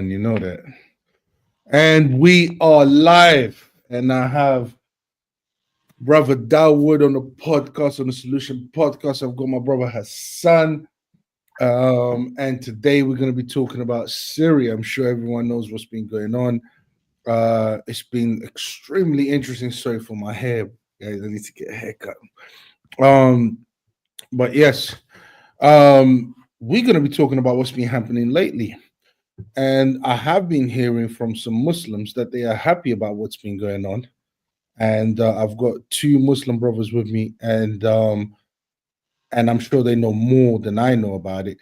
on, you know that. And we are live. And I have brother Dawood on the podcast, on the Solution Podcast. I've got my brother Hassan. And today we're going to be talking about Syria. I'm sure everyone knows what's been going on. It's been extremely interesting. Sorry for my hair, guys. I need to get a haircut. Um, but yes, we're going to be talking about what's been happening lately. And I have been hearing from some Muslims that they are happy about what's been going on. And I've got two Muslim brothers with me, and I'm sure they know more than I know about it.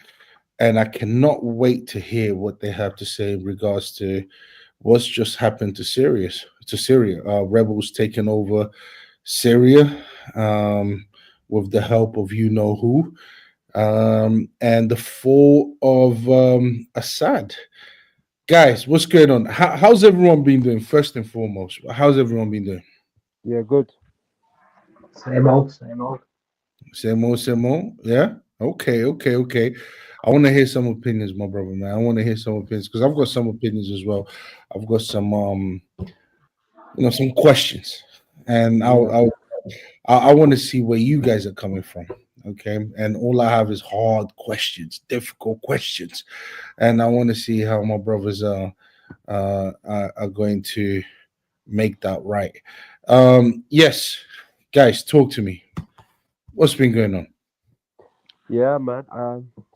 And I cannot wait to hear what they have to say in regards to what's just happened to Syria. Rebels taking over Syria with the help of you know who, and the fall of Assad. Guys, what's going on? How's everyone been doing? First and foremost, how's everyone been doing? Yeah, good. Same old, same old. Same old, same old. Yeah. Okay. I want to hear some opinions, my brother, man. I want to hear some opinions because I've got some opinions as well. I've got some, some questions, and Yeah, I want to see where you guys are coming from. Okay, and all I have is hard questions, difficult questions, and I want to see how my brothers are going to make that right. Yes, guys, talk to me. What's been going on? yeah, man.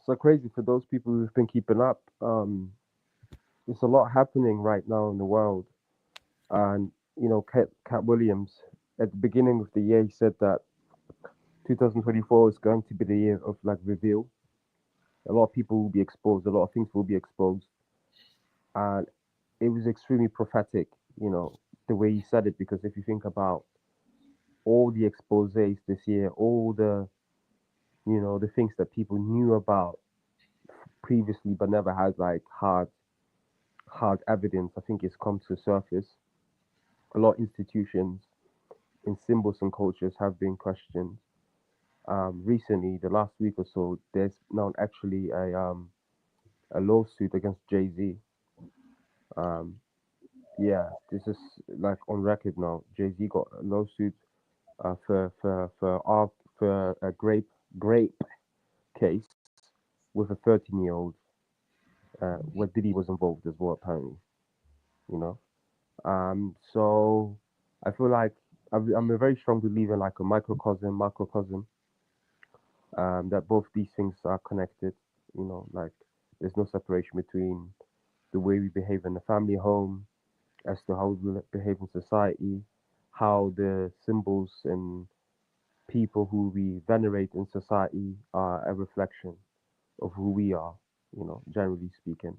So crazy for those people who've been keeping up. There's a lot happening right now in the world, and Cat Williams at the beginning of the year he said that 2024 is going to be the year of like reveal. A lot of people will be exposed. A lot of things will be exposed, and it was extremely prophetic. The way he said it, because if you think about all the exposés this year, all the things that people knew about previously but never had like hard evidence, I think it's come to the surface. A lot of institutions in symbols and cultures have been questioned. Recently, the last week or so, there's now actually a lawsuit against Jay-Z. Um, yeah, this is like on record now. Jay-Z got a lawsuit for a grape case with a 13-year-old, where Diddy was involved as well, apparently. You know, so I feel like I'm a very strong believer in like a microcosm, macrocosm. That both these things are connected. Like there's no separation between the way we behave in the family home as to how we behave in society, how the symbols and people who we venerate in society are a reflection of who we are. Generally speaking.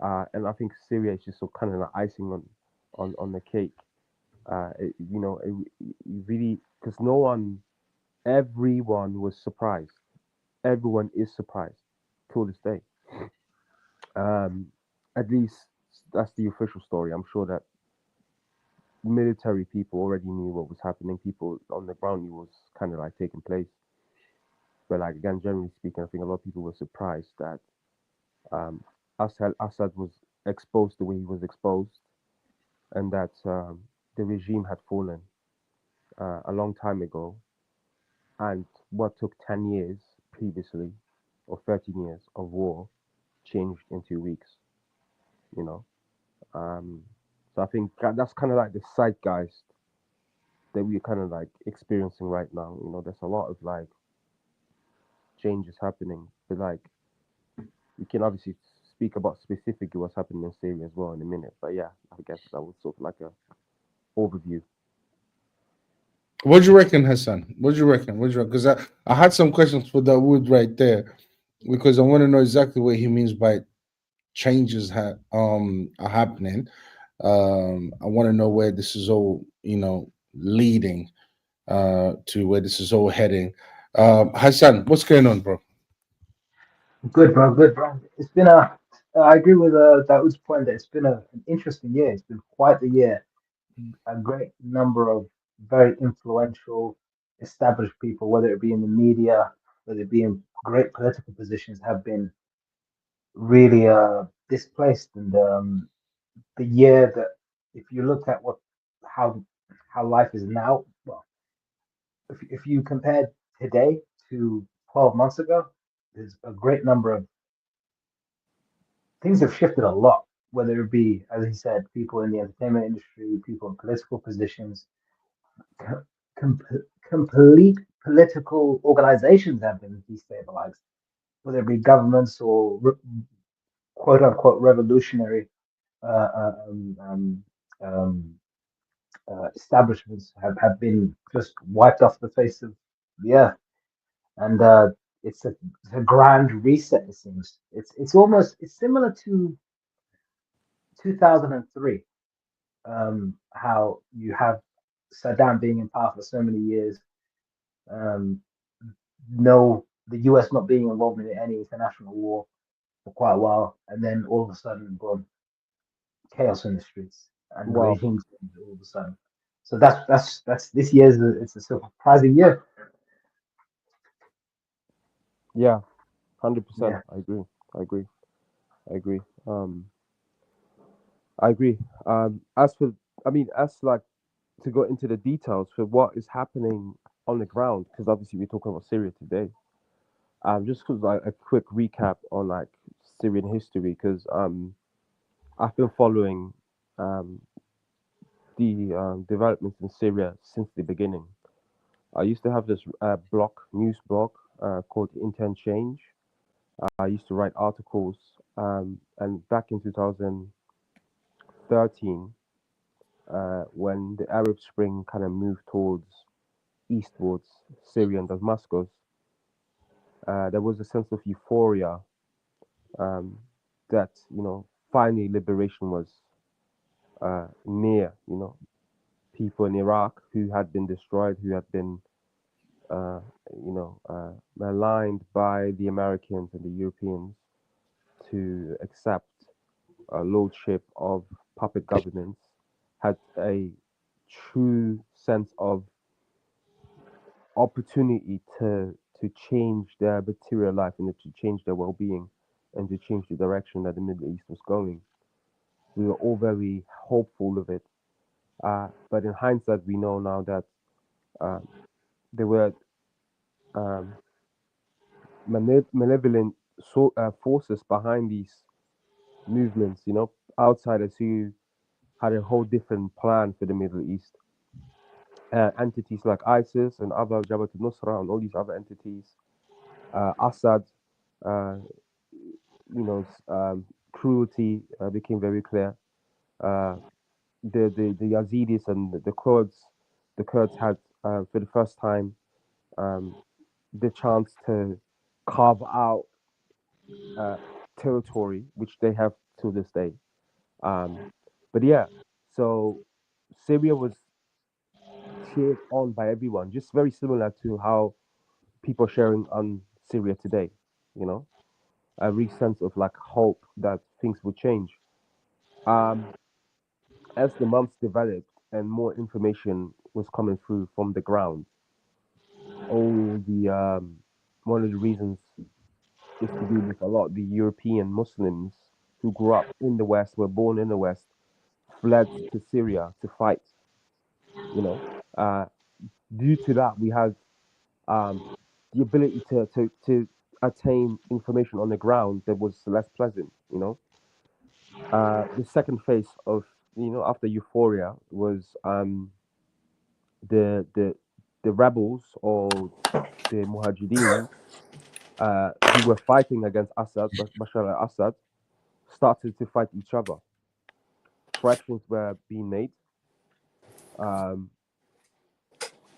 And I think Syria is just so kind of like icing on the cake. It really, because everyone was surprised. Everyone is surprised till this day. Um, at least that's the official story. I'm sure that military people already knew what was happening. People on the ground knew what was kind of like taking place. But like again, generally speaking, I think a lot of people were surprised that um, Assad was exposed the way he was exposed, and that the regime had fallen a long time ago, and what took 10 years previously, or 13 years of war, changed in 2 weeks, you know. Um, so I think that's kind of like the zeitgeist that we're kind of like experiencing right now. There's a lot of like changes happening, but like we can obviously speak about specifically what's happening in Syria as well in a minute. But yeah, I guess that was sort of like a overview. What do you reckon, Hassan? What do you reckon? What do you reckon? Because I had some questions for Dawood right there because I want to know exactly what he means by changes are happening. I want to know where this is all leading to where this is all heading. Hassan, what's going on, bro? Good, bro. Good, bro. It's been I agree with Daoud's point that it's been an interesting year. It's been quite the year. A great number of very influential, established people, whether it be in the media, whether it be in great political positions, have been really displaced, and the year that, if you look at what how how life is now, well, if you compare today to 12 months ago, there's a great number of things have shifted a lot. Whether it be, as he said, people in the entertainment industry, people in political positions, co- com- complete political organizations have been destabilized, whether it be governments or quote unquote revolutionary uh, uh, um, um, um, establishments have been just wiped off the face of the earth. And it's a grand reset. It seems it's similar to 2003, how you have Saddam being in power for so many years, um, no, the US not being involved in any international war for quite a while, and then all of a sudden, boom, chaos in the streets and Wow. regime change all of a sudden. So that's this year's it's a surprising year. Yeah, 100%. Yeah. I agree. I agree. I agree. I agree. As for, I mean, as like to go into the details for what is happening on the ground, because obviously we're talking about Syria today. Just cause like a quick recap on like Syrian history, because I've been following um the developments in Syria since the beginning. I used to have this news blog called Intern Change. I used to write articles, and back in 2013, when the Arab Spring kind of moved towards eastwards, Syria and Damascus, there was a sense of euphoria, um, that finally liberation was near. People in Iraq who had been destroyed, who had been uh, maligned by the Americans and the Europeans to accept a lordship of puppet governance, had a true sense of opportunity to change their material life and to change their well-being and to change the direction that the Middle East was going. We were all very hopeful of it, but in hindsight, we know now that uh, there were um, malevolent forces behind these movements. Outsiders who had a whole different plan for the Middle East. Entities like ISIS and other Jabhat al-Nusra and all these other entities, Assad, uh, cruelty became very clear. Uh, the Yazidis and the Kurds had for the first time um, the chance to carve out uh, territory, which they have to this day. Um, but yeah, so Syria was cheered on by everyone, just very similar to how people sharing on Syria today. You know, a real sense of like hope that things would change. Um, as the months developed and more information was coming through from the ground, all the one of the reasons is to do with a lot of the European Muslims who grew up in the West, were born in the West, fled to Syria to fight. You know, uh, due to that, we had um, the ability to attain information on the ground that was less pleasant. The second phase of after euphoria was the the rebels or the Mujahideen who were fighting against Assad, Bashar al-Assad, started to fight each other. Fractions were being made, um,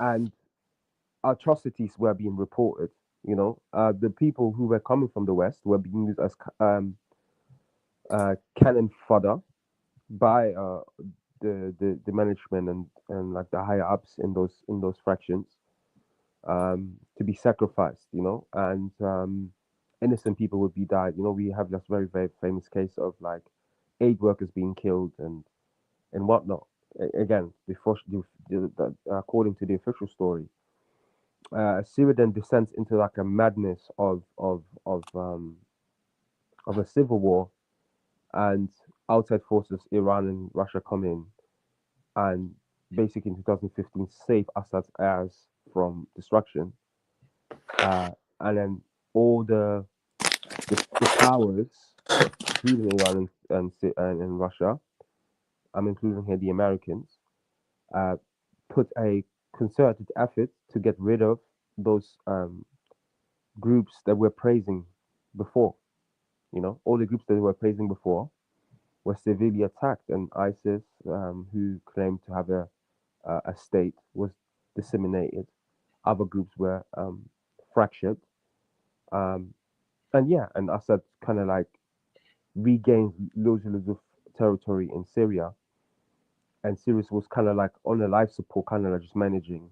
and atrocities were being reported. The people who were coming from the West were being used as cannon fodder by the management and like the higher ups in those fractions, to be sacrificed, and innocent people would be died. We have this very, very famous case of like aid workers being killed and whatnot. Again, before according to the official story, Syria then descends into like a madness of a civil war, and outside forces, Iran and Russia, come in and basically in 2015 save Assad's heirs from destruction. And then all the powers, including Iran and Russia, I'm including here the Americans, uh, put a concerted effort to get rid of those groups that we're praising before. You know, all the groups that we were praising before were severely attacked, and ISIS, who claimed to have a state, was disseminated. Other groups were fractured, um, and yeah, and Assad kind of like regained loads and loads of territory in Syria, and Syria was kind of like on a life support, kind of like just managing.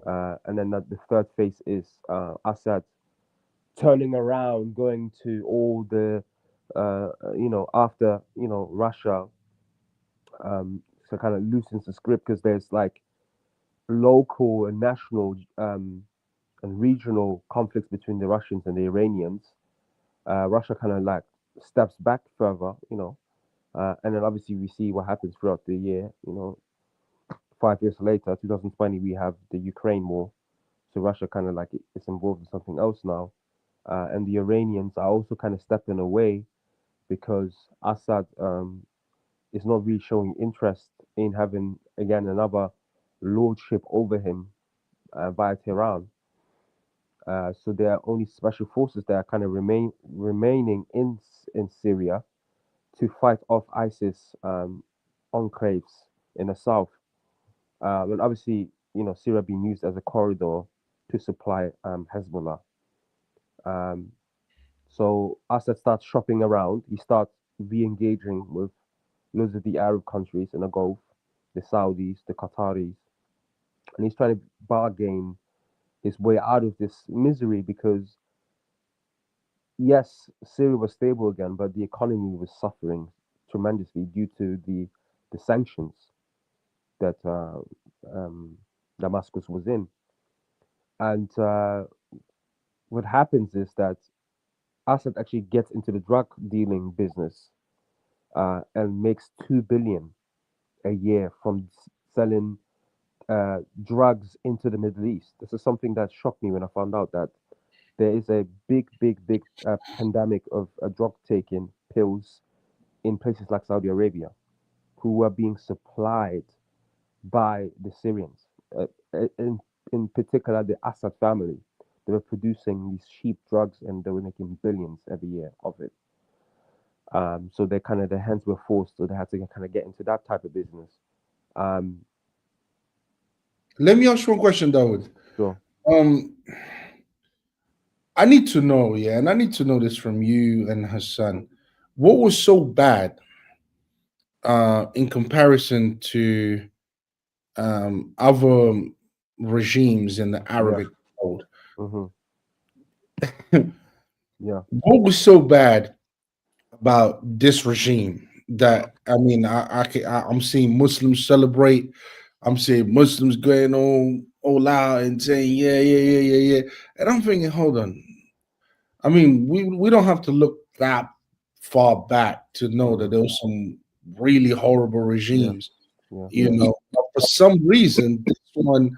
And then the third phase is Assad turning around, going to all the, after, Russia, so kind of loosens the script because there's like local and national and regional conflicts between the Russians and the Iranians. Russia kind of like steps back further, and then obviously we see what happens throughout the year. 5 years later, 2020, we have the Ukraine war. So Russia kind of like is involved in something else now. And the Iranians are also kind of stepping away because Assad is not really showing interest in having, again, another lordship over him via Tehran. So there are only special forces that are kind of remaining in Syria to fight off ISIS enclaves in the south. And obviously, Syria being used as a corridor to supply Hezbollah. So Assad starts shopping around. He starts re-engaging with loads of the Arab countries in the Gulf, the Saudis, the Qataris, and he's trying to bargain his way out of this misery because, yes, Syria was stable again, but the economy was suffering tremendously due to the sanctions that Damascus was in. And what happens is that Assad actually gets into the drug dealing business and makes 2 billion a year from selling drugs into the Middle East. This is something that shocked me when I found out that there is a big pandemic of drug taking pills in places like Saudi Arabia, who are being supplied by the Syrians, in particular the Assad family. They were producing these cheap drugs and they were making billions every year of it. So they kind of their hands were forced, so they had to kind of get into that type of business. Let me ask you one question, Dawood. So I need to know, yeah, and I need to know this from you and Hassan. What was so bad in comparison to other regimes in the yeah, Arabic world? hmm yeah, What was so bad about this regime that I mean, I'm seeing Muslims celebrate. I'm seeing Muslims going all out and saying, yeah, yeah, yeah, yeah, yeah. And I'm thinking, hold on. I mean, we don't have to look that far back to know that hmm there was some really horrible yeah, regimes, yeah, But for some reason, this one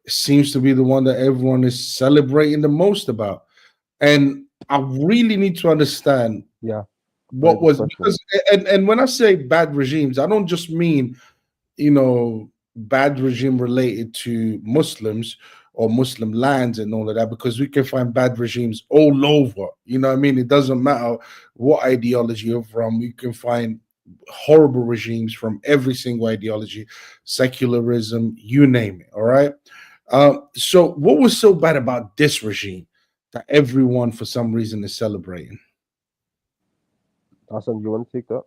seems to be the one that everyone is celebrating the most about. And I really need to understand yeah. Very what good was question. because and when I say bad regimes, I don't just mean bad regime related to Muslims or Muslim lands and all of that, because we can find bad regimes all over. You know what I mean? It doesn't matter what ideology you're from, we can find horrible regimes from every single ideology, secularism, you name it. All right. So what was so bad about this regime that everyone for some reason is celebrating? Hassan, you want to take that?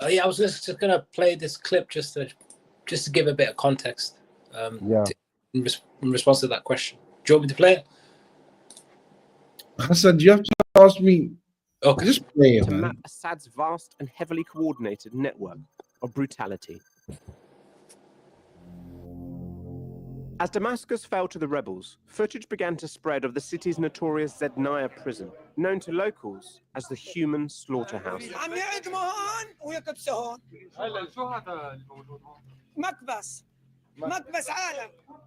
Yeah, I was just going to play this clip just to give a bit of context Yeah. in response to that question. Do you want me to play it? Hassan, you have to ask me. Okay. Just play it, To man. map Assad's vast and heavily coordinated network of brutality. As Damascus fell to the rebels, footage began to spread of the city's notorious Zednaya prison, known to locals as the human slaughterhouse.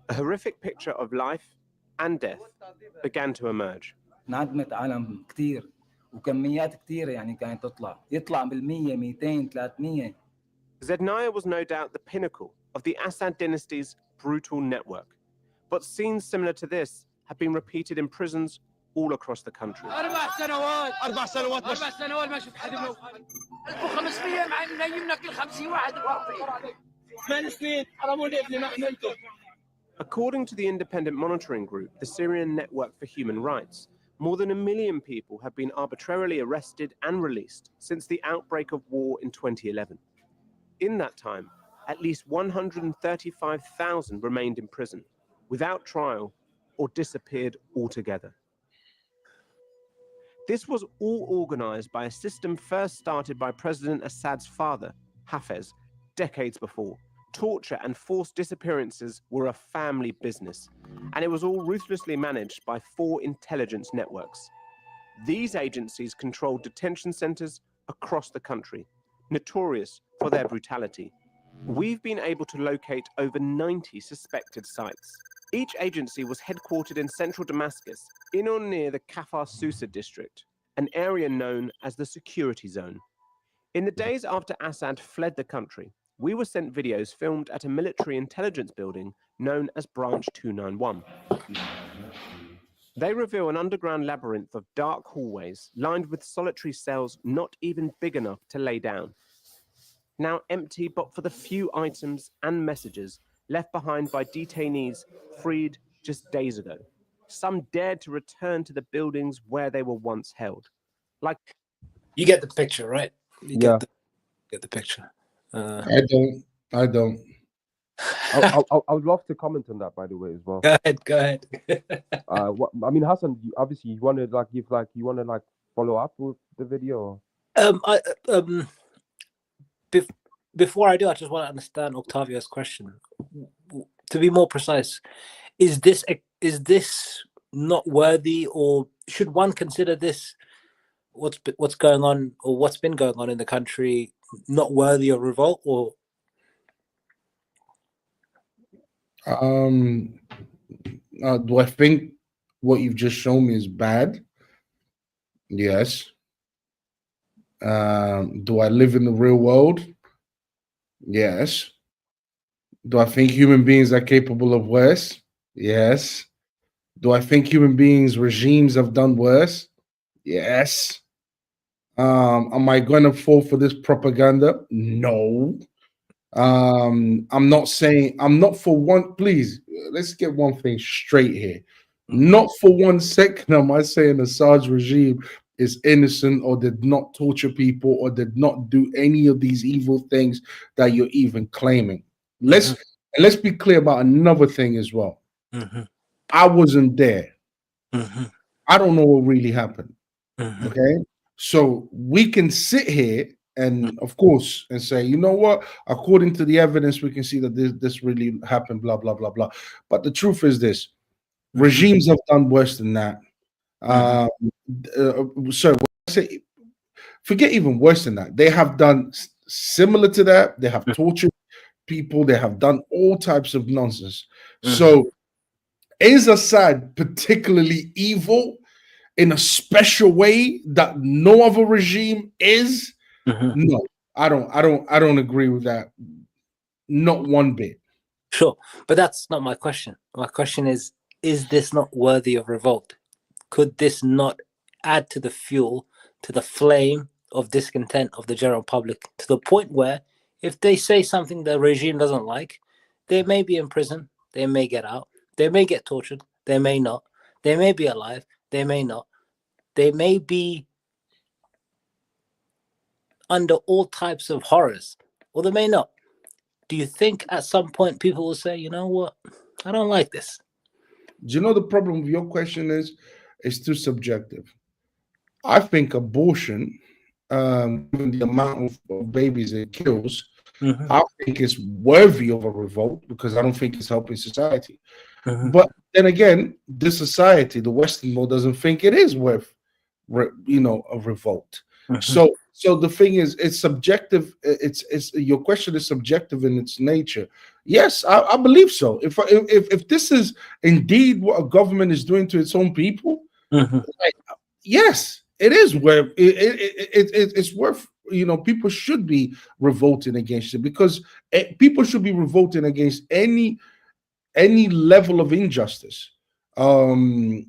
A horrific picture of life and death began to emerge. انعدمت عالم كثير وكميات كثيرة يعني كانت يطلع بالمية 200 300. Zednaya was no doubt the pinnacle of the Assad dynasty's brutal network, but scenes similar to this have been repeated in prisons all across the country. According to the independent monitoring group, the Syrian Network for Human Rights, more than 1 million people have been arbitrarily arrested and released since the outbreak of war in 2011. In that time, at least 135,000 remained in prison, without trial, or disappeared altogether. This was all organized by a system first started by President Assad's father, Hafez, decades before. Torture and forced disappearances were a family business, and it was all ruthlessly managed by 4 intelligence networks. These agencies controlled detention centers across the country, notorious for their brutality. We've been able to locate over 90 suspected sites. Each agency was headquartered in central Damascus, in or near the Kafar Susa district, an area known as the security zone. In the days after Assad fled the country, we were sent videos filmed at a military intelligence building known as Branch 291. They reveal an underground labyrinth of dark hallways lined with solitary cells not even big enough to lay down. Now empty but for the few items and messages left behind by detainees freed just days ago. Some dared to return to the buildings where they were once held. Like, You get the picture, right? You get the picture. I don't. I would love to comment on that, by the way, as well. Go ahead. I mean, Hassan, obviously you want to follow up with the video. Before I do, I just want to understand Octavio's question. To be more precise, is this not worthy, or should one consider this what's going on or what's been going on in the country not worthy of revolt? Or do I think what you've just shown me is bad? Yes. Do I live in the real world? Yes. Do I think human beings are capable of worse? Yes. Do I think human beings, regimes have done worse? Yes. Am I going to fall for this propaganda? No. I'm not for one, please, let's get one thing straight here. Not for 1 second am I saying Assad's regime is innocent or did not torture people or did not do any of these evil things that you're even claiming. Let's be clear about another thing as well. I wasn't there. I don't know what really happened. Okay, so we can sit here and of course and say, you know what, according to the evidence we can see that this really happened, blah blah blah blah. But the truth is this: regimes have done worse than that. So I say, forget even worse than that. They have done similar to that. They have tortured people. They have done all types of nonsense. So is Assad particularly evil in a special way that no other regime is? No, I don't agree with that. Not one bit. Sure, but that's not my question. My question is this not worthy of revolt? Could this not add to the fuel, to the flame of discontent of the general public, to the point where if they say something the regime doesn't like, they may be in prison, they may get out, they may get tortured, they may not, they may be alive, they may not, they may be under all types of horrors, or they may not. Do you think at some point people will say, you know what, I don't like this? Do you know the problem with your question is? It's too subjective. I think abortion, given the amount of babies it kills, I think it's worthy of a revolt because I don't think it's helping society. But then again, this society, the Western world, doesn't think it is worth, a revolt. So the thing is, it's subjective. It's your question is subjective in its nature. Yes, I believe so. If this is indeed what a government is doing to its own people, like, yes, it is worth it's worth. People should be revolting against it, because people should be revolting against any level of injustice that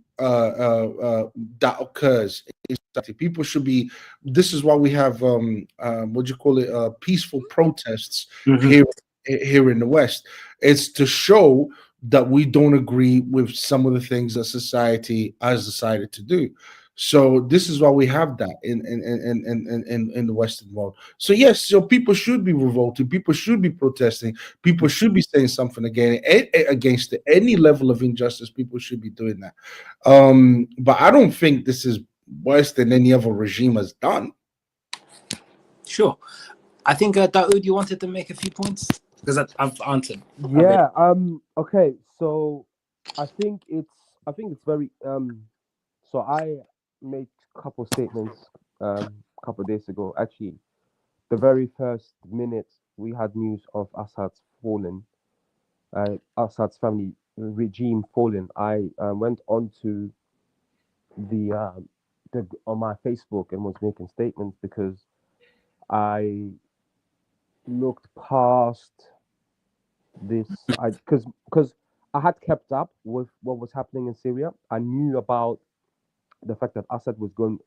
occurs in society. People should be. This is why we have what do you call it? Peaceful protests here in the West. It's to show that we don't agree with some of the things that society has decided to do. So this is why we have that in the Western world. So yes, so people should be revolting. People should be protesting. People should be saying something against any level of injustice. People should be doing that. But I don't think this is worse than any other regime has done. Sure. I think Daoud, you wanted to make a few points because I've answered. Yeah. Okay. So I think it's very So I made a couple statements a couple of days ago. Actually, the very first minute we had news of Assad's fallen, Assad's family regime fallen, I went on to on my Facebook and was making statements because I looked past this. Because I had kept up with what was happening in Syria. I knew about the fact that Assad was going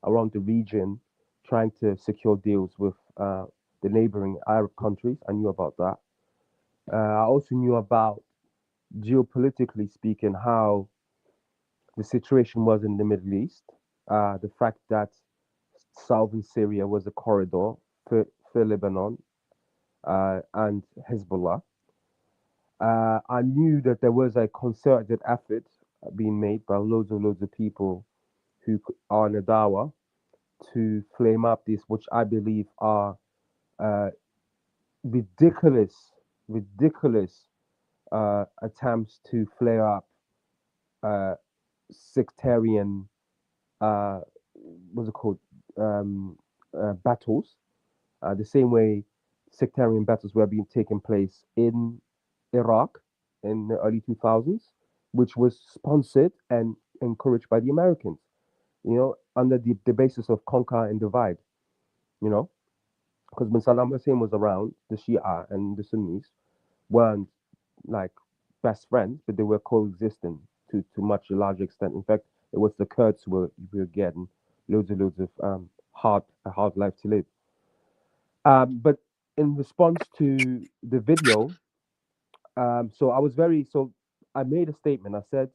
around the region trying to secure deals with the neighboring Arab countries. I knew about that. I also knew about, geopolitically speaking, how the situation was in the Middle East. The fact that southern Syria was a corridor for Lebanon and Hezbollah. I knew that there was a concerted effort being made by loads and loads of people who are in the Dawa to flame up these, which I believe are ridiculous attempts to flare up sectarian, what's it called, battles, the same way sectarian battles were being taken place in Iraq in the early 2000s, which was sponsored and encouraged by the Americans, under the basis of conquer and divide, because when Saddam Hussein was around, the Shia and the Sunnis weren't like best friends, but they were coexisting to much larger extent. In fact, it was the Kurds who were getting loads and loads of a hard life to live. But in response to the video, so I made a statement. I said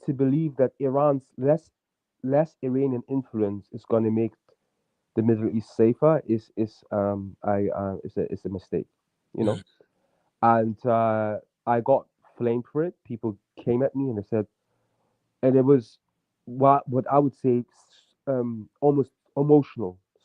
to believe that Iran's less Iranian influence is going to make the Middle East safer is a mistake, and I got flamed for it. People came at me and they said, and it was what I would say almost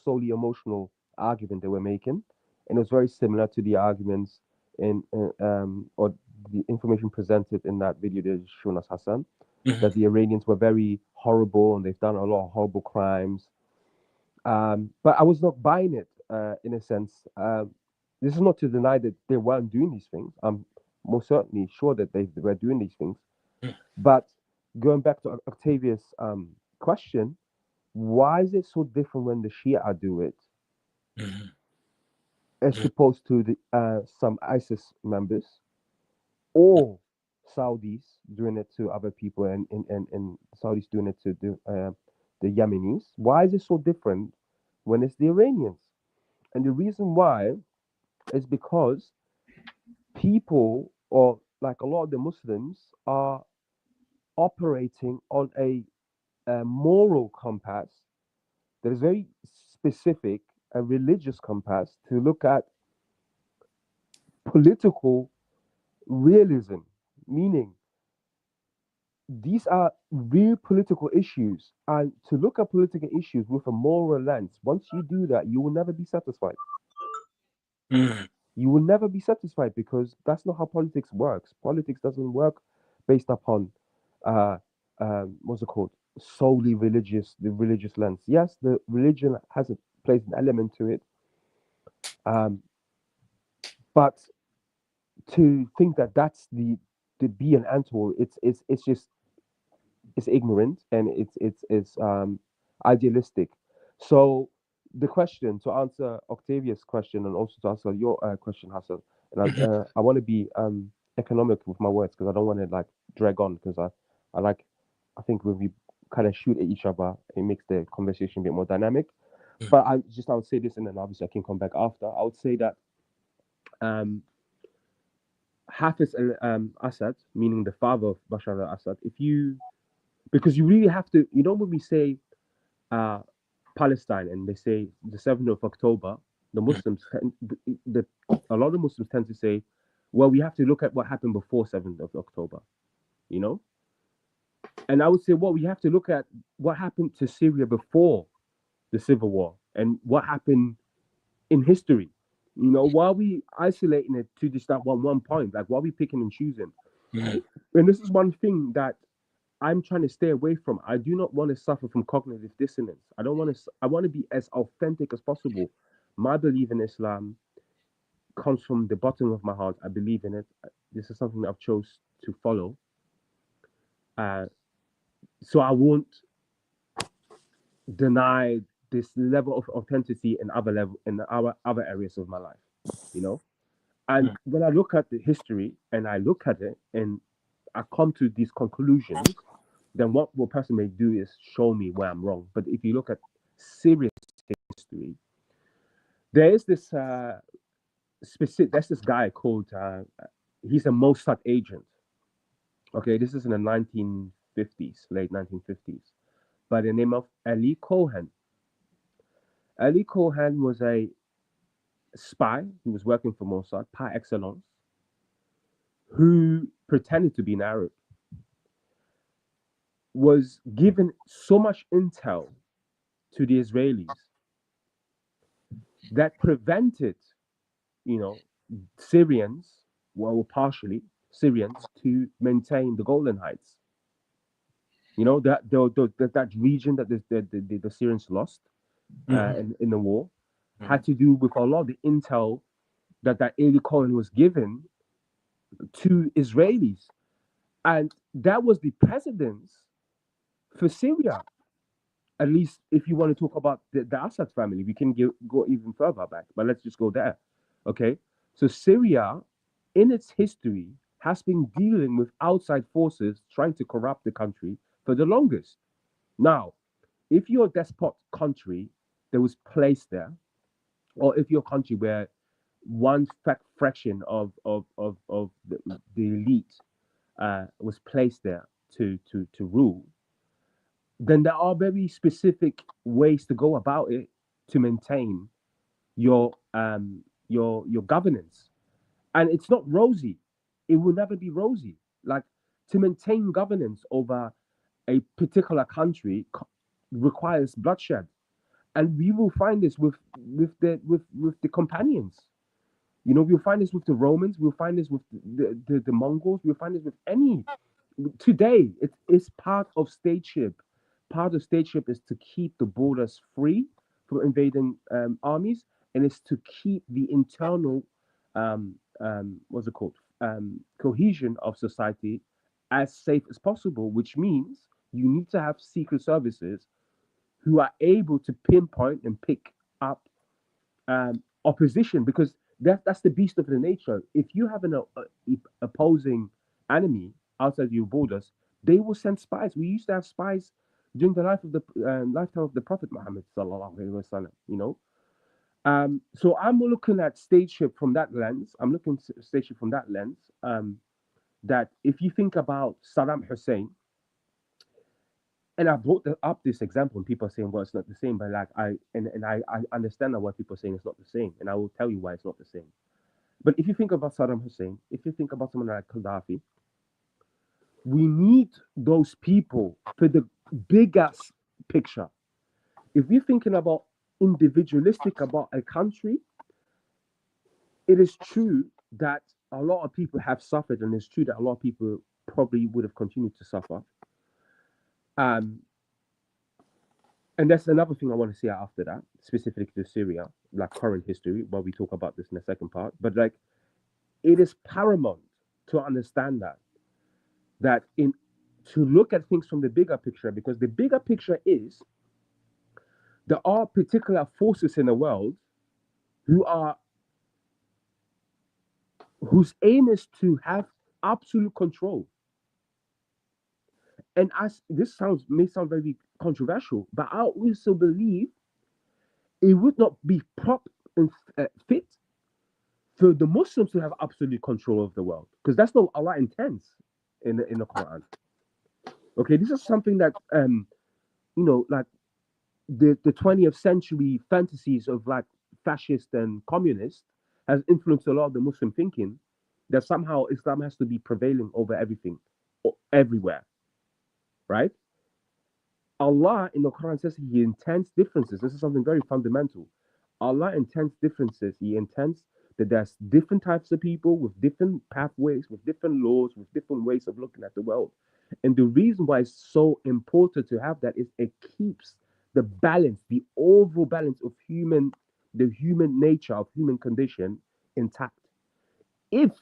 solely emotional argument they were making, and it was very similar to the arguments or the information presented in that video that shown us Hassan, that the Iranians were very horrible and they've done a lot of horrible crimes. But I was not buying it in a sense. This is not to deny that they weren't doing these things. I'm most certainly sure that they were doing these things. But going back to Octavia's question, why is it so different when the Shia do it, as opposed to some ISIS members or Saudis doing it to other people, and Saudis doing it to the Yemenis? Why is it so different when it's the Iranians? And the reason why is because people, or like a lot of the Muslims, are operating on a moral compass that is very specific, a religious compass, to look at political realism, meaning these are real political issues, and to look at political issues with a moral lens, once you do that, you will never be satisfied. You will never be satisfied, because that's not how politics works. Politics doesn't work based upon what's it called? Solely the religious lens. Yes, the religion plays an element to it, but to think that that's the be and end all, it's just it's ignorant, and it's idealistic. So the question, to answer Octavia's question and also to answer your question, Hassan, and I want to be economic with my words because I don't want to like drag on, because I think when we kind of shoot at each other, it makes the conversation a bit more dynamic. But I would say this, and then obviously I can come back after. I would say that um, Hafiz Assad, meaning the father of Bashar al-Assad, because you really have to, when we say uh, Palestine and they say the 7th of October, the Muslims, a lot of Muslims tend to say, well, we have to look at what happened before 7th of October, you know? And I would say, well, we have to look at what happened to Syria before the civil war and what happened in history. Why are we isolating it to just that one point? Like, why are we picking and choosing? And this is one thing that I'm trying to stay away from. I do not want to suffer from cognitive dissonance. I don't want to. I want to be as authentic as possible. My belief in Islam comes from the bottom of my heart. I believe in it. This is something that I've chose to follow. So I won't deny this level of authenticity in our other areas of my life. And when I look at the history and I look at it and I come to these conclusions, then what a person may do is show me where I'm wrong. But if you look at serious history, there is this there's this guy called he's a Mossad agent. Okay, this is in the 1950s, late 1950s, by the name of Ali Cohen. Ali Cohen was a spy who was working for Mossad par excellence, who pretended to be an Arab, was given so much intel to the Israelis that prevented, Syrians, well, partially Syrians, to maintain the Golan Heights. That region that the Syrians lost in the war had to do with a lot of the intel that Eli Cohen was given to Israelis, and that was the precedence for Syria. At least if you want to talk about the Assad family, we can go even further back, but let's just go there. Okay, so Syria, in its history, has been dealing with outside forces trying to corrupt the country for the longest. Now, if you're a despot country that was placed there, or if you're a country where one fraction of the elite was placed there to rule, then there are very specific ways to go about it to maintain your governance, and it's not rosy. It will never be rosy. Like, to maintain governance over a particular country requires bloodshed, and we will find this with the companions. We'll find this with the Romans. We'll find this with the Mongols. We'll find this with any. Today, it's part of stateship. Part of stateship is to keep the borders free from invading armies, and it's to keep the internal, what's it called, cohesion of society as safe as possible. Which means you need to have secret services who are able to pinpoint and pick up opposition, because that's the beast of the nature. If you have an opposing enemy outside your borders, they will send spies. We used to have spies during the lifetime of the Prophet Muhammad sallallahu alaihi wasallam. So I'm looking at stateship from that lens. That if you think about Saddam Hussein, and I brought up this example, and people are saying, well, it's not the same, but like I understand why people are saying it's not the same, and I will tell you why it's not the same. But if you think about Saddam Hussein, if you think about someone like Gaddafi, we need those people for the bigger picture. If we're thinking about individualistic about a country, it is true that a lot of people have suffered, and it's true that a lot of people probably would have continued to suffer. And that's another thing I want to say after that, specifically to Syria, like current history, while we talk about this in the second part. But like, it is paramount to understand that to look at things from the bigger picture, because the bigger picture is there are particular forces in the world whose aim is to have absolute control. And as this may sound very controversial, but I also believe it would not be proper and fit for the Muslims to have absolute control of the world, because that's not Allah intends in the Quran. Okay, this is something that like the 20th century fantasies of like fascist and communist has influenced a lot of the Muslim thinking that somehow Islam has to be prevailing over everything, everywhere, right? Allah in the Quran says He intends differences. This is something very fundamental. Allah intends differences. He intends that there's different types of people with different pathways, with different laws, with different ways of looking at the world. And the reason why it's so important to have that is it keeps the balance, the overall balance of the human nature, of human condition intact. If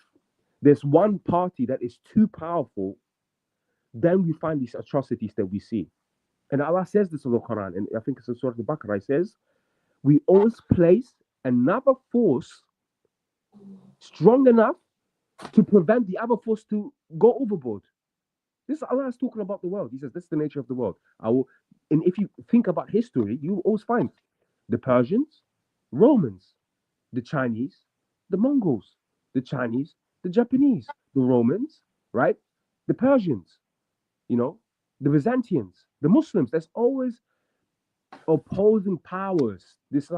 there's one party that is too powerful, then we find these atrocities that we see. And Allah says this in the Quran, and I think it's in Surah Al-Baqarah. It says, we always place another force strong enough to prevent the other force to go overboard. This Allah is talking about the world. He says, this is the nature of the world. And if you think about history, you always find the Persians, Romans, the Chinese, the Mongols, the Chinese, the Japanese, the Romans, right? The Persians, the Byzantines, the Muslims. There's always opposing powers. This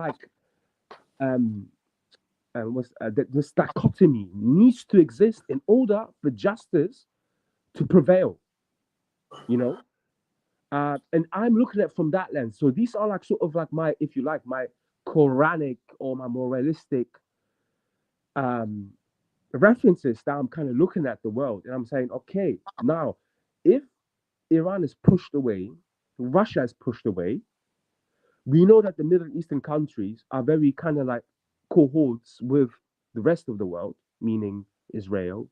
this dichotomy needs to exist in order for justice to prevail. And I'm looking at it from that lens. So these are like sort of like my, if you like, my Quranic or my moralistic references that I'm kind of looking at the world, and I'm saying, okay, now if Iran is pushed away, Russia is pushed away, we know that the Middle Eastern countries are very kind of like cohorts with the rest of the world, meaning Israel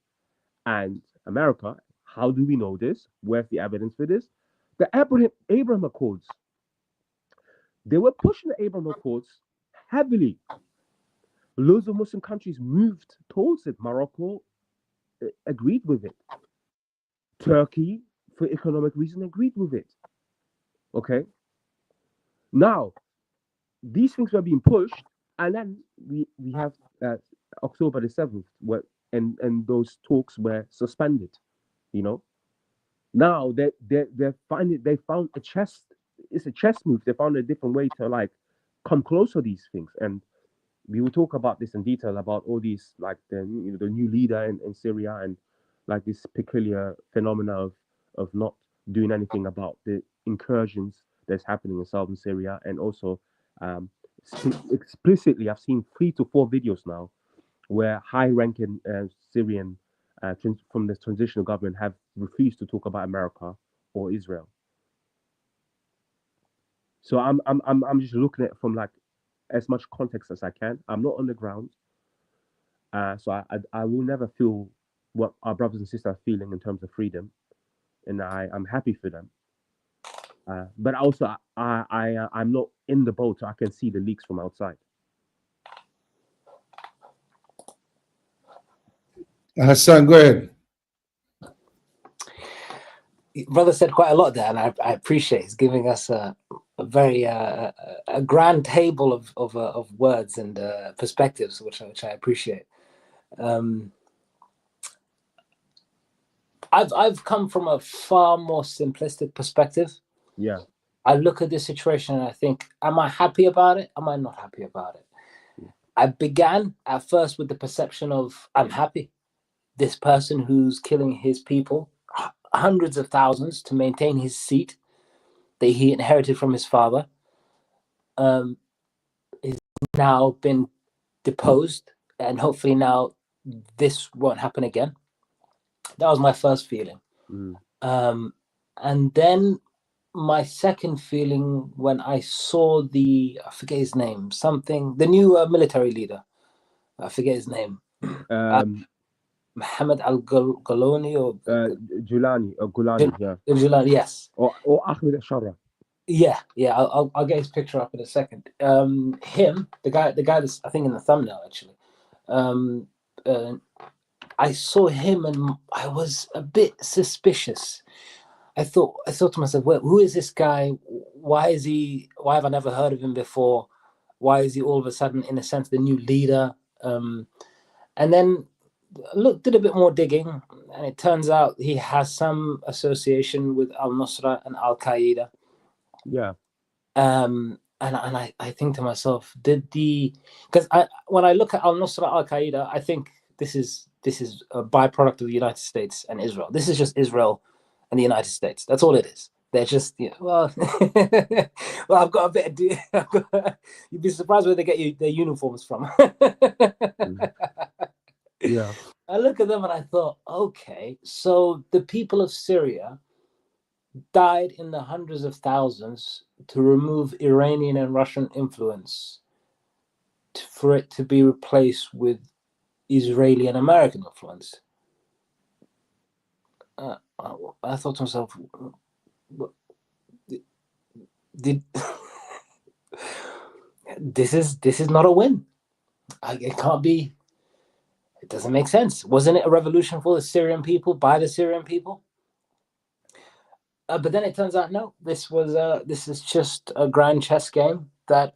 and America. How do we know this? Where's the evidence for this? The Abraham Accords. They were pushing the Abraham Accords heavily. Loads of Muslim countries moved towards it. Morocco agreed with it. Turkey, for economic reason, agreed with it. Okay. Now, these things were being pushed, and then we have October the 7th, and those talks were suspended. Now they found a chess. It's a chess move. They found a different way to like come close to these things, and we will talk about this in detail about all these, like the new leader in Syria, and like this peculiar phenomena of not doing anything about the incursions that's happening in southern Syria. And also explicitly, I've seen 3 to 4 videos now where high-ranking Syrian from the transitional government have refused to talk about America or Israel. So I'm just looking at it from like as much context as I can. I'm not on the ground, so I will never feel what our brothers and sisters are feeling in terms of freedom, and I'm happy for them. But also I'm not in the boat, so I can see the leaks from outside. Hassan, go ahead. Brother said quite a lot there, and I appreciate he's giving us a very a grand table of words and perspectives, which I appreciate. I've come from a far more simplistic perspective. Yeah. I look at this situation and I think, am I happy about it? Am I not happy about it? I began at first with the perception of, I'm happy. This person who's killing his people, hundreds of thousands, to maintain his seat that he inherited from his father, is now been deposed, and hopefully now this won't happen again. That was my first feeling. And then my second feeling when I saw I forget his name, the new military leader, I forget his name, Mohammed Al-Golani or Julani or Gulani, yeah. Gulani, yes. Or Ahmed Ashara. Yeah. I'll get his picture up in a second. Him, the guy that's I think in the thumbnail actually. I saw him and I was a bit suspicious. I thought to myself, well, who is this guy? Why have I never heard of him before? Why is he all of a sudden, in a sense, the new leader? And then did a bit more digging, and it turns out he has some association with al-Nusra and al-Qaeda. Yeah. And I think to myself, because when I look at al-Nusra, al-Qaeda, I think this is a byproduct of the United States and Israel. This is just Israel and the United States. That's all it is. They're just, well, well, I've got a bit of, you'd be surprised where they get their uniforms from. Yeah. I look at them and I thought, okay, so the people of Syria died in the hundreds of thousands to remove Iranian and Russian influence for it to be replaced with Israeli and American influence. I thought to myself, this is not a win. It can't be. It doesn't make sense. Wasn't it a revolution for the Syrian people, by the Syrian people? But then it turns out, no, this is just a grand chess game that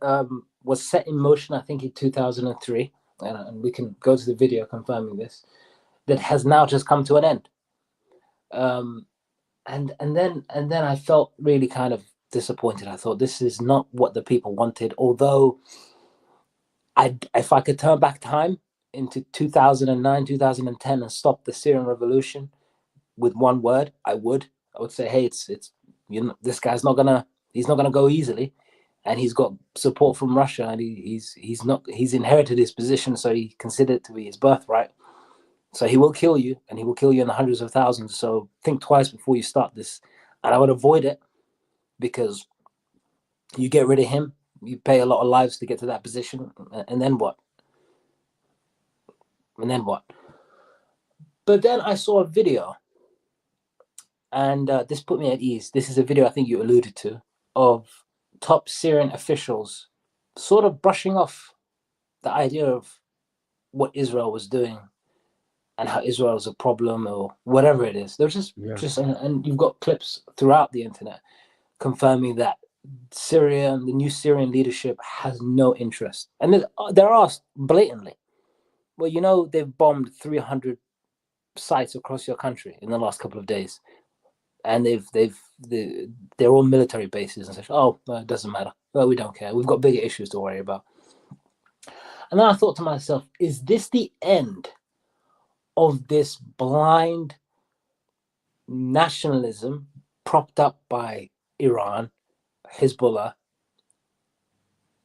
was set in motion, I think, in 2003. And we can go to the video confirming this, that has now just come to an end. And then I felt really kind of disappointed. I thought this is not what the people wanted. Although, if I could turn back time into 2009, 2010, and stop the Syrian revolution with one word, I would say, hey, it's this guy's not gonna go easily, and he's got support from Russia, and he's inherited his position, so he considered it to be his birthright. So he will kill you, and he will kill you in the hundreds of thousands. So think twice before you start this. And I would avoid it, because you get rid of him, you pay a lot of lives to get to that position, and then what? But then I saw a video, and this put me at ease. This is a video I think you alluded to, of top Syrian officials sort of brushing off the idea of what Israel was doing and how Israel is a problem or whatever it is. There's just and you've got clips throughout the internet confirming that Syria and the new Syrian leadership has no interest. And they're asked blatantly, well, they've bombed 300 sites across your country in the last couple of days, and they're all military bases and such. Oh, well, it doesn't matter. Well, we don't care. We've got bigger issues to worry about. And then I thought to myself, is this the end of this blind nationalism propped up by Iran, Hezbollah,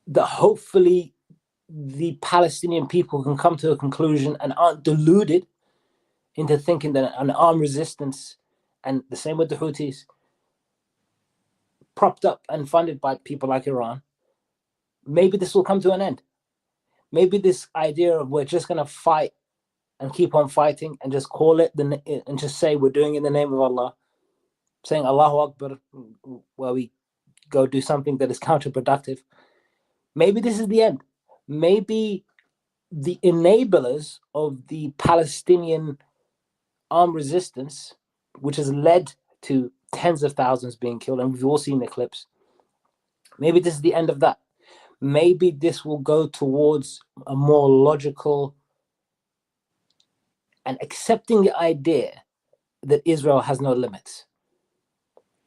that hopefully the Palestinian people can come to a conclusion and aren't deluded into thinking that an armed resistance, and the same with the Houthis, propped up and funded by people like Iran, maybe this will come to an end. Maybe this idea of we're just going to fight and keep on fighting and just call it and just say we're doing it in the name of Allah, saying Allahu Akbar, where we go do something that is counterproductive. Maybe this is the end. Maybe the enablers of the Palestinian armed resistance, which has led to tens of thousands being killed, and we've all seen the clips, maybe this is the end of that. Maybe this will go towards a more logical and accepting the idea that Israel has no limits,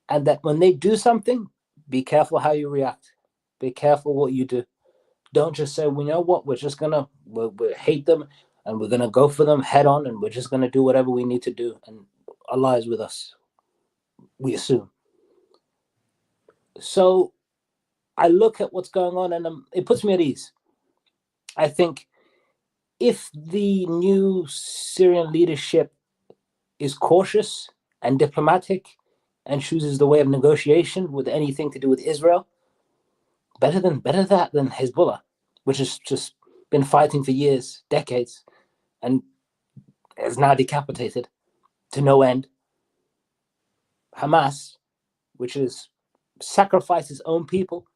and that when they do something, be careful how you react, be careful what you do. Don't just say, well, you know what, we'll hate them and we're gonna go for them head on, and we're just gonna do whatever we need to do, and Allah is with us, we assume. So I look at what's going on, and it puts me at ease. I think if the new Syrian leadership is cautious and diplomatic and chooses the way of negotiation with anything to do with Israel, better that than Hezbollah, which has just been fighting for years, decades, and is now decapitated to no end. Hamas, which is sacrificed its own people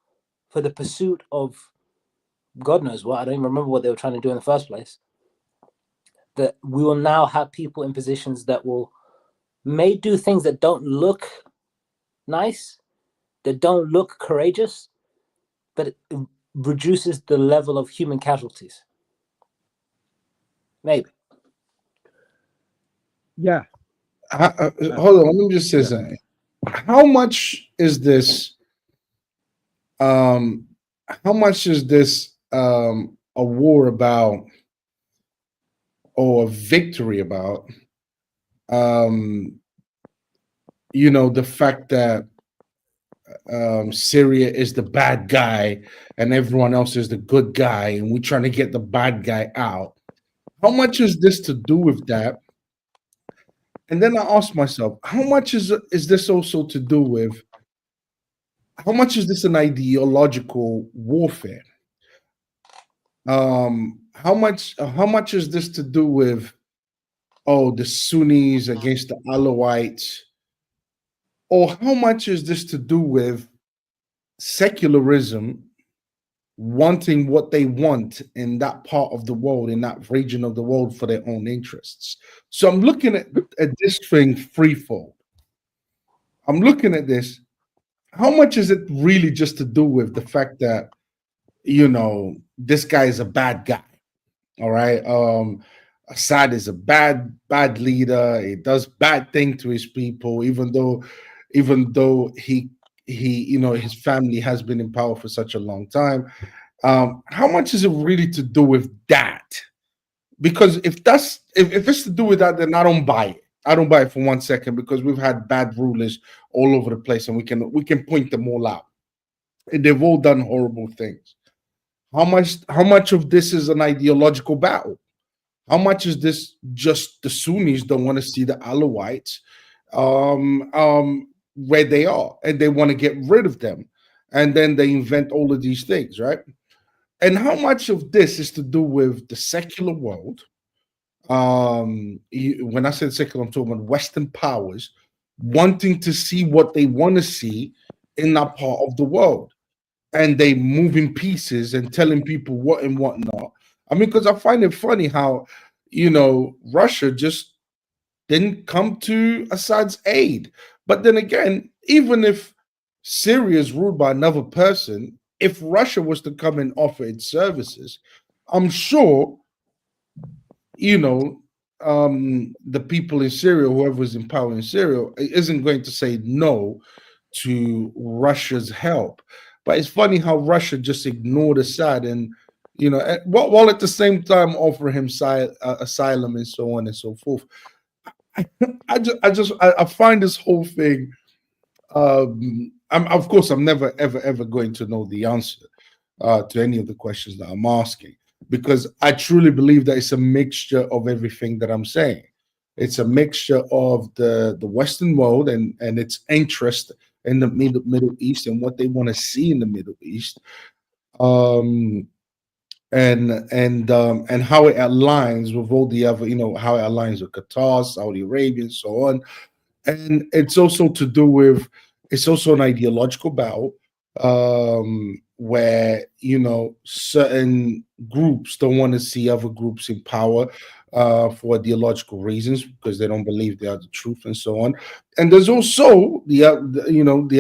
for the pursuit of God knows what. I don't even remember what they were trying to do in the first place. That we will now have people in positions that may do things that don't look nice, that don't look courageous, but it reduces the level of human casualties. Maybe. Yeah. Hold on, let me just say something. How much is this? How much is this a war about, or a victory about? The fact that Syria is the bad guy and everyone else is the good guy, and we're trying to get the bad guy out. How much is this to do with that? And then I ask myself, how much is this also to do with? How much is this an ideological warfare? How much is this to do with, the Sunnis against the Alawites? Or how much is this to do with secularism wanting what they want in that part of the world, in that region of the world, for their own interests? So I'm looking at this thing threefold. I'm looking at this. How much is it really just to do with the fact that, this guy is a bad guy? All right. Assad is a bad leader. He does bad thing to his people, even though he his family has been in power for such a long time. How much is it really to do with that? Because if it's to do with that, then I don't buy it. I don't buy it for 1 second, because we've had bad rulers all over the place, and we can point them all out. And they've all done horrible things. How much of this is an ideological battle? How much is this just the Sunnis don't want to see the Alawites where they are, and they want to get rid of them, and then they invent all of these things, right? And how much of this is to do with the secular world? When I said secular, I'm talking about Western powers wanting to see what they want to see in that part of the world, and they moving pieces and telling people what and what not. I mean, because I find it funny how, Russia just didn't come to Assad's aid. But then again, even if Syria is ruled by another person, if Russia was to come and offer its services, I'm sure, the people in Syria, whoever's in power in Syria, isn't going to say no to Russia's help. But it's funny how Russia just ignored Assad, and while at the same time offer him asylum and so on and so forth. I find this whole thing. Of course, I'm never ever going to know the answer to any of the questions that I'm asking, because I truly believe that it's a mixture of everything that I'm saying. It's a mixture of the Western world and its interest in the Middle East and what they want to see in the Middle East, and how it aligns with all the other, how it aligns with Qatar, Saudi Arabia, and so on. And it's also to do with, it's also an ideological battle, where certain groups don't want to see other groups in power for ideological reasons, because they don't believe they are the truth and so on. And there's also the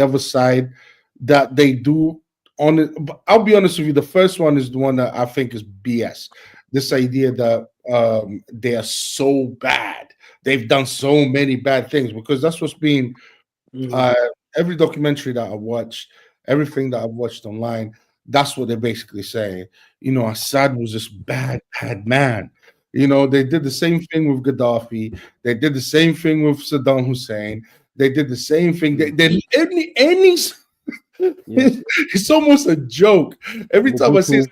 other side that they do on it. I'll be honest with you, the first one is the one that I think is BS. This idea that they are so bad, they've done so many bad things, because that's what's been every documentary that I watch, everything that I've watched online, that's what they're basically saying. Assad was this bad man. They did the same thing with Gaddafi. They did the same thing with Saddam Hussein. They did the same thing. They any it's almost a joke. Every time I see it,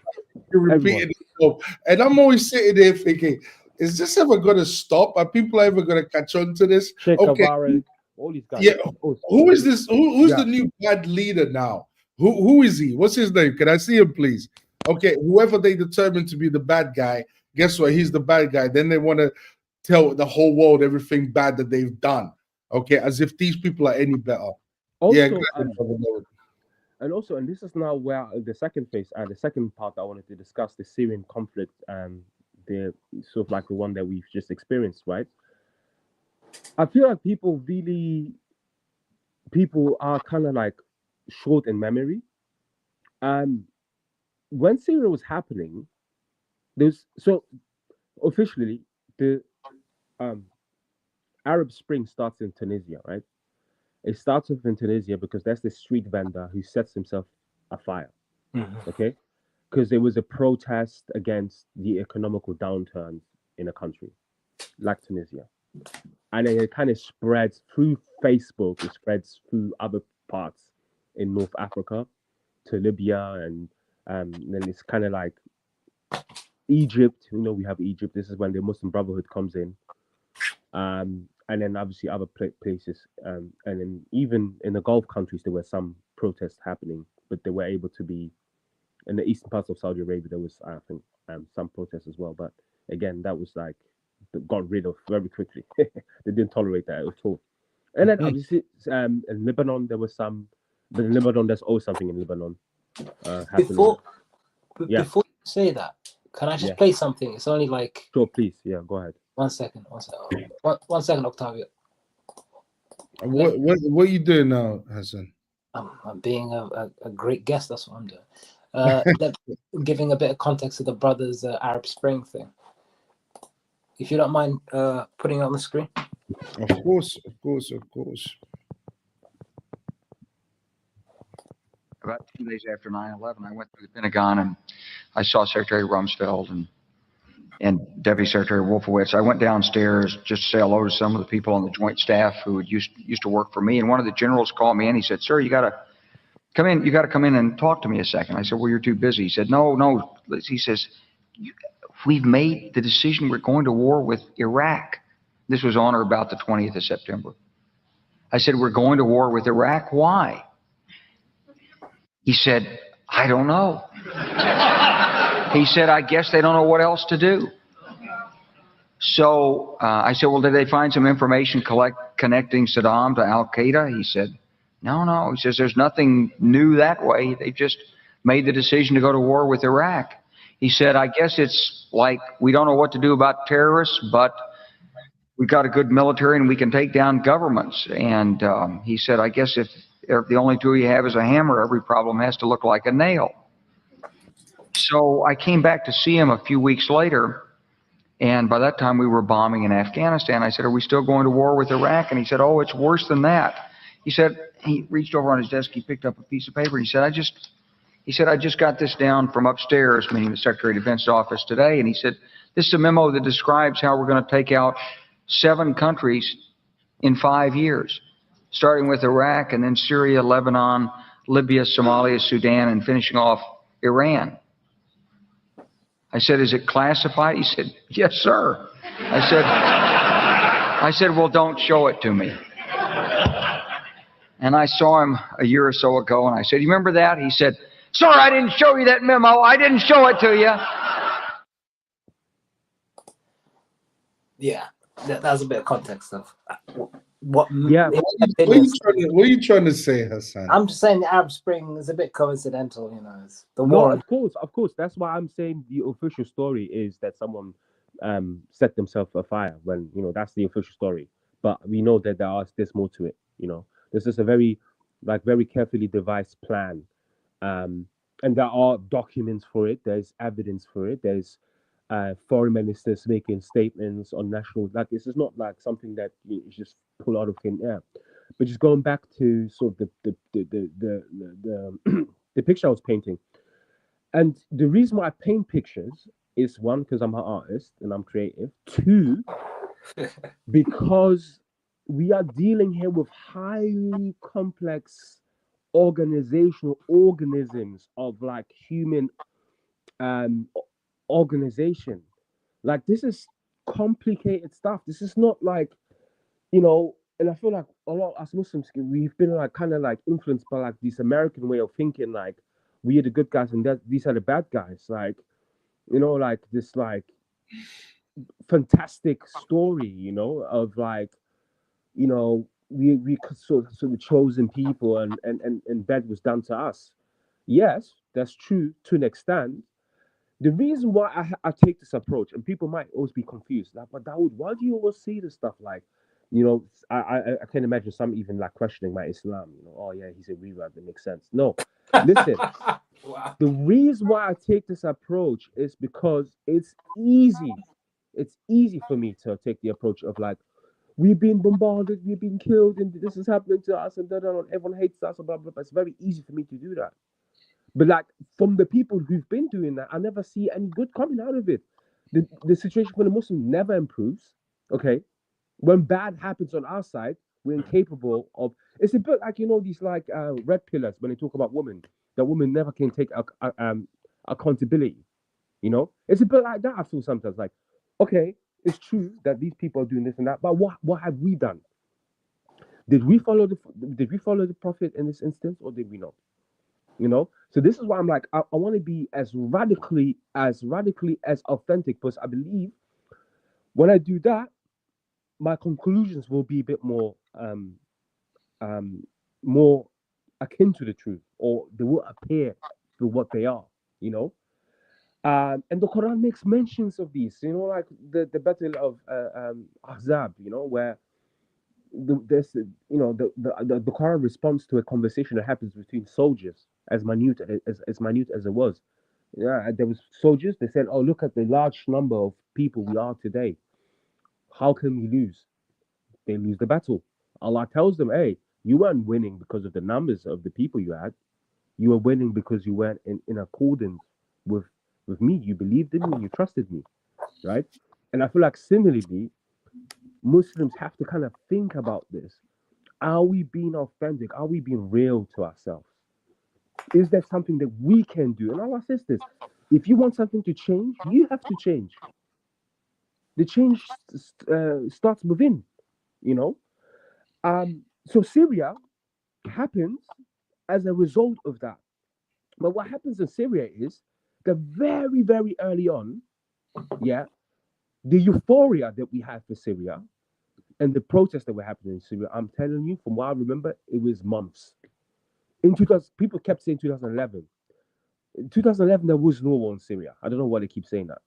you're repeating itself. And I'm always sitting there thinking, is this ever going to stop? Are people ever going to catch on to this? Che Okay, Guevara. all these guys. Yeah. Oh, Who is this? Who's Yeah. the new bad leader now? Who is he? What's his name? Can I see him, please? Okay, whoever they determine to be the bad guy, guess what? He's the bad guy. Then they want to tell the whole world everything bad that they've done. Okay, as if these people are any better. Yeah, go Also, ahead, Brother Lord. and this is now where the second phase, the second part I wanted to discuss, the Syrian conflict, the sort of like the one that we've just experienced, right? I feel like people are kind of like short in memory. Um, when Syria was happening, there's so officially the um Arab Spring starts in Tunisia, right? It starts off in Tunisia because that's the street vendor who sets himself afire, Mhm. okay? Because there was a protest against the economical downturn in a country like Tunisia. And then it kind of spreads through Facebook, it spreads through other parts in North Africa to Libya, and then it's kind of like Egypt. We have Egypt. This is when the Muslim Brotherhood comes in, and then obviously other places, and then even in the Gulf countries there were some protests happening, but they were able to be in the eastern parts of Saudi Arabia. There was, I think, some protests as well, but again, that was like got rid of very quickly. They didn't tolerate that at all. And then Mhm. obviously, in Lebanon there was some, but in Lebanon there's always something in Lebanon happening. Before Yeah. before you say that, can I just Yeah. play something? It's only like Sure, please. Yeah, go ahead. 1 second. 1 second, Octavio. What are you doing now, Hassan? I'm being a great guest. That's what I'm doing. Giving a bit of context to the brothers' Arab Spring thing. If you don't mind putting it on the screen. Of course, of course, of course. About 2 days after 9/11, I went through the Pentagon and I saw Secretary Rumsfeld and Deputy Secretary Wolfowitz. I went downstairs just to say hello to some of the people on the Joint Staff who had used to work for me. And one of the generals called me in. He said, "Sir, you got to come in. You got to come in and talk to me a second." I said, "Well, you're too busy." He said, "No." He says, "We've made the decision. We're going to war with Iraq." This was on or about the 20th of September. I said, "We're going to war with Iraq. Why?" He said, "I don't know." He said, "I guess they don't know what else to do." So I said, "Well, did they find some information connecting Saddam to Al Qaeda?" He said, No. He says, "There's nothing new that way. They just made the decision to go to war with Iraq." He said, "I guess it's like we don't know what to do about terrorists, but we've got a good military and we can take down governments." And he said, "I guess if the only tool you have is a hammer, every problem has to look like a nail." So I came back to see him a few weeks later, and by that time we were bombing in Afghanistan. I said, "Are we still going to war with Iraq?" And he said, "Oh, it's worse than that." He said, he reached over on his desk, he picked up a piece of paper, and he said, I just got this down from upstairs," meaning the Secretary of Defense office today, and he said, "This is a memo that describes how we're going to take out 7 countries in 5 years, starting with Iraq and then Syria, Lebanon, Libya, Somalia, Sudan, and finishing off Iran." I said, "Is it classified?" He said, "Yes, sir." I said, "Well, don't show it to me." And I saw him a year or so ago, and I said, "You remember that?" He said, "Sir, I didn't show you that memo. I didn't show it to you." Yeah, that's a bit of context of what. Yeah. in my What are you trying to say, Hassan? I'm just saying the Arab Spring is a bit coincidental. It's the No, war. of course. That's why I'm saying the official story is that someone set themselves afire. When that's the official story, but we know that there's more to it. This is a very carefully devised plan, and there are documents for it. There's evidence for it. There's foreign ministers making statements on national. Like, this is not like something that you just pull out of thin air. But just going back to sort of the the picture I was painting. And the reason why I paint pictures is, one, because I'm an artist and I'm creative. 2, because we are dealing here with highly complex organizational organisms of like human organization. Like, this is complicated stuff. This is not like, And I feel like a lot of us Muslims, we've been like kind of like influenced by like this American way of thinking, like we are the good guys and that these are the bad guys. Like, you know, like this like fantastic story, you know, of like, you know, we sort of chosen people and bed was done to us. Yes, that's true to an extent. The reason why I take this approach, and people might always be confused, like, but Dawood, why do you always say this stuff? Like, you know, I can imagine some even like questioning my Islam. You know, oh yeah, he's a rewrite. That makes sense. No, listen. Wow. The reason why I take this approach is because it's easy. It's easy for me to take the approach of like, we've been bombarded, we've been killed, and this is happening to us, and da, da, da, everyone hates us, and blah, blah, blah. It's very easy for me to do that. But like from the people who've been doing that, I never see any good coming out of it. The situation for the Muslim never improves. Okay, when bad happens on our side, we're incapable of. It's a bit like you know these like red pillars when they talk about women, that women never can take accountability. You know, it's a bit like that. I feel sometimes like, okay, it's true that these people are doing this and that, but what have we done? Did we follow the prophet in this instance, or did we not? You know, so this is why I'm like I want to be as authentic, because I believe when I do that, my conclusions will be a bit um more akin to the truth, or they will appear to what they are. You know, and the Quran makes mentions of these. You know, like the battle of Ahzab. You know, where there's you know the Quran responds to a conversation that happens between soldiers, as minute as it was. Yeah, there was soldiers. They said, "Oh, look at the large number of people we are today. How can we lose?" They lose the battle. Allah tells them, "Hey, you weren't winning because of the numbers of the people you had. You were winning because you went in accordance with me. You believed in me. You trusted me, right?" And I feel like similarly, Muslims have to kind of think about this. Are we being authentic? Are we being real to ourselves? Is there something that we can do? And Allah says this: if you want something to change, you have to change. The change starts within, you know. So Syria happens as a result of that. But what happens in Syria is that very, very early on, yeah, the euphoria that we had for Syria and the protests that were happening in Syria, I'm telling you, from what I remember, it was months. In 2000, people kept saying 2011. In 2011, there was no war in Syria. I don't know why they keep saying that.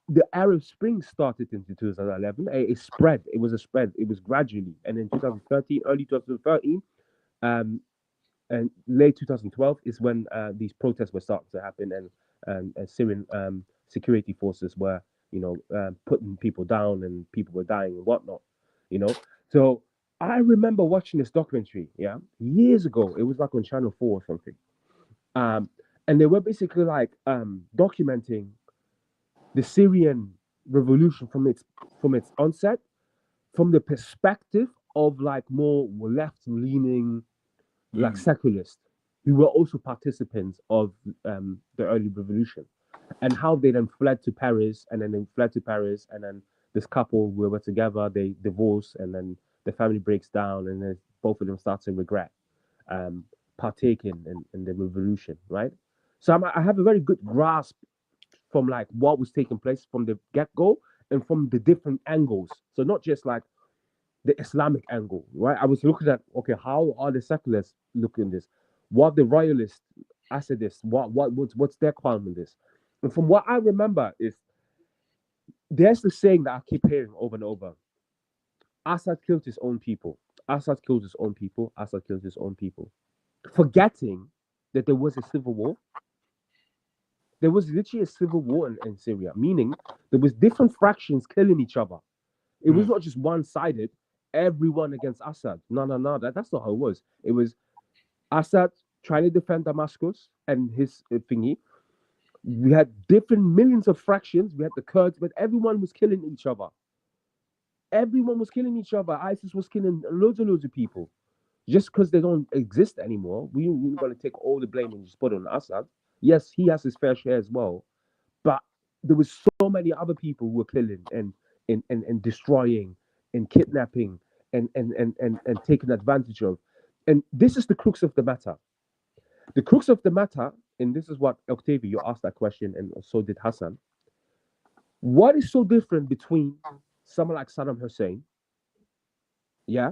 The Arab Spring started in 2011. It spread. It was a spread. It was gradually. And in 2013, early 2013, um, and late 2012 is when these protests were starting to happen, and Syrian security forces were, you know, putting people down and people were dying and whatnot, you know. So I remember watching this documentary, yeah, years ago. It was like on Channel 4 or something. Um, and they were basically like documenting the Syrian revolution from its onset, from the perspective of like more left leaning, like secularists, who were also participants of the early revolution, and how they then fled to Paris, and then they fled to Paris, and then this couple were together, they divorce, and then the family breaks down, and then both of them start to regret um, partaking in the revolution, right? So I have a very good grasp from like what was taking place from the get-go and from the different angles. So not just like the Islamic angle, right? I was looking at, okay, how are the secularists looking at this? What the royalists, Assadists, what's their qualm in this? And from what I remember is there's the saying that I keep hearing over and over: Assad killed his own people. Assad killed his own people. Assad killed his own people. Forgetting that there was a civil war. There was literally a civil war in Syria, meaning there was different fractions killing each other. It was not just one-sided, everyone against Assad. No, no, no. That's not how it was. It was Assad trying to defend Damascus and his thingy. We had different millions of fractions. We had the Kurds, but everyone was killing each other. Everyone was killing each other. ISIS was killing loads and loads of people. Just because they don't exist anymore, we're going to take all the blame and just put it on Assad. Yes, he has his fair share as well. But there was so many other people who were killing and destroying and kidnapping and taken advantage of. And this is the crux of the matter. The crux of the matter, and this is what Octavia, you asked that question, and so did Hassan. What is so different between someone like Saddam Hussein, yeah,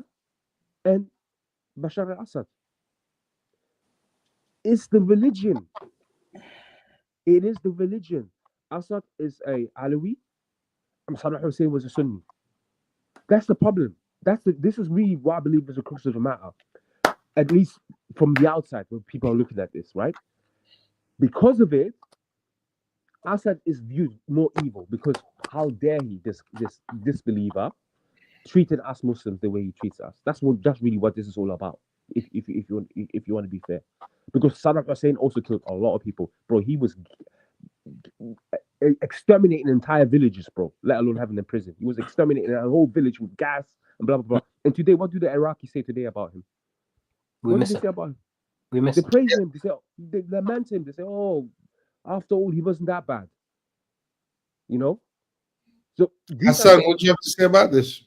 and Bashar al-Assad? It's the religion. It is the religion. Assad is a Alawi, and Saddam Hussein was a Sunni. That's the problem. This is really what I believe is the crux of the matter. At least from the outside, when people are looking at this, right? Because of it, Assad is viewed more evil because how dare he, this disbeliever, treated us Muslims the way he treats us. That's really what this is all about. If you want to be fair, because Saddam Hussein also killed a lot of people, bro. He was exterminating entire villages, bro. Let alone having them in prison. He was exterminating a whole village with gas and blah blah blah. And today, what do the Iraqis say today about him? We What do miss they him. say about him? We miss They him. praise him. They say they lament him. They say, "Oh, after all, he wasn't that bad." You know. So these are Hassan, the, what do you have to say about this?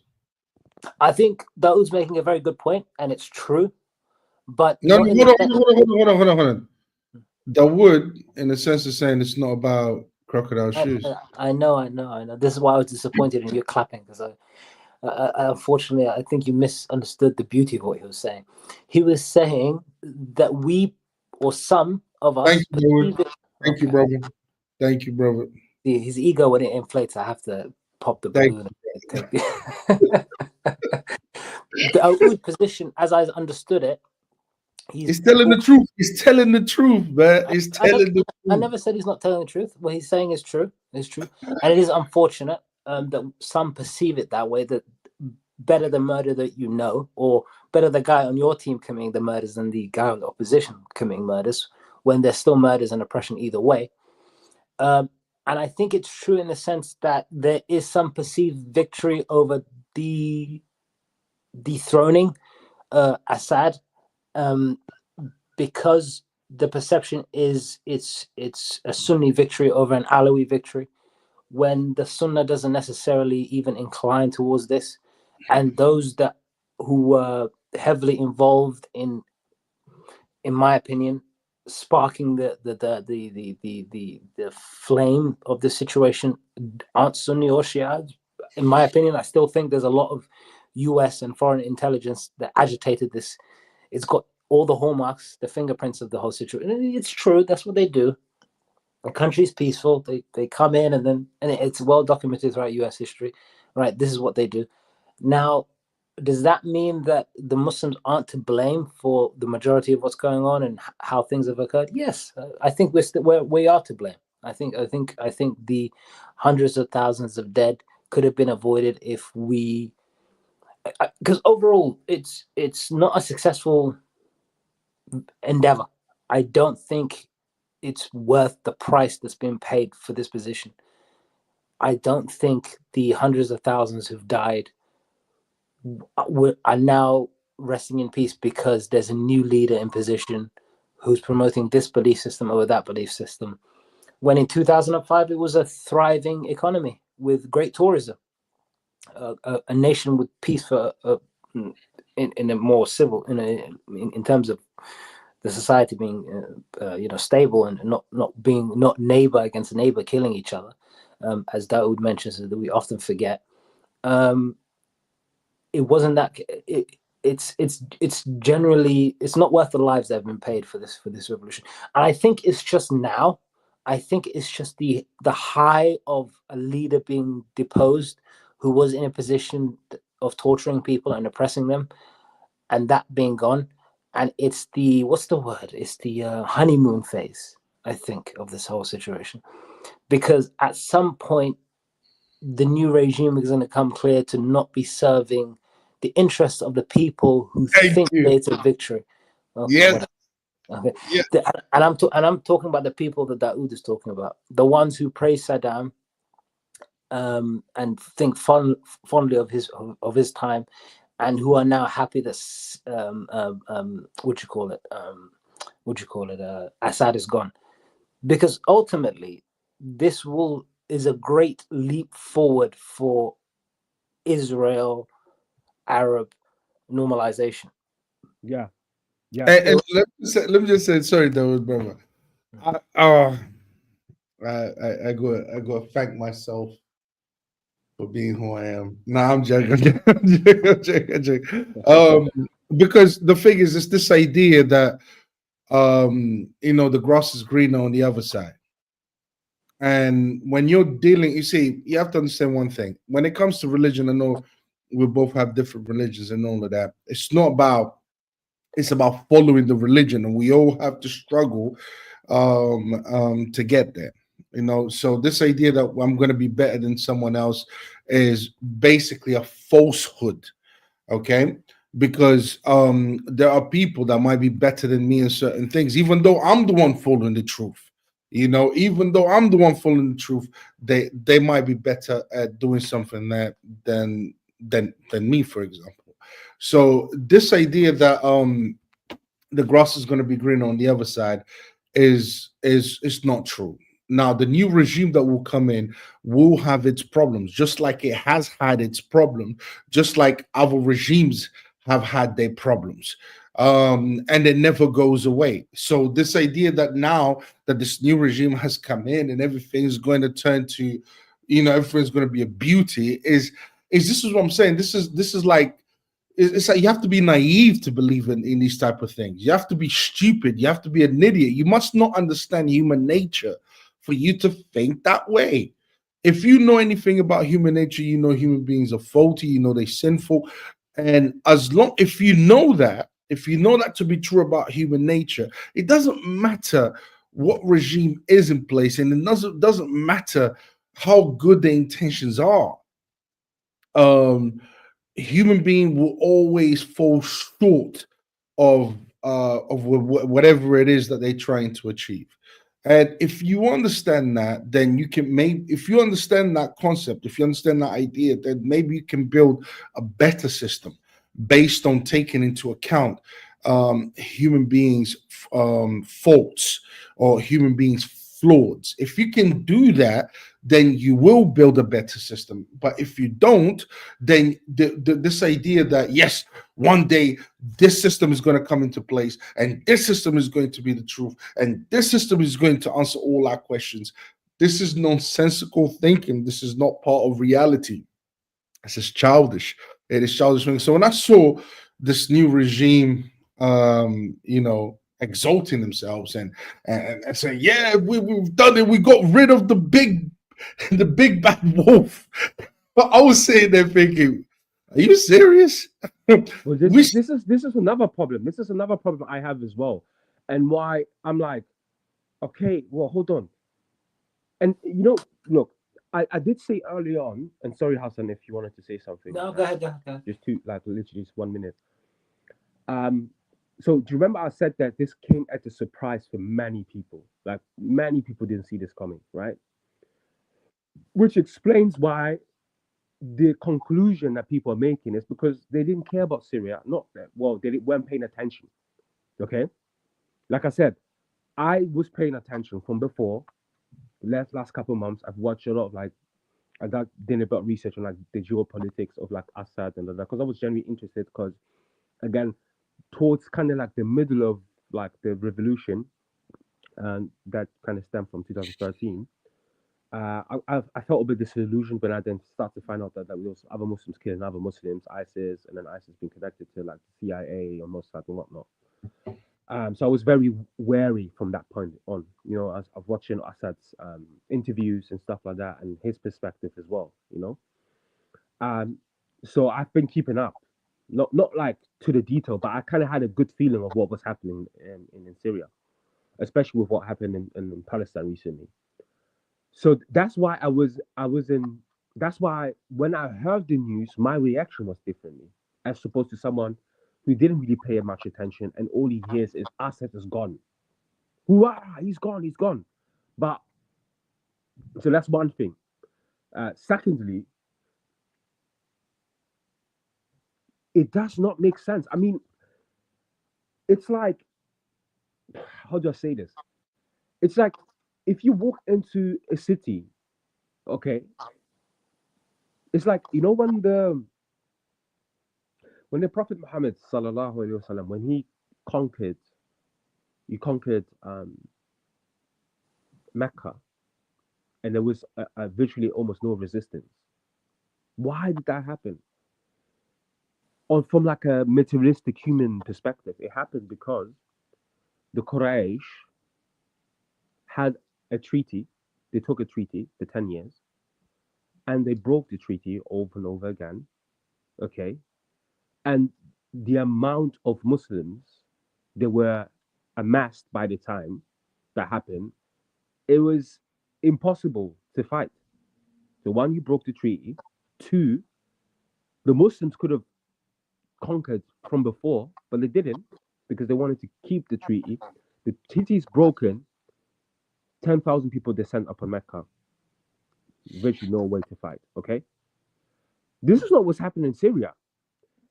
I think Dawood's making a very good point, and it's true. But No, not in hold the on, sense- hold on. Dawood, in the sense of saying it's not about crocodile shoes. I know. This is why I was disappointed in you clapping, because unfortunately, I think you misunderstood the beauty of what he was saying. He was saying that we, or some of us, Thank you, Dawood. perceive it. Thank you, Okay. brother. Thank you, brother. His ego, when it inflates, I have to pop the Thank balloon. And take the Dawood position, as I understood it, He's telling the truth. He's telling the truth, man. He's I telling the truth. never said he's not telling the truth. What he's saying is true. It's true, and it is unfortunate that some perceive it that way. That better the murder that you know, or better the guy on your team committing the murders than the guy on the opposition committing murders, when there's still murders and oppression either way. And I think it's true in the sense that there is some perceived victory over the dethroning Assad, because the perception is it's a Sunni victory over an Alawi victory, when the Sunnah doesn't necessarily even incline towards this, and those that who were heavily involved in my opinion, sparking the flame of the situation aren't Sunni or Shia. In my opinion, I still think there's a lot of U.S. and foreign intelligence that agitated this. It's got all the hallmarks, the fingerprints of the whole situation. And it's true. That's what they do. The country's peaceful. They come in and it's well documented throughout U.S. history. Right. This is what they do. Now, does that mean that the Muslims aren't to blame for the majority of what's going on and how things have occurred? Yes, I think we are to blame. I think the hundreds of thousands of dead could have been avoided if we, because overall it's not a successful endeavor. I don't think it's worth the price that's been paid for this position. I don't think the hundreds of thousands who've died are now resting in peace because there's a new leader in position who's promoting this belief system over that belief system. When in 2005, it was a thriving economy with great tourism, a nation with peace for in a more civil in terms of the society being stable and not neighbor against neighbor killing each other, as Dawood mentions that we often forget. It wasn't that. It's generally, it's not worth the lives that have been paid for this revolution. And I think it's just now. I think it's just the high of a leader being deposed who was in a position of torturing people and oppressing them, and that being gone. And it's the, what's the word? It's the honeymoon phase, I think, of this whole situation, because at some point the new regime is going to come clear to not be serving the interests of the people who think it's a victory. Okay, Yes. okay. Yes. And I'm talking about the people that Dawood is talking about, the ones who praise Saddam and think fondly of his time, and who are now happy that Assad is gone, because ultimately this is a great leap forward for Israel, Arab, normalization. Yeah. Yeah. And let me just say, sorry, Dawood, brother. I, uh, I go thank myself for being who I am. Nah, I'm joking. I'm joking. Because the thing is, it's this idea that the grass is greener on the other side. And when you're dealing, you see, you have to understand one thing. When it comes to religion, I know we both have different religions and all of that. It's about following the religion, and we all have to struggle to get there. So this idea that I'm going to be better than someone else is basically a falsehood. Okay, because there are people that might be better than me in certain things, even though I'm the one following the truth. Even though I'm the one following the truth, they might be better at doing something than me, for example. So this idea that the grass is going to be green on the other side is not true. Now, the new regime that will come in will have its problems, just like it has had its problem, just like other regimes have had their problems. And it never goes away. So this idea that now that this new regime has come in and everything's going to turn to, everything's going to be a beauty is this is what I'm saying. This is like it's like you have to be naive to believe in these type of things. You have to be stupid. You have to be an idiot. You must not understand human nature for you to think that way. If you know anything about human nature, you know human beings are faulty, you know they're sinful. And as long if you know that to be true about human nature, it doesn't matter what regime is in place, and it doesn't matter how good the intentions are. Human being will always fall short of whatever it is that they're trying to achieve. And if you understand that, then you can maybe, if you understand that concept, if you understand that idea, then maybe you can build a better system based on taking into account human beings' faults or human beings' flaws. If you can do that, then you will build a better system. But if you don't, then this idea that yes, one day this system is going to come into place and this system is going to be the truth and this system is going to answer all our questions, this is nonsensical thinking. This is not part of reality. This is childish. It is childish. So when I saw this new regime, exalting themselves and saying, "Yeah, we've done it. We got rid of the big, the big bad wolf." But I was sitting there thinking, "Are you serious?" Well, we this is another problem. This is another problem I have as well, and why I'm like, okay, well, hold on. And look, I did say early on, and sorry, Hassan, if you wanted to say something, No, go ahead. Go ahead. just two, like literally just 1 minute. Um, so do you remember I said that this came at a surprise for many people? Like many people didn't see this coming, right? Which explains why the conclusion that people are making is because they didn't care about Syria. Not that, well, weren't paying attention. Okay, like I said, I was paying attention from before. Last couple of months, I've watched a lot of like I got did a bit of research on like the geopolitics of like Assad and all that because I was genuinely interested because again towards kind of like the middle of like the revolution and that kind of stemmed from 2013. I felt a bit disillusioned when I then started to find out that there was other Muslims killing other Muslims, ISIS, and then ISIS being connected to like the CIA or Mossad and whatnot. So I was very wary from that point on. I was watching Assad's interviews and stuff like that, and his perspective as well. Um, so I've been keeping up, not like to the detail, but I kind of had a good feeling of what was happening in Syria, especially with what happened in Palestine recently. So that's why I was in. That's why when I heard the news, my reaction was differently, as opposed to someone who didn't really pay much attention, and all he hears is Assad is gone. Hurrah, he's gone, he's gone. But so that's one thing. Secondly, it does not make sense. I mean, it's like, how do I say this? It's like if you walk into a city, okay, it's like when When the Prophet Muhammad sallallahu alaihi wasallam, when conquered, he conquered Mecca, and there was virtually almost no resistance. Why did that happen? Or from like a materialistic human perspective, it happened because the Quraysh had a treaty. They took a treaty, the 10 years, and they broke the treaty over and over again. Okay. And the amount of Muslims that were amassed by the time that happened, it was impossible to fight. So, one, you broke the treaty. Two, the Muslims could have conquered from before, but they didn't because they wanted to keep the treaty. The treaty is broken. 10,000 people descend upon Mecca. Virtually no way to fight. Okay, this is not what's happening in Syria.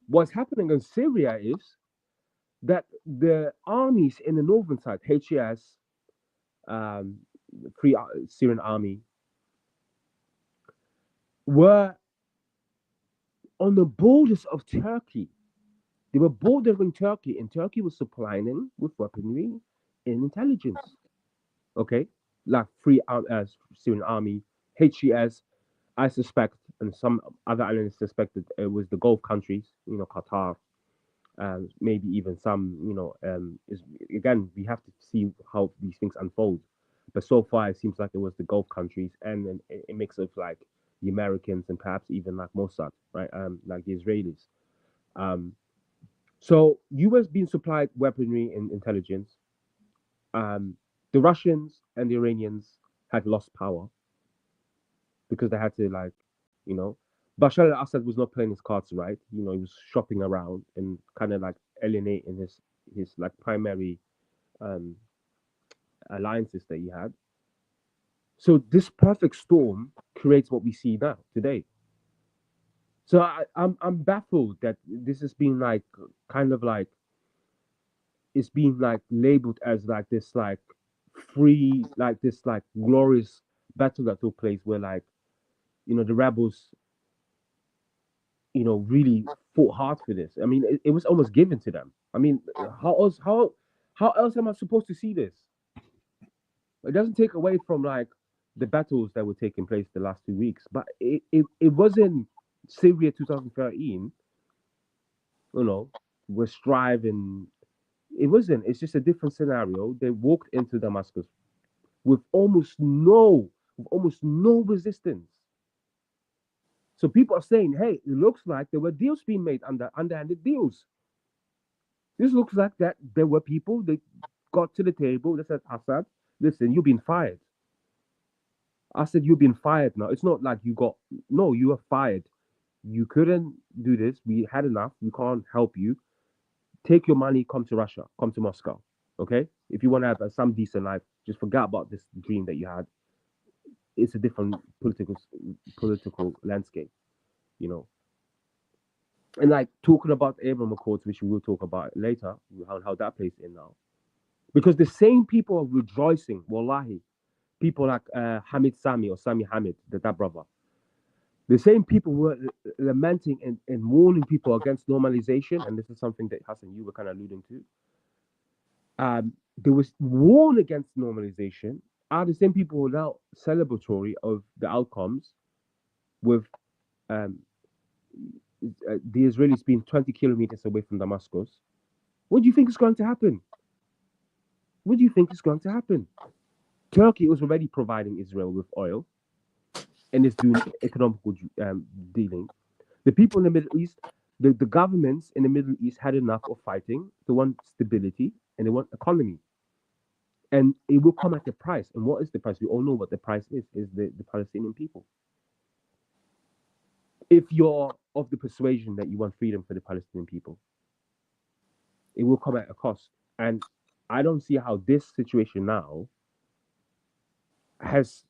What's happening in Syria is that the armies in the northern side, HES, Free Syrian Army, were on the borders of Turkey. They were bordering Turkey, and Turkey was supplying them with weaponry and intelligence. Okay, like Syrian Army, HES, I suspect, and some other analysts suspected it was the Gulf countries, Qatar, maybe even some, is again, we have to see how these things unfold. But so far, it seems like it was the Gulf countries and then a mix of like the Americans and perhaps even like Mossad, right? Like the Israelis. So US being supplied weaponry and intelligence. The Russians and the Iranians had lost power because they had to you know, Bashar al-Assad was not playing his cards right. He was shopping around and kind of like alienating his like primary um, alliances that he had. So this perfect storm creates what we see now today. So I'm baffled that this has been like kind of like it's being like labeled as like this like free like this like glorious battle that took place where like the rebels really fought hard for this. I mean, it was almost given to them. I mean, how else am I supposed to see this? It doesn't take away from like the battles that were taking place the last 2 weeks, but it wasn't Syria 2013. We're striving. It wasn't. It's just a different scenario. They walked into Damascus with almost no resistance. So people are saying, hey, it looks like there were deals being made underhanded deals. This looks like that there were people that got to the table that said, Assad, listen, you've been fired. I said, you've been fired now. It's not like you were fired. You couldn't do this. We had enough. We can't help you. Take your money, come to Russia, come to Moscow. Okay? If you want to have some decent life, just forget about this dream that you had. It's a different political landscape, you know. And like talking about Abraham Accords, which we will talk about later, how that plays in now. Because the same people are rejoicing, wallahi, people like Hamid Sami or Sami Hamid, that brother. The same people were lamenting and warning people against normalization, and this is something that Hassan, you were kind of alluding to. There was warn against normalization are the same people who are now celebratory of the outcomes with the Israelis being 20 kilometers away from Damascus. What do you think is going to happen? What do you think is going to happen? Turkey was already providing Israel with oil and is doing economical dealing. The people in the Middle East, the governments in the Middle East had enough of fighting. They want stability and they want economy. And it will come at a price. And what is the price? We all know what the price is the Palestinian people. If you're of the persuasion that you want freedom for the Palestinian people, it will come at a cost. And I don't see how this situation now has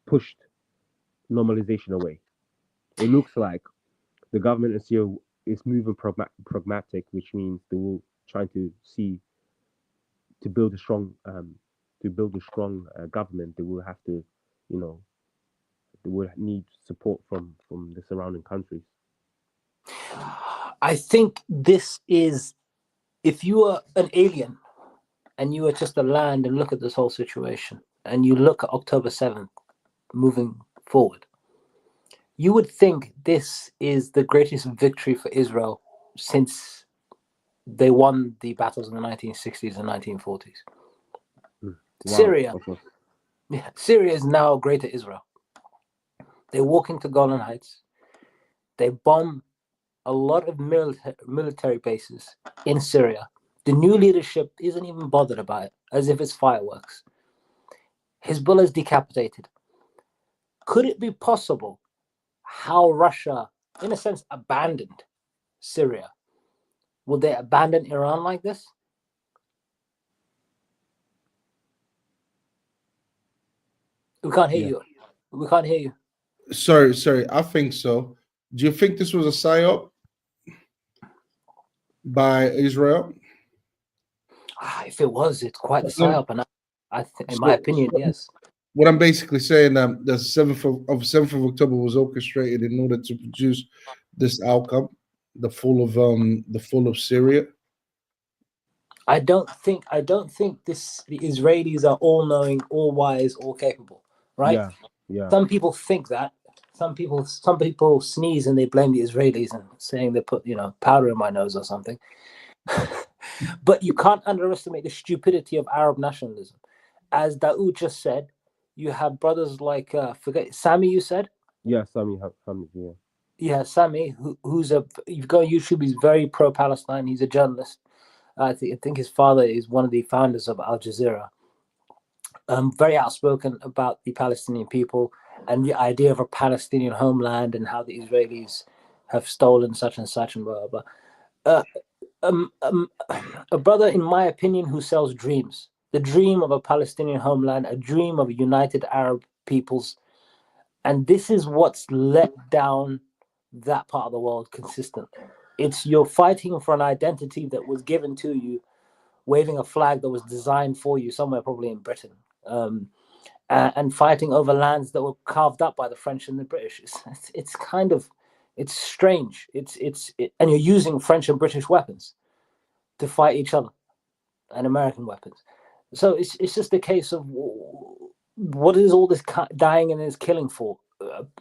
pushed normalization away. It looks like the government in Syria is moving pragmatic, which means they will try to see to build a strong government. They will have to, they will need support from the surrounding countries. I think this is, if you are an alien and you are just to land and look at this whole situation, and you look at October 7th moving forward, you would think this is the greatest victory for Israel since they won the battles in the 1960s and 1940s. Wow, Syria, okay. Syria is now greater Israel. They walk into Golan Heights. They bomb a lot of military bases in Syria. The new leadership isn't even bothered about it, as if it's fireworks. Hezbollah is decapitated. Could it be possible how Russia, in a sense, abandoned Syria? Would they abandon Iran like this? We can't hear Yeah. you. We can't hear you. Sorry. I think so. Do you think this was a psyop by Israel? If it was, it's quite the No, psyop, and in my opinion, yes. What I'm basically saying, the 7th of October was orchestrated in order to produce this outcome, the fall of Syria. I don't think the Israelis are all knowing, all wise, all capable, right? Yeah. Some people think that. Some people sneeze and they blame the Israelis and saying they put powder in my nose or something. But you can't underestimate the stupidity of Arab nationalism. As Daoud just said, you have brothers like forget Sami. You said, Yeah, Sami, yeah. yeah, Sami, who's you go on YouTube. He's very pro-Palestine. He's a journalist. I think his father is one of the founders of Al Jazeera. Very outspoken about the Palestinian people and the idea of a Palestinian homeland and how the Israelis have stolen such and such and blah blah blah. A brother, in my opinion, who sells dreams. The dream of a Palestinian homeland, a dream of a united Arab peoples. And this is what's let down that part of the world consistently. It's you're fighting for an identity that was given to you, waving a flag that was designed for you somewhere probably in Britain, and fighting over lands that were carved up by the French and the British. It's strange. And you're using French and British weapons to fight each other, and American weapons. So it's just a case of what is all this dying and this killing for?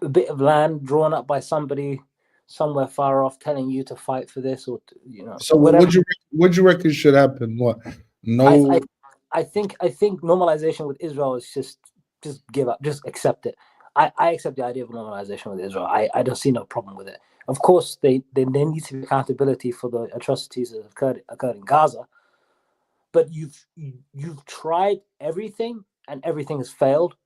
A bit of land drawn up by somebody somewhere far off telling you to fight for this, or So whatever. what do you reckon should happen? What? No. I think normalization with Israel is just give up, just accept it. I accept the idea of normalization with Israel. I don't see no problem with it. Of course, there needs to be accountability for the atrocities that occurred in Gaza. But you've tried everything and everything has failed.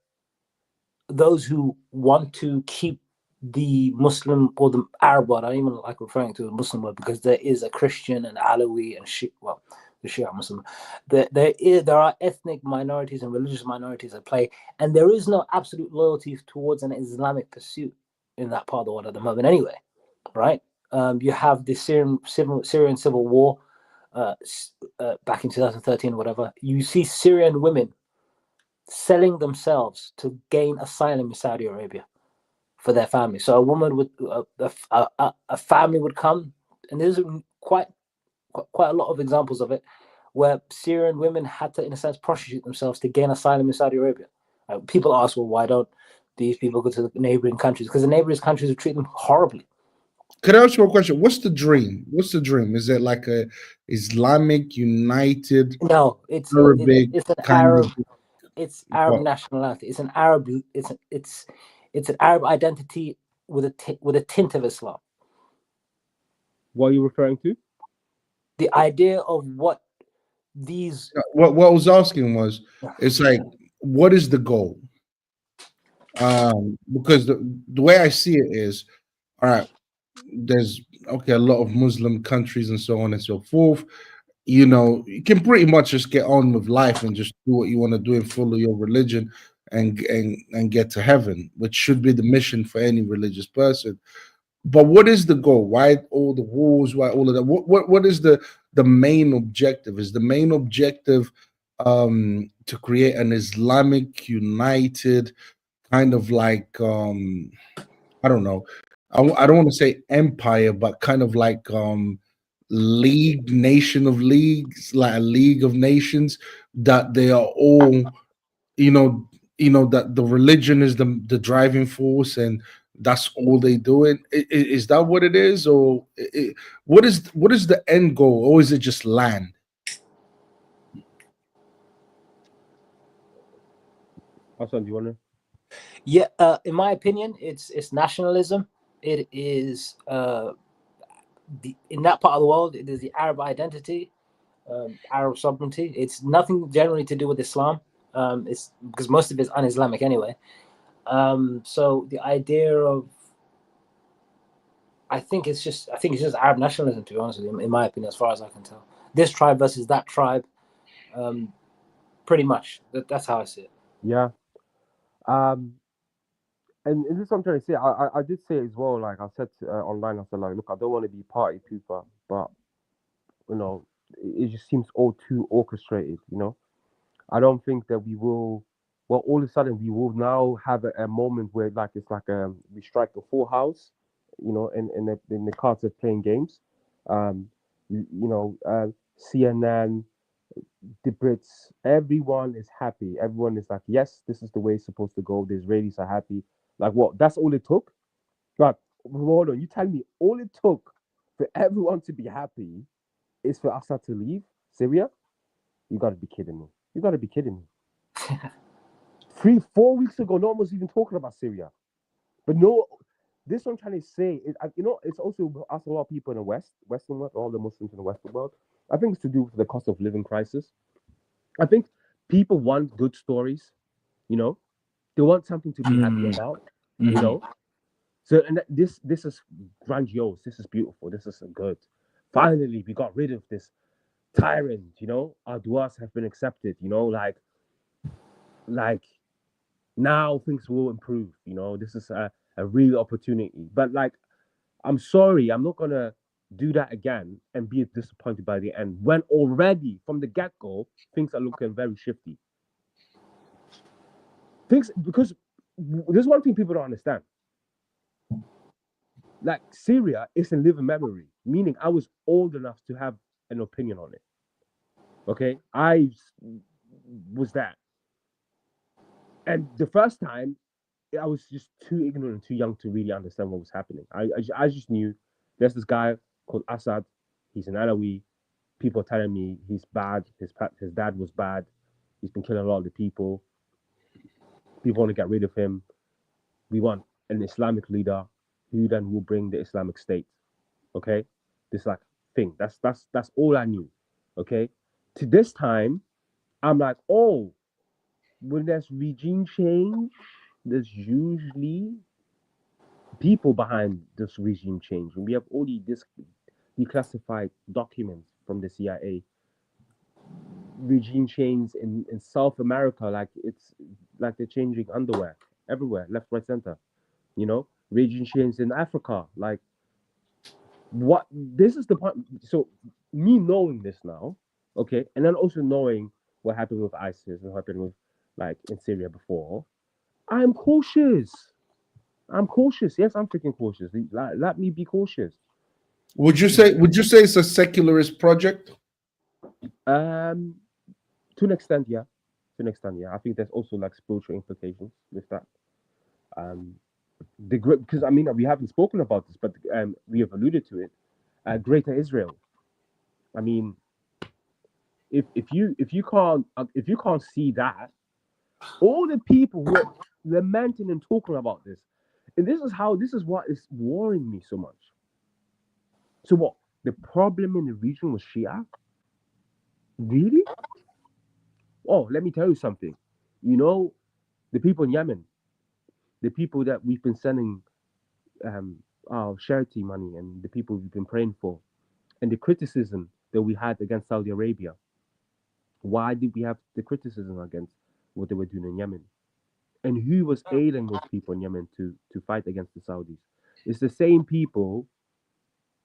Those who want to keep the Muslim or the Arab word, I don't even like referring to the Muslim word because there is a Christian and Alawi and the Shia Muslim. There are ethnic minorities and religious minorities at play, and there is no absolute loyalty towards an Islamic pursuit in that part of the world at the moment anyway, right? You have the Syrian civil war back in 2013 or whatever. You see Syrian women selling themselves to gain asylum in Saudi Arabia for their family. So a woman would a family would come, and there's quite a lot of examples of it where Syrian women had to, in a sense, prostitute themselves to gain asylum in Saudi Arabia. People ask, well, why don't these people go to the neighboring countries? Because the neighboring countries would treat them horribly. Could I ask you a question? What's the dream? What's the dream? Is it like a Islamic United? No, it's Arabic an kind Arab. of It's Arab what? nationality. It's an Arab. It's an Arab identity with a tint of Islam. What are you referring to? The idea of what these. What I was asking was, it's like, what is the goal? Because the way I see it is, all right, there's a lot of Muslim countries and so on and so forth. You can pretty much just get on with life and just do what you want to do and follow your religion and get to heaven, which should be the mission for any religious person. But what is the goal? Why all the wars? Why all of that? What is the main objective? Is the main objective to create an Islamic united kind of like I don't know, I don't want to say empire, but kind of like league, nation of leagues, like a league of nations, that they are all, you know, that the religion is the driving force, and that's all they doing. Is that what it is, or what is the end goal, or is it just land? Hassan, do you wanna? Yeah, in my opinion, it's nationalism. It is in that part of the world. It is the Arab identity, Arab sovereignty. It's nothing generally to do with Islam. It's because most of it is un-Islamic anyway. So the idea of I think it's just Arab nationalism, to be honest with you, in my opinion, as far as I can tell. This tribe versus that tribe, um, pretty much. That's how I see it. Yeah. Um. And this is what I'm trying to say. I did say as well. Like I said online, I said like, look, I don't want to be party pooper, but you know, it just seems all too orchestrated. You know, I don't think that we will. Well, all of a sudden, we will now have a moment where like it's like we strike a full house, you know, in the cards of playing games. You know, CNN, the Brits, everyone is happy. Everyone is like, yes, this is the way it's supposed to go. The Israelis are happy. Like what? That's all it took. Like, hold on, you tell me all it took for everyone to be happy is for Assad to leave Syria? You gotta be kidding me. You gotta be kidding me. 3, 4 weeks ago, no one was even talking about Syria. But no, this one I'm trying to say is, you know, it's also asked a lot of people in the Western world, all the Muslims in the Western world. I think it's to do with the cost of living crisis. I think people want good stories, you know, they want something to be happy Mm, about, you mhm. know. So, and this is grandiose. This is beautiful. This is good. Finally, we got rid of this tyrant. You know, our duas have been accepted. You know, like now things will improve. You know, this is a real opportunity. But like, I'm sorry, I'm not gonna do that again and be disappointed by the end when already from the get go things are looking very shifty. Things because there's one thing people don't understand. Like Syria is a living memory, meaning I was old enough to have an opinion on it. Okay, was that, and the first time I was just too ignorant and too young to really understand what was happening. I just knew there's this guy called Assad. He's an Alawi. People are telling me he's bad. His dad was bad. He's been killing a lot of the people. People want to get rid of him. We want an Islamic leader who then will bring the Islamic State. Okay, this like thing. That's all I knew. Okay, to this time, I'm like, oh, when there's regime change, there's usually people behind this regime change. And we have all these declassified documents from the CIA. Regime change in South America, like it's like they're changing underwear everywhere, left, right, center. You know, regime change in Africa, like what this is the part. So me knowing this now, okay, and then also knowing what happened with ISIS and what happened with like in Syria before, I'm cautious. I'm cautious. Yes, I'm freaking cautious. Let me be cautious. Would you say it's a secularist project? Um, to an extent, yeah. To an extent, yeah. I think there's also like spiritual implications with that. Um, the great because I mean we haven't spoken about this, but we have alluded to it. Greater Israel. I mean, if you can't see that, all the people who are lamenting and talking about this, and this is what is worrying me so much. So what? The problem in the region was Shia? Really? Oh, let me tell you something. You know, the people in Yemen, the people that we've been sending um, our charity money, and the people we've been praying for, and the criticism that we had against Saudi Arabia. Why did we have the criticism against what they were doing in Yemen? And who was aiding those people in Yemen to fight against the Saudis? It's the same people,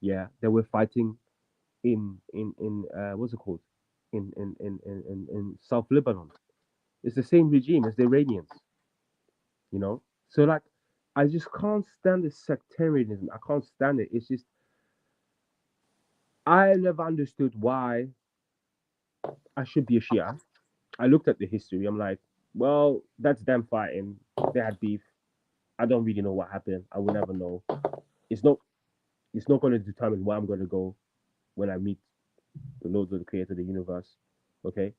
yeah, that were fighting in what's it called? In South Lebanon. It's the same regime as the Iranians, you know? So like I just can't stand this sectarianism. I can't stand it. It's just I never understood why I should be a Shia. I looked at the history. I'm like, well, that's them fighting. They had beef. I don't really know what happened. I will never know. It's not. It's not going to determine where I'm going to go when I meet the Lord of the Creator of the universe. Okay,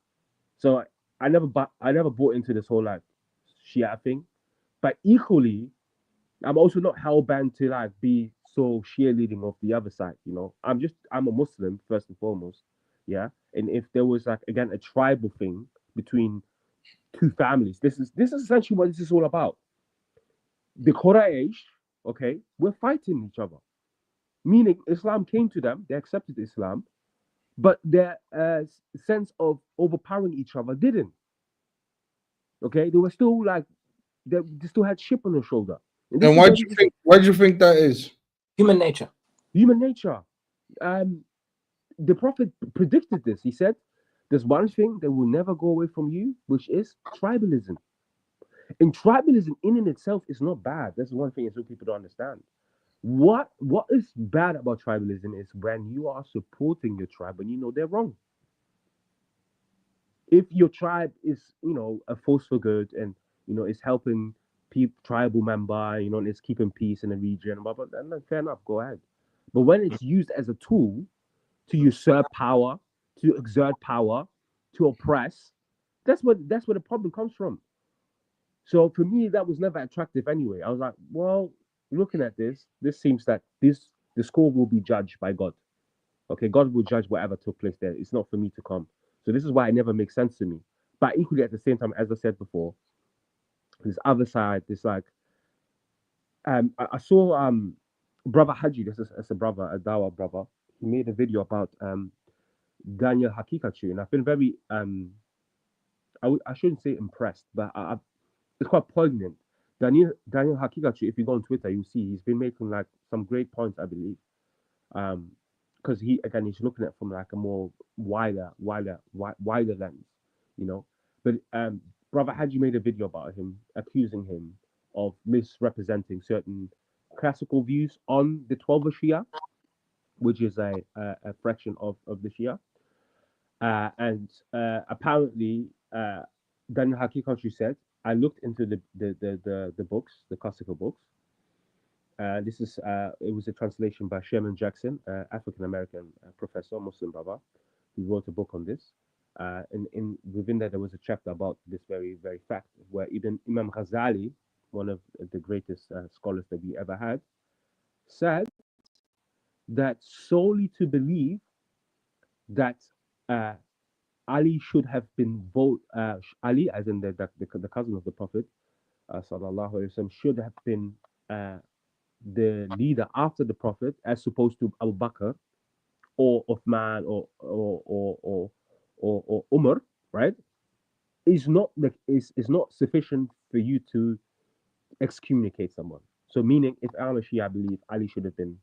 so I never bought into this whole like Shia thing. But equally, I'm also not hell bent to like be so cheerleading of the other side. You know, I'm a Muslim first and foremost. Yeah, and if there was like again a tribal thing between two families, this is essentially what this is all about. The Quraysh, okay, we're fighting each other. Meaning Islam came to them, they accepted Islam, but their sense of overpowering each other didn't. Okay, they were still like they still had chip on their shoulder, and this And is where this is why do you think that is? Human nature. human nature. Um, the Prophet predicted this. He said, "There's one thing that will never go away from you, which is tribalism." And tribalism in and itself is not bad. That's one thing that people don't understand. What is bad about tribalism is when you are supporting your tribe and you know they're wrong. If your tribe is, a force for good and is helping tribal member, and it's keeping peace in the region, blah, blah, then fair enough, go ahead. But when it's used as a tool to usurp power, to exert power, to oppress, that's where the problem comes from. So for me, that was never attractive anyway. I was like, well, looking at this seems that the score will be judged by God. Okay, God will judge whatever took place there. It's not for me to come. So this is why it never makes sense to me. But equally at the same time, as I said before, this other side, this like I saw brother Haji, this is a brother, a Dawa brother. He made a video about Daniel Hakikachu, and I've been very I shouldn't say impressed, but it's quite poignant. Daniel Hakikachu, if you go on Twitter, you'll see he's been making like some great points, I believe. Because he's looking at it from like a more wider lens, you know. But brother Haji made a video about him, accusing him of misrepresenting certain classical views on the 12 Shia, which is a fraction of the Shia. And apparently, Daniel Hakikachu said, I looked into the books, the classical books. It was a translation by Sherman Jackson, African American professor, Muslim brother. He wrote a book on this. And within that, there was a chapter about this very, very fact, where even Imam Ghazali, one of the greatest scholars that we ever had, said that solely to believe that uh, Ali should have been Ali, as in the cousin of the Prophet, sallallahu alaihi wasallam, should have been the leader after the Prophet, as opposed to Abu Bakr or Uthman or Umar, right? Is not sufficient for you to excommunicate someone. So meaning, if I'm a Shia, believe Ali should have been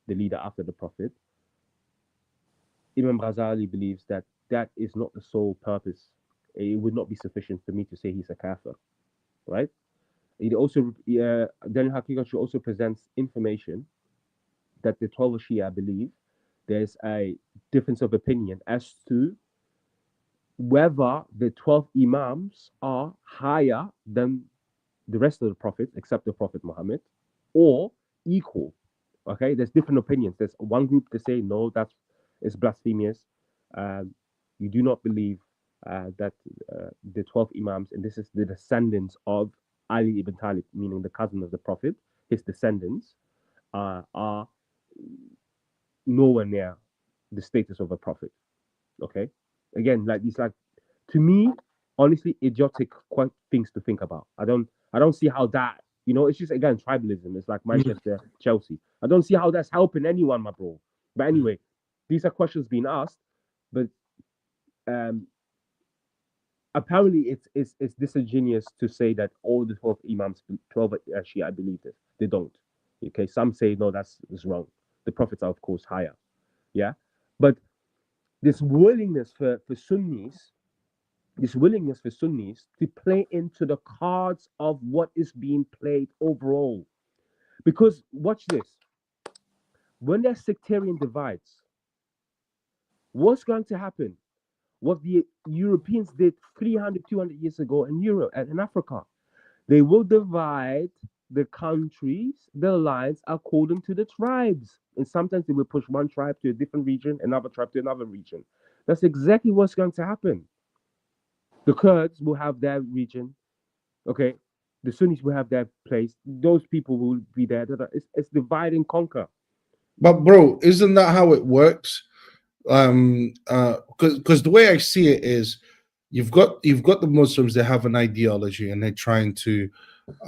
the leader after the Prophet, Imam Ghazali believes that that is not the sole purpose. It would not be sufficient for me to say he's a kafir, right? It also, Daniel Hakikachu also presents information that the 12 Shia believe there's a difference of opinion as to whether the 12 Imams are higher than the rest of the prophets, except the Prophet Muhammad, or equal. Okay, there's different opinions. There's one group to say no, that is blasphemous. You do not believe that the 12 Imams, and this is the descendants of Ali ibn Talib, meaning the cousin of the Prophet, his descendants are nowhere near the status of a prophet. Okay, again, like these, like to me, honestly, idiotic things to think about. I don't see how that, it's just again tribalism. It's like Manchester, Chelsea. I don't see how that's helping anyone, my bro. But anyway, these are questions being asked, but um, apparently it's disingenuous to say that all the 12 imams, 12 Shia believe this. They don't. Okay, some say no, that's wrong. The prophets are of course higher. Yeah, but this willingness for Sunnis, to play into the cards of what is being played overall. Because watch this. When there's sectarian divides, what's going to happen? What the Europeans did 300, 200 years ago in Europe and in Africa. They will divide the countries, the lines according to the tribes. And sometimes they will push one tribe to a different region, another tribe to another region. That's exactly what's going to happen. The Kurds will have their region, okay? The Sunnis will have their place. Those people will be there. It's divide and conquer. But bro, isn't that how it works? Because the way I see it is, you've got the Muslims. They have an ideology, and they're trying to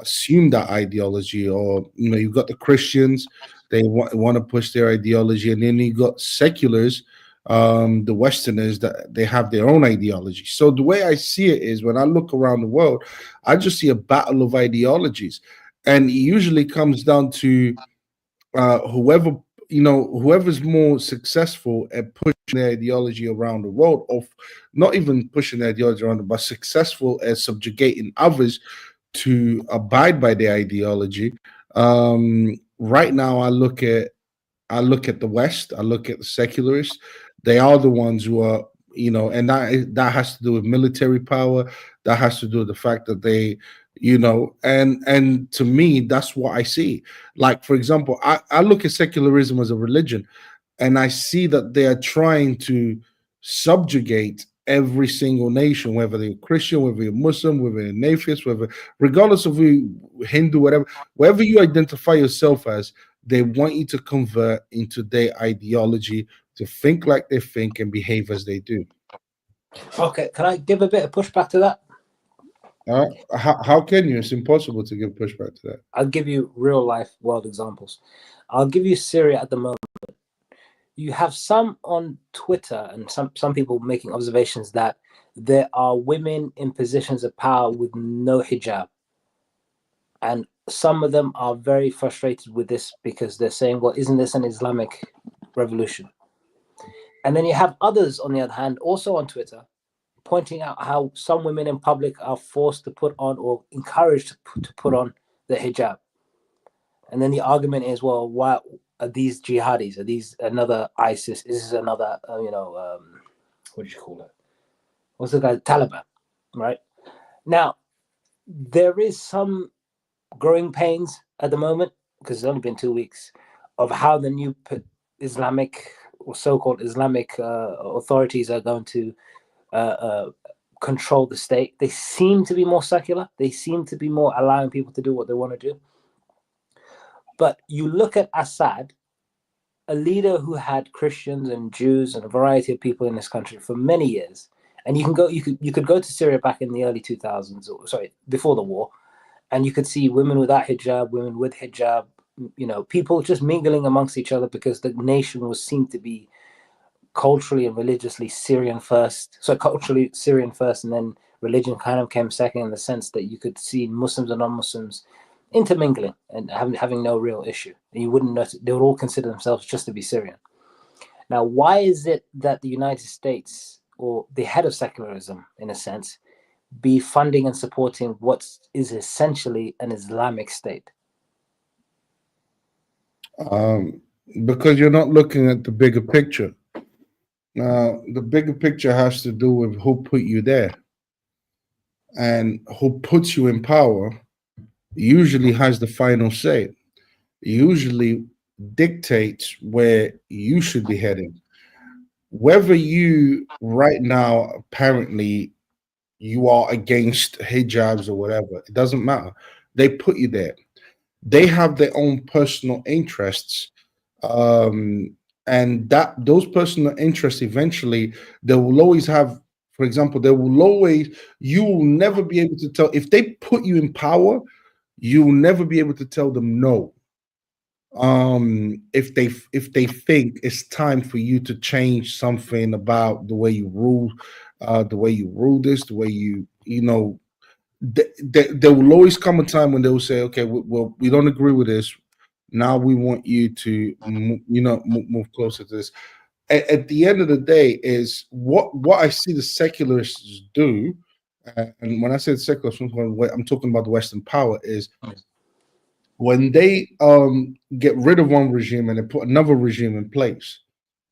assume that ideology. Or you've got the Christians. They want to push their ideology, and then you got seculars, the Westerners, that they have their own ideology. So the way I see it is, when I look around the world, I just see a battle of ideologies, and it usually comes down to whoever's more successful at pushing their ideology around the world, or not even pushing their ideology around, but successful at subjugating others to abide by their ideology. Right now, I look at the West. I look at the secularists. They are the ones who are, and that has to do with military power. That has to do with the fact that they, and to me, that's what I see. Like, for example, I look at secularism as a religion, and I see that they are trying to subjugate every single nation, whether they're Christian, whether you're Muslim, whether you're an atheist, regardless of who, Hindu, whatever you identify yourself as, they want you to convert into their ideology, to think like they think and behave as they do. Okay, can I give a bit of pushback to that? How can you? It's impossible to give pushback to that. I'll give you real life world examples. I'll give you Syria at the moment. You have some on Twitter and some people making observations that there are women in positions of power with no hijab. And some of them are very frustrated with this because they're saying, well, isn't this an Islamic revolution? And then you have others, on the other hand, also on Twitter, pointing out how some women in public are forced to put on, or encouraged to put on, the hijab. And then the argument is, well, why are these jihadis? Are these another ISIS? Is this another, what do you call it? What's the guy? Taliban, right? Now, there is some growing pains at the moment, because it's only been 2 weeks, of how the new Islamic or so-called Islamic authorities are going to control the state. They seem to be more secular. They seem to be more allowing people to do what they want to do. But you look at Assad, a leader who had Christians and Jews and a variety of people in this country for many years, and you could go to Syria back in the early 2000s, or sorry, before the war, and you could see women without hijab, women with hijab, people just mingling amongst each other, because the nation was seemed to be culturally and religiously Syrian first. So culturally Syrian first, and then religion kind of came second, in the sense that you could see Muslims and non-Muslims intermingling and having no real issue. And you wouldn't notice, they would all consider themselves just to be Syrian. Now, why is it that the United States, or the head of secularism in a sense, be funding and supporting what is essentially an Islamic state? Because you're not looking at the bigger picture. The bigger picture has to do with who put you there, and who puts you in power usually has the final say, usually dictates where you should be heading. Whether you right now, apparently, you are against hijabs or whatever, it doesn't matter. They put you there. They have their own personal interests, and that those personal interests, eventually they will always have. For example, you will never be able to tell, if they put you in power, you will never be able to tell them no. If they think it's time for you to change something about the way you rule, this, the way there will always come a time when they will say, okay, well, we don't agree with this. Now we want you to, move closer to this. At the end of the day, is what I see the secularists do, and when I say the secularists, I'm talking about the Western power, is when they get rid of one regime and they put another regime in place,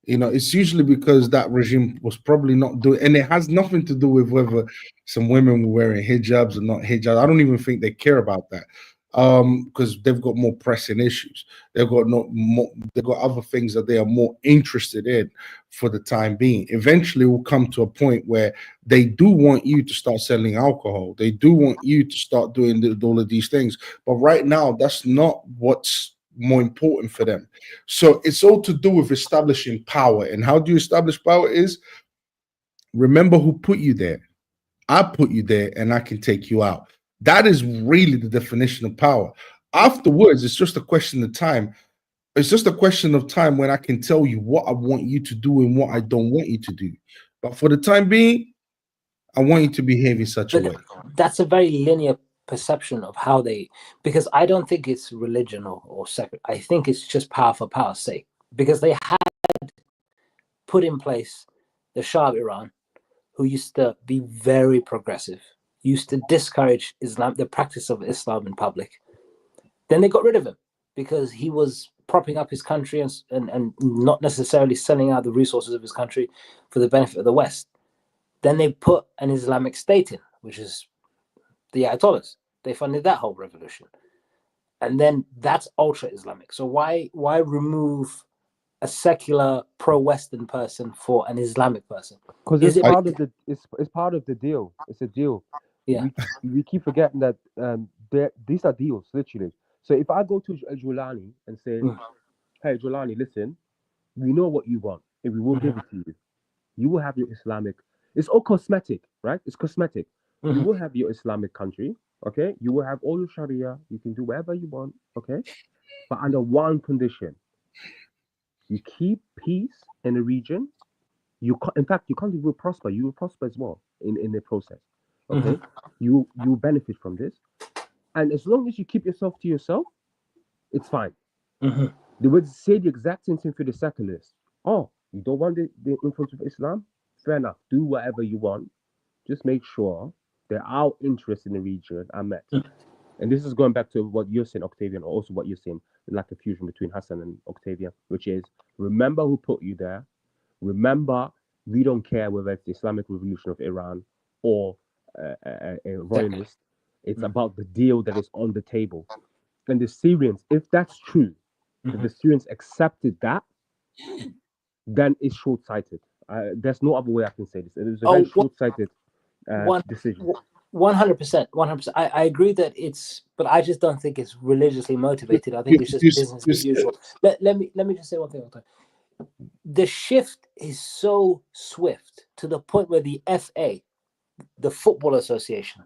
it's usually because that regime was probably not doing, and it has nothing to do with whether some women were wearing hijabs or not hijabs. I don't even think they care about that, because they've got more pressing issues. They've got other things that they are more interested in for the time being. Eventually, we'll come to a point where they do want you to start selling alcohol. They do want you to start doing all of these things. But right now, that's not what's more important for them. So it's all to do with establishing power. And how do you establish power? Is remember who put you there. I put you there and I can take you out. That is really the definition of power. Afterwards, it's just a question of time. It's just a question of time when I can tell you what I want you to do and what I don't want you to do. But for the time being, I want you to behave in such a But way. that's a very linear perception of how they, because I don't think it's religion or secular. I think it's just power for power's sake, because they had put in place the Shah of Iran, who used to be very progressive, used to discourage Islam, the practice of Islam in public. Then they got rid of him because he was propping up his country and not necessarily selling out the resources of his country for the benefit of the West. Then they put an Islamic State in, which is the Ayatollahs. They funded that whole revolution. And then that's ultra-Islamic. So why remove a secular pro-Western person for an Islamic person? Because Is it's it? part of the it's part of the deal. It's a deal. Yeah. We keep forgetting that these are deals, literally. So if I go to Julani and say, hey, Julani, listen, we know what you want, and we will give it to you. You will have your Islamic. It's all cosmetic, right? It's cosmetic. You will have your Islamic country, okay? You will have all your Sharia. You can do whatever you want, okay? But under one condition: you keep peace in the region. In fact, your country will prosper. You will prosper as well in the process, okay? You benefit from this, and as long as you keep yourself to yourself, it's fine. They would say the exact same thing for the secularists. Oh, you don't want the influence of Islam? Fair enough. Do whatever you want. Just make sure that our interests in the region are met. And this is going back to what you're saying, Octavian, or also what you're saying, like a fusion between Hassan and Octavian, which is remember who put you there. Remember, we don't care whether it's the Islamic Revolution of Iran or a royalist. It's about the deal that is on the table. And the Syrians, if that's true, that the Syrians accepted that, then it's short-sighted. There's no other way I can say this. It is a very short-sighted decision. 100%, 100%. I agree that it's, but I just don't think it's religiously motivated. I think it's just business as usual. Let me just say one thing. The shift is so swift to the point where the FA, the Football Association,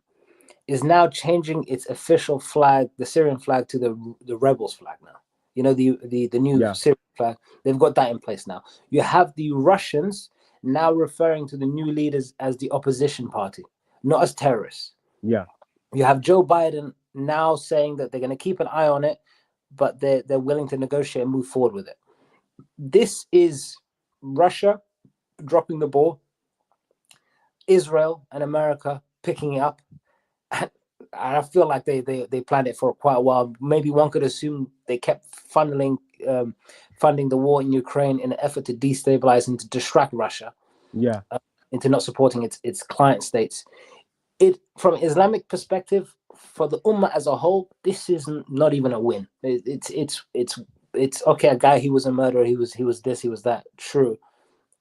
is now changing its official flag, the Syrian flag, to the rebels flag now. You know, the new Syrian flag. They've got that in place now. You have the Russians now referring to the new leaders as the opposition party, not as terrorists. Yeah. You have Joe Biden now saying that they're going to keep an eye on it, but they're willing to negotiate and move forward with it. This is Russia dropping the ball, Israel and America picking it up. And I feel like they planned it for quite a while. Maybe one could assume they kept funding the war in Ukraine in an effort to destabilize and to distract Russia. Yeah. Into not supporting its client states. From an Islamic perspective, for the Ummah as a whole, this is not even a win. It's okay. A guy, he was a murderer. He was this. He was that. True,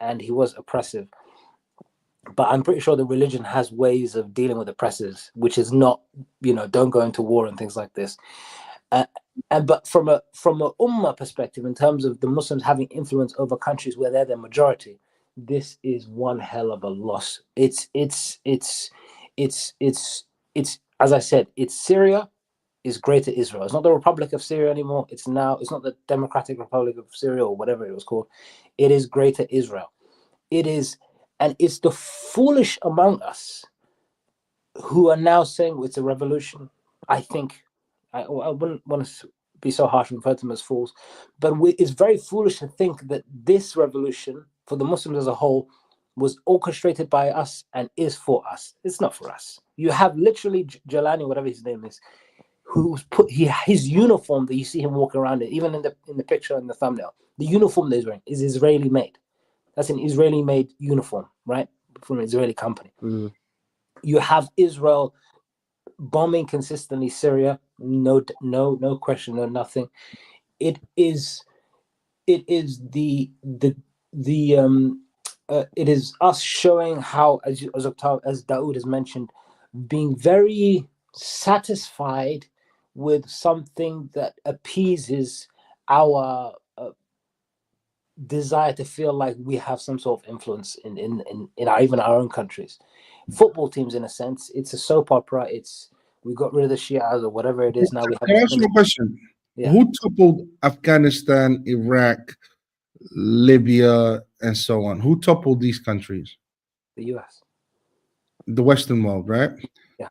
and he was oppressive. But I'm pretty sure the religion has ways of dealing with oppressors, which is not, don't go into war and things like this. But from a Ummah perspective, in terms of the Muslims having influence over countries where they're the majority, this is one hell of a loss. It's as I said, Syria is greater Israel. It's not the Republic of Syria anymore. It's not the Democratic Republic of Syria or whatever it was called. It is greater Israel. It is, and it's the foolish among us who are now saying it's a revolution. I think I wouldn't want to be so harsh and refer to them as fools, but it's very foolish to think that this revolution for the Muslims as a whole was orchestrated by us and is for us. It's not for us. You have literally Jelani, whatever his name is, who's put his uniform that you see him walking around in, even in the picture in the thumbnail, the uniform that he's wearing is Israeli made. That's an Israeli made uniform, right, from an Israeli company. Mm. You have Israel bombing consistently Syria, no question, no nothing. It is it is us showing how, as Daoud has mentioned, being very satisfied with something that appeases our desire to feel like we have some sort of influence in even our own countries. Football teams, in a sense, it's a soap opera. We got rid of the Shias or whatever it is. Now we have. Can I ask you a question? Yeah. Who toppled Afghanistan, Iraq, Libya, and so on? Who toppled these countries? The US. The Western world, right? Yeah.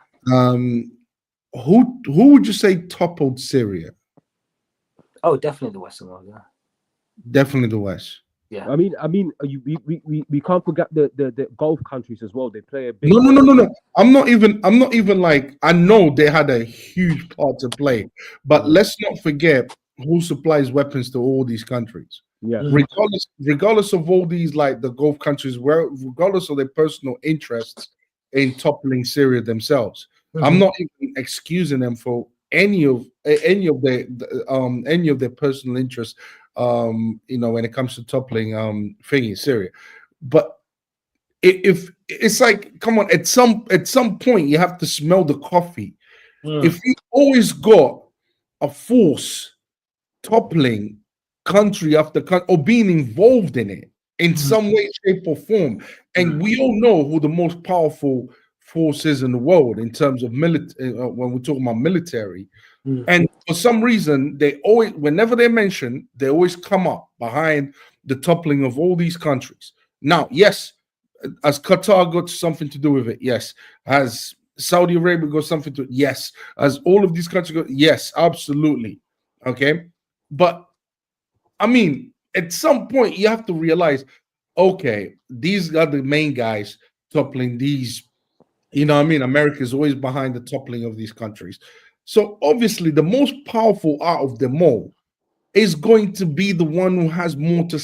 Who would you say toppled Syria? Oh, definitely the Western world. Yeah. Definitely the West. Yeah. I mean, we can't forget the Gulf countries as well. They play a big. No. I'm not even like, I know they had a huge part to play, but let's not forget who supplies weapons to all these countries. Yeah. Regardless of all these, like the Gulf countries, regardless of their personal interests in toppling Syria themselves. I'm not even excusing them for any of their personal interests. When it comes to toppling thingy Syria, but if it's like, come on, at some point you have to smell the coffee. If you always got a force toppling country after country or being involved in it in some way, shape, or form, and we all know who the most powerful force is in the world in terms of military, when we're talking about military. And for some reason, they always, whenever they're mentioned, they always come up behind the toppling of all these countries. Now, yes, has Qatar got something to do with it? Yes. Has Saudi Arabia got something to? Yes. Has all of these countries got? Yes, absolutely. Okay, but I mean, at some point, you have to realize, okay, these are the main guys toppling these. You know what I mean? America is always behind the toppling of these countries. So obviously, the most powerful out of them all is going to be the one who has more to.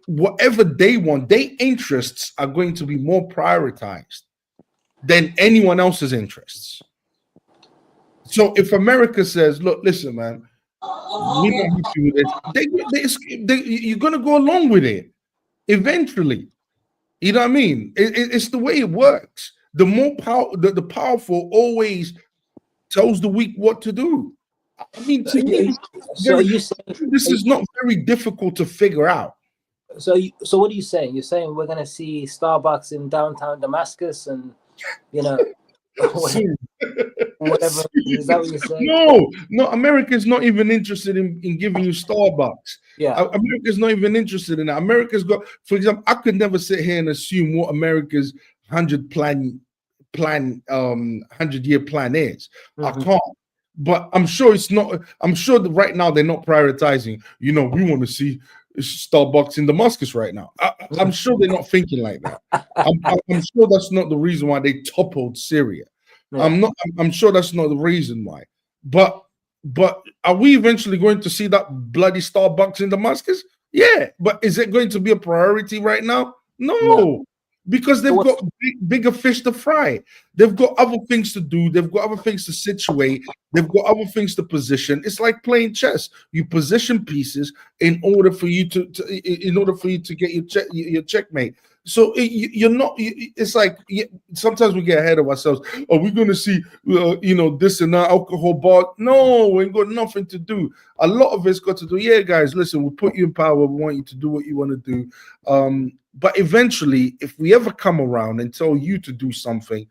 Whatever they want, their interests are going to be more prioritized than anyone else's interests. So if America says, "Look, listen, man, we're not happy with this," you're going to go along with it eventually. You know what I mean? It's the way it works. The more power, the powerful always tells the weak what to do. I mean, to me, this is not very difficult to figure out. So what are you saying? You're saying we're going to see Starbucks in downtown Damascus, and whatever. Is that what you're saying? No. America's not even interested in giving you Starbucks. Yeah. America's not even interested in that. America's got, for example, I could never sit here and assume what America's 100-year plan is. I can't. But I'm sure it's not. I'm sure that right now they're not prioritizing. We want to see Starbucks in Damascus right now. I'm sure they're not thinking like that. I'm sure that's not the reason why they toppled Syria. Yeah. I'm sure that's not the reason why. But are we eventually going to see that bloody Starbucks in Damascus? Yeah. But is it going to be a priority right now? No. Because they've got bigger fish to fry. They've got other things to do. They've got other things to situate. They've got other things to position. It's like playing chess. You position pieces in order for you to get your checkmate. So you're not. It's like sometimes we get ahead of ourselves. Are we going to see this and that alcohol bar? No, we ain't got nothing to do. A lot of it's got to do. Yeah, guys, listen. We'll put you in power. We want you to do what you want to do. But eventually, if we ever come around and tell you to do something,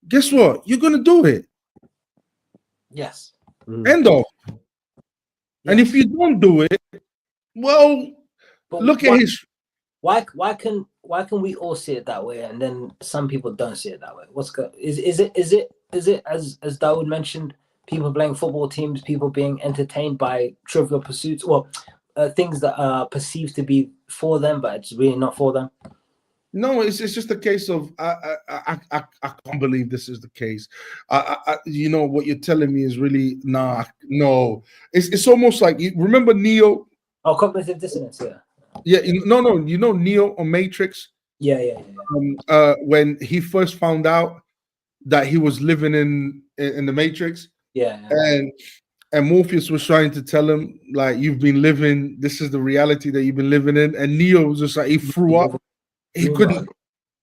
guess what? You're going to do it. Yes. End of. Yes. And if you don't do it, well, look at history. Why can we all see it that way, and then some people don't see it that way? Is it as Dawood mentioned, people playing football teams, people being entertained by trivial pursuits, things that are perceived to be for them, but it's really not for them? No, it's just a case of I can't believe this is the case. You know what you're telling me is really no. It's almost like you remember Neo. Oh, cognitive dissonance. Yeah. Yeah, no, you know Neo on Matrix. Yeah. When he first found out that he was living in the Matrix, Yeah. and Morpheus was trying to tell him like you've been living. This is the reality that you've been living in, and Neo was just like he threw up. He couldn't.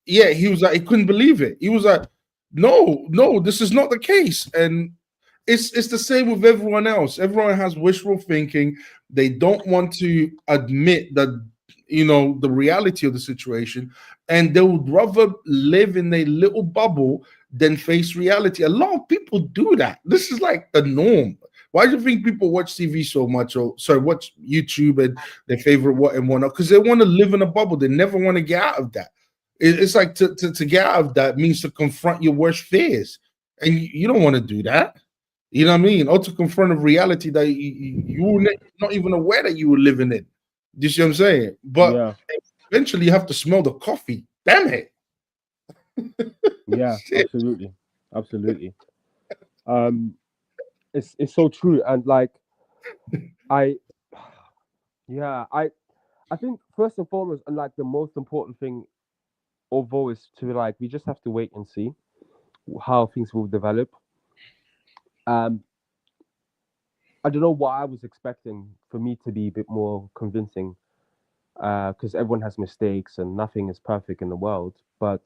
Yeah, he was like he couldn't believe it. He was like, no, this is not the case. And it's the same with everyone else. Everyone has wishful thinking. They don't want to admit that the reality of the situation, and they would rather live in a little bubble than face reality. A lot of people do that. This is like a norm. Why do you think people watch TV so much, or sorry, watch YouTube and their favorite what and whatnot? Because they want to live in a bubble. They never want to get out of that. It's like to get out of that means to confront your worst fears, and you don't want to do that. You know what I mean? Or to confront a reality that you were not even aware that you were living in. Do you see what I'm saying? But Yeah, eventually you have to smell the coffee. Damn it. yeah, Shit. absolutely. Um, it's so true, and like I, yeah, I think first and foremost, and like the most important thing, although, is to like we just have to wait and see how things will develop. Um, I don't know what I was expecting for me to be a bit more convincing, because everyone has mistakes and nothing is perfect in the world. But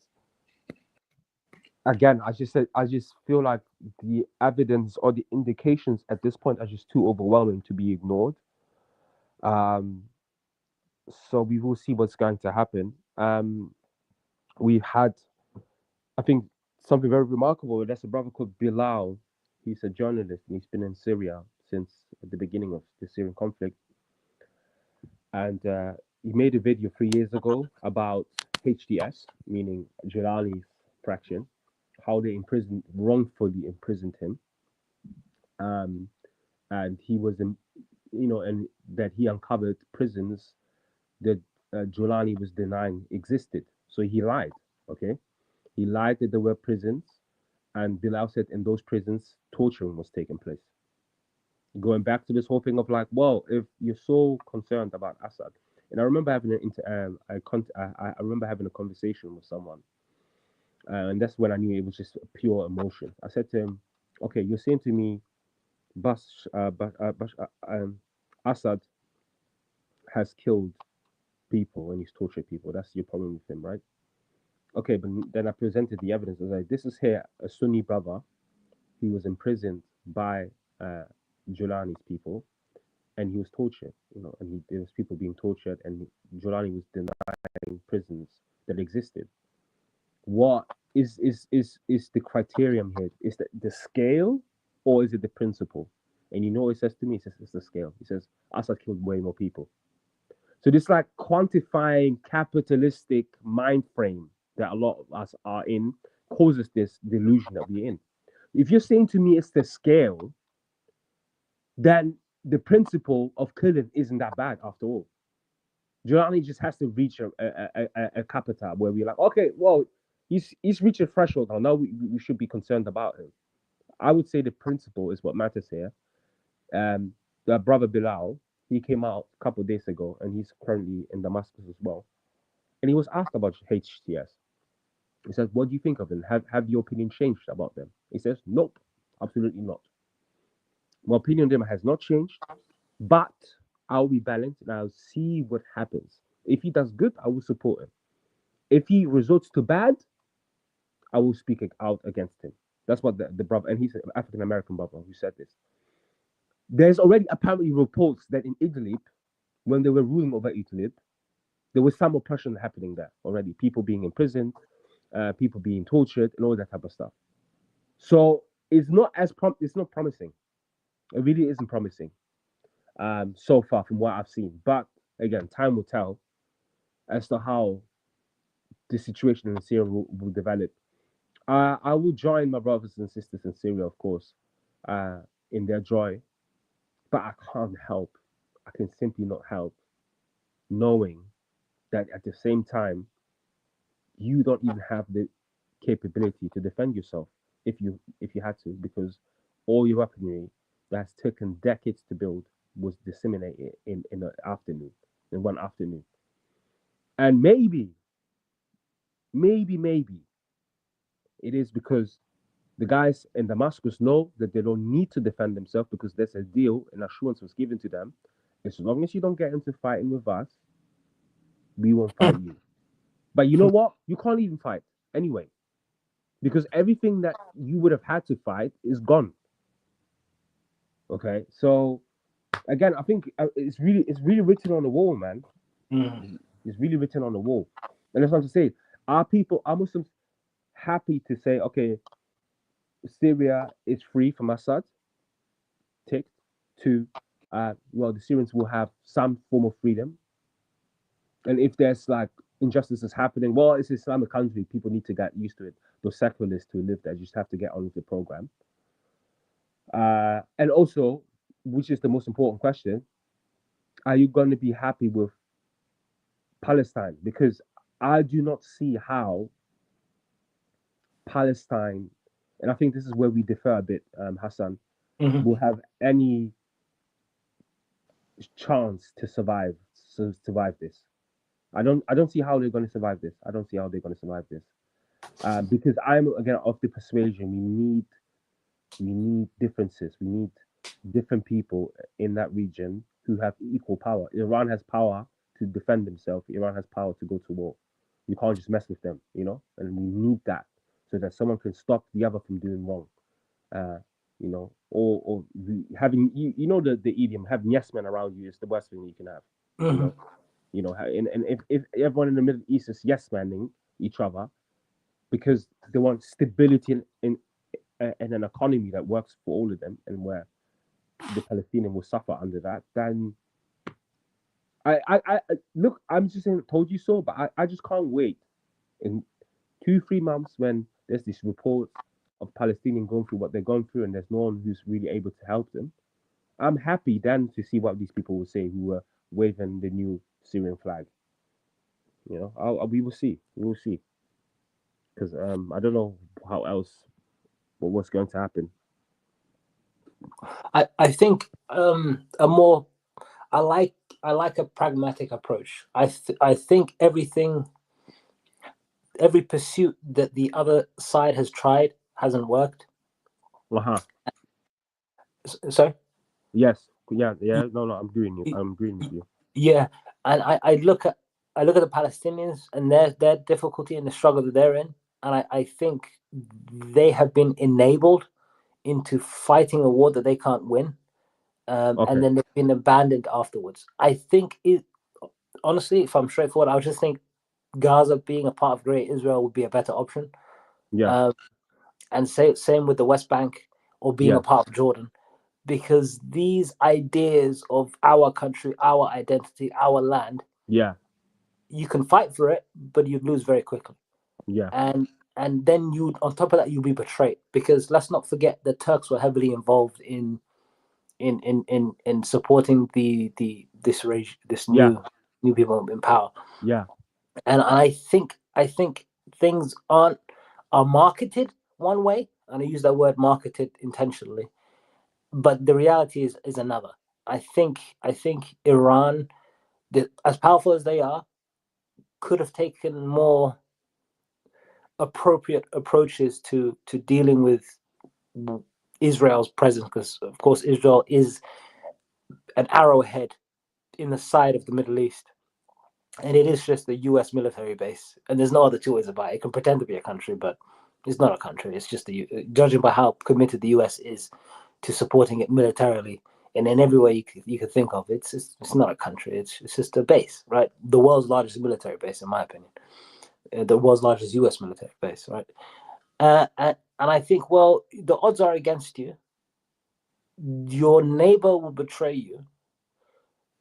again, I just feel like the evidence or the indications at this point are just too overwhelming to be ignored. Um, so we will see what's going to happen. We've had, I think, something very remarkable. There's a brother called Bilal. He's a journalist and he's been in Syria since the beginning of the Syrian conflict. And he made a video 3 years ago about HDS, meaning Jalali's fraction, how they wrongfully imprisoned him. Um, and he was in, and that he uncovered prisons that Jolani was denying existed. So he lied. Okay, he lied that there were prisons, and Bilal said in those prisons torturing was taking place. Going back to this whole thing of like, well, if you're so concerned about Assad, and I remember having I remember having a conversation with someone, and that's when I knew it was just pure emotion. I said to him, "Okay, you're saying to me, Assad has killed people and he's tortured people. That's your problem with him, right? Okay, but then I presented the evidence. I was like, this is here a Sunni brother. He was imprisoned by Julani's people, and he was tortured. And there was people being tortured, and Julani was denying prisons that existed. What is the criterion here? Is that the scale, or is it the principle? And what it says to me? It says it's the scale. It says Assad killed way more people. So this like quantifying capitalistic mind frame that a lot of us are in causes this delusion that we're in. If you're saying to me it's the scale, then the principle of killing isn't that bad after all. Giuliani just has to reach a capita where we're like, okay, well, he's reached a threshold now. Now we should be concerned about him. I would say the principle is what matters here. The brother Bilal, he came out a couple of days ago, and he's currently in Damascus as well. And he was asked about HTS. He says, "What do you think of them? Have your opinion changed about them?" He says, "Nope, absolutely not. My opinion on them has not changed, but I'll be balanced and I'll see what happens. If he does good, I will support him. If he resorts to bad, I will speak out against him." That's what the brother, and he's an African American brother who said this. There's already apparently reports that in Idlib, when they were ruling over Idlib, there was some oppression happening there already. People being imprisoned, people being tortured, and all that type of stuff. So it's not promising. It really isn't promising so far from what I've seen. But again, time will tell as to how the situation in Syria will develop. I will join my brothers and sisters in Syria, of course, in their joy, but I can't help. I can simply not help knowing that at the same time, you don't even have the capability to defend yourself if you had to, because all your weaponry that has taken decades to build was disseminated in an afternoon, in one afternoon. And maybe it is because the guys in Damascus know that they don't need to defend themselves because there's a deal and assurance was given to them. As long as you don't get into fighting with us, we won't fight you. But you know what? You can't even fight anyway, because everything that you would have had to fight is gone. Okay, so again, I think it's really written on the wall, man. Mm. It's really written on the wall, and that's what I'm saying. Are Muslims happy to say, okay, Syria is free from Assad? Ticked. Two, well, the Syrians will have some form of freedom, and if there's like injustices happening, well, it's an Islamic country. People need to get used to it. Those secularists who live there just have to get on with the program. And also, which is the most important question, are you going to be happy with Palestine? Because I do not see how Palestine, and I think this is where we differ a bit, Hassan, Mhm. will have any chance to survive this. I don't see how they're going to survive this. I don't see how they're going to survive this. Because I'm again of the persuasion we need differences. We need different people in that region who have equal power. Iran has power to defend themselves. Iran has power to go to war. You can't just mess with them, and we need that so that someone can stop the other from doing wrong. Uh, having the idiom, having yes men around you is the worst thing you can have. You Mhm. know, and if everyone in the Middle East is yes manning each other because they want stability in an economy that works for all of them, and where the Palestinian will suffer under that, then I look. I'm just saying, told you so, but I just can't wait in 2-3 months when there's these reports of Palestinians going through what they're going through, and there's no one who's really able to help them. I'm happy then to see what these people will say who were waving the new Syrian flag. We will see. We will see, because I don't know how else, what's going to happen. I think a more I like a pragmatic approach. I think every pursuit that the other side has tried hasn't worked. Uh-huh. Sorry. Yes. Yeah. No. I'm agreeing you. I'm agreeing with you. Yeah, and I look at the Palestinians and their difficulty and the struggle that they're in, and I think they have been enabled into fighting a war that they can't win, Okay. and then they've been abandoned afterwards. I think honestly, if I'm straightforward, I would just think Gaza being a part of Great Israel would be a better option. Yeah. And same with the West Bank or being Yeah. a part of Jordan, because these ideas of our country, our identity, our land, Yeah. you can fight for it, but you'd lose very quickly. Yeah. And then you, on top of that, you'll be betrayed, because let's not forget the Turks were heavily involved in supporting this Yeah. new people in power. Yeah. And I think things are marketed one way, and I use that word marketed intentionally, but the reality is another. I think Iran, as powerful as they are, could have taken more appropriate approaches to dealing with Israel's presence, because of course Israel is an arrowhead in the side of the Middle East, and it is just a U.S. military base, and there's no other two ways about it. It can pretend to be a country, but it's not a country. It's just judging by how committed the U.S. is to supporting it militarily, and in every way you could think of. It's not a country. It's just a base, right? The world's largest military base, in my opinion. The world's largest U.S. military base, right? And I think, well, the odds are against you. Your neighbor will betray you.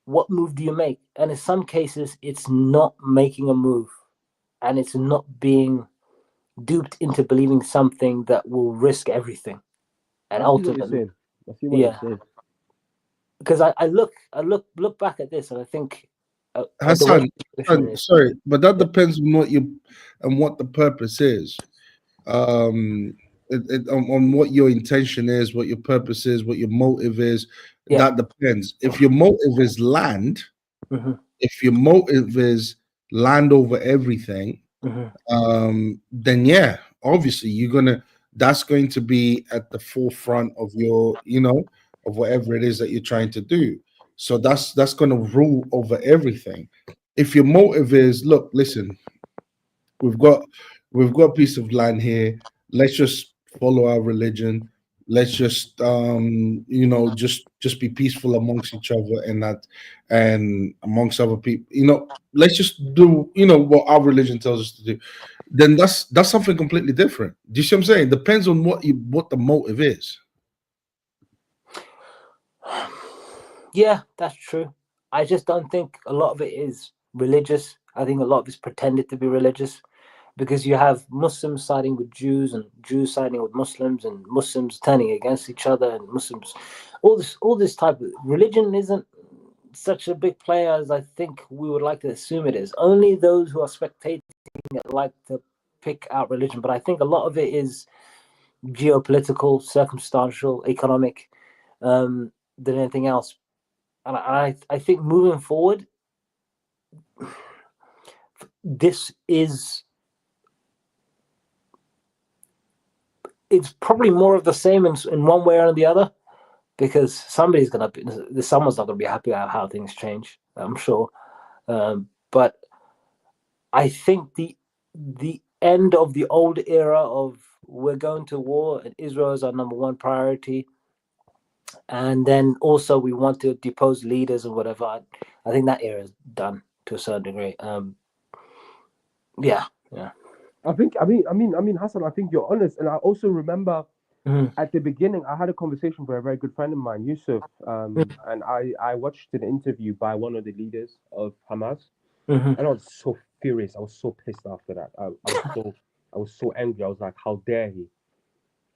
What move do you make? And in some cases, it's not making a move, and it's not being duped into believing something that will risk everything. And I see what you're ultimately, saying. I see what yeah, you're saying. because I look back at this and I think the Hassan, position is. sorry, but that depends on what the purpose is. On what your intention is, what your purpose is, what your motive is. Yeah. That depends. If your motive is land, Mhm, if your motive is land over everything, then yeah, obviously that's going to be at the forefront of your, of whatever it is that you're trying to do. So that's going to rule over everything. If your motive is, look, listen, we've got a piece of land here. Let's just follow our religion. Let's just just be peaceful amongst each other, and amongst other people. Let's just do what our religion tells us to do. Then that's something completely different. Do you see what I'm saying? Depends on what the motive is. Yeah, that's true. I just don't think a lot of it is religious. I think a lot of it's pretended to be religious, because you have Muslims siding with Jews and Jews siding with Muslims and Muslims turning against each other and Muslims, all this type of religion isn't such a big player as I think we would like to assume it is. Only those who are spectating like to pick out religion, but I think a lot of it is geopolitical, circumstantial, economic, than anything else. And I think moving forward, this is it's probably more of the same in one way or the other, because someone's not gonna be happy about how things change, I'm sure. But I think the end of the old era of we're going to war and Israel is our number one priority, and then also we want to depose leaders and whatever. I think that era is done to a certain degree. Yeah. I mean, Hassan, I think you're honest, and I also remember at the beginning I had a conversation with a very good friend of mine, Yusuf, and I watched an interview by one of the leaders of Hamas, and I was so furious. I was so pissed after that. I was so angry. I was like, how dare he?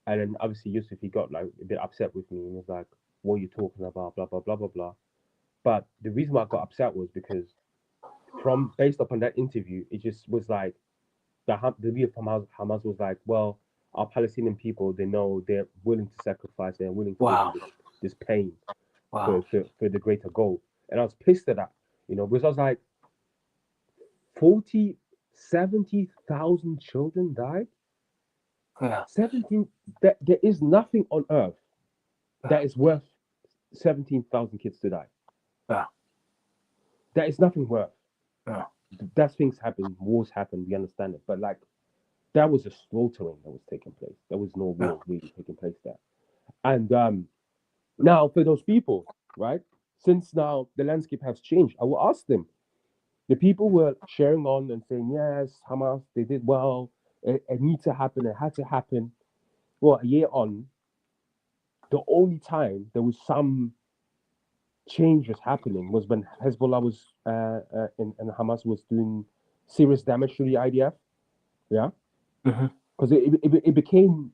And then obviously Yusuf, he got like a bit upset with me and was like, what are you talking about? Blah blah blah blah blah. But the reason why I got upset was because based upon that interview, it just was like the leader from Hamas was like, well, our Palestinian people, they know they're willing to sacrifice, they're willing to Wow. go through this pain Wow. for the greater goal. And I was pissed at that, because I was like, 70,000 children died. Yeah. 17. There is nothing on earth that is worth 17,000 kids to die. Yeah. There is nothing worth. Yeah. That things happen, wars happen, we understand it, but like that was a slaughtering that was taking place. There was no war really taking place there. And now for those people, right? Since now the landscape has changed, I will ask them. The people were sharing on and saying, yes, Hamas, they did well. It needs to happen. It had to happen. Well, a year on, the only time there was some change was happening was when Hezbollah was and Hamas was doing serious damage to the IDF. Yeah, because it became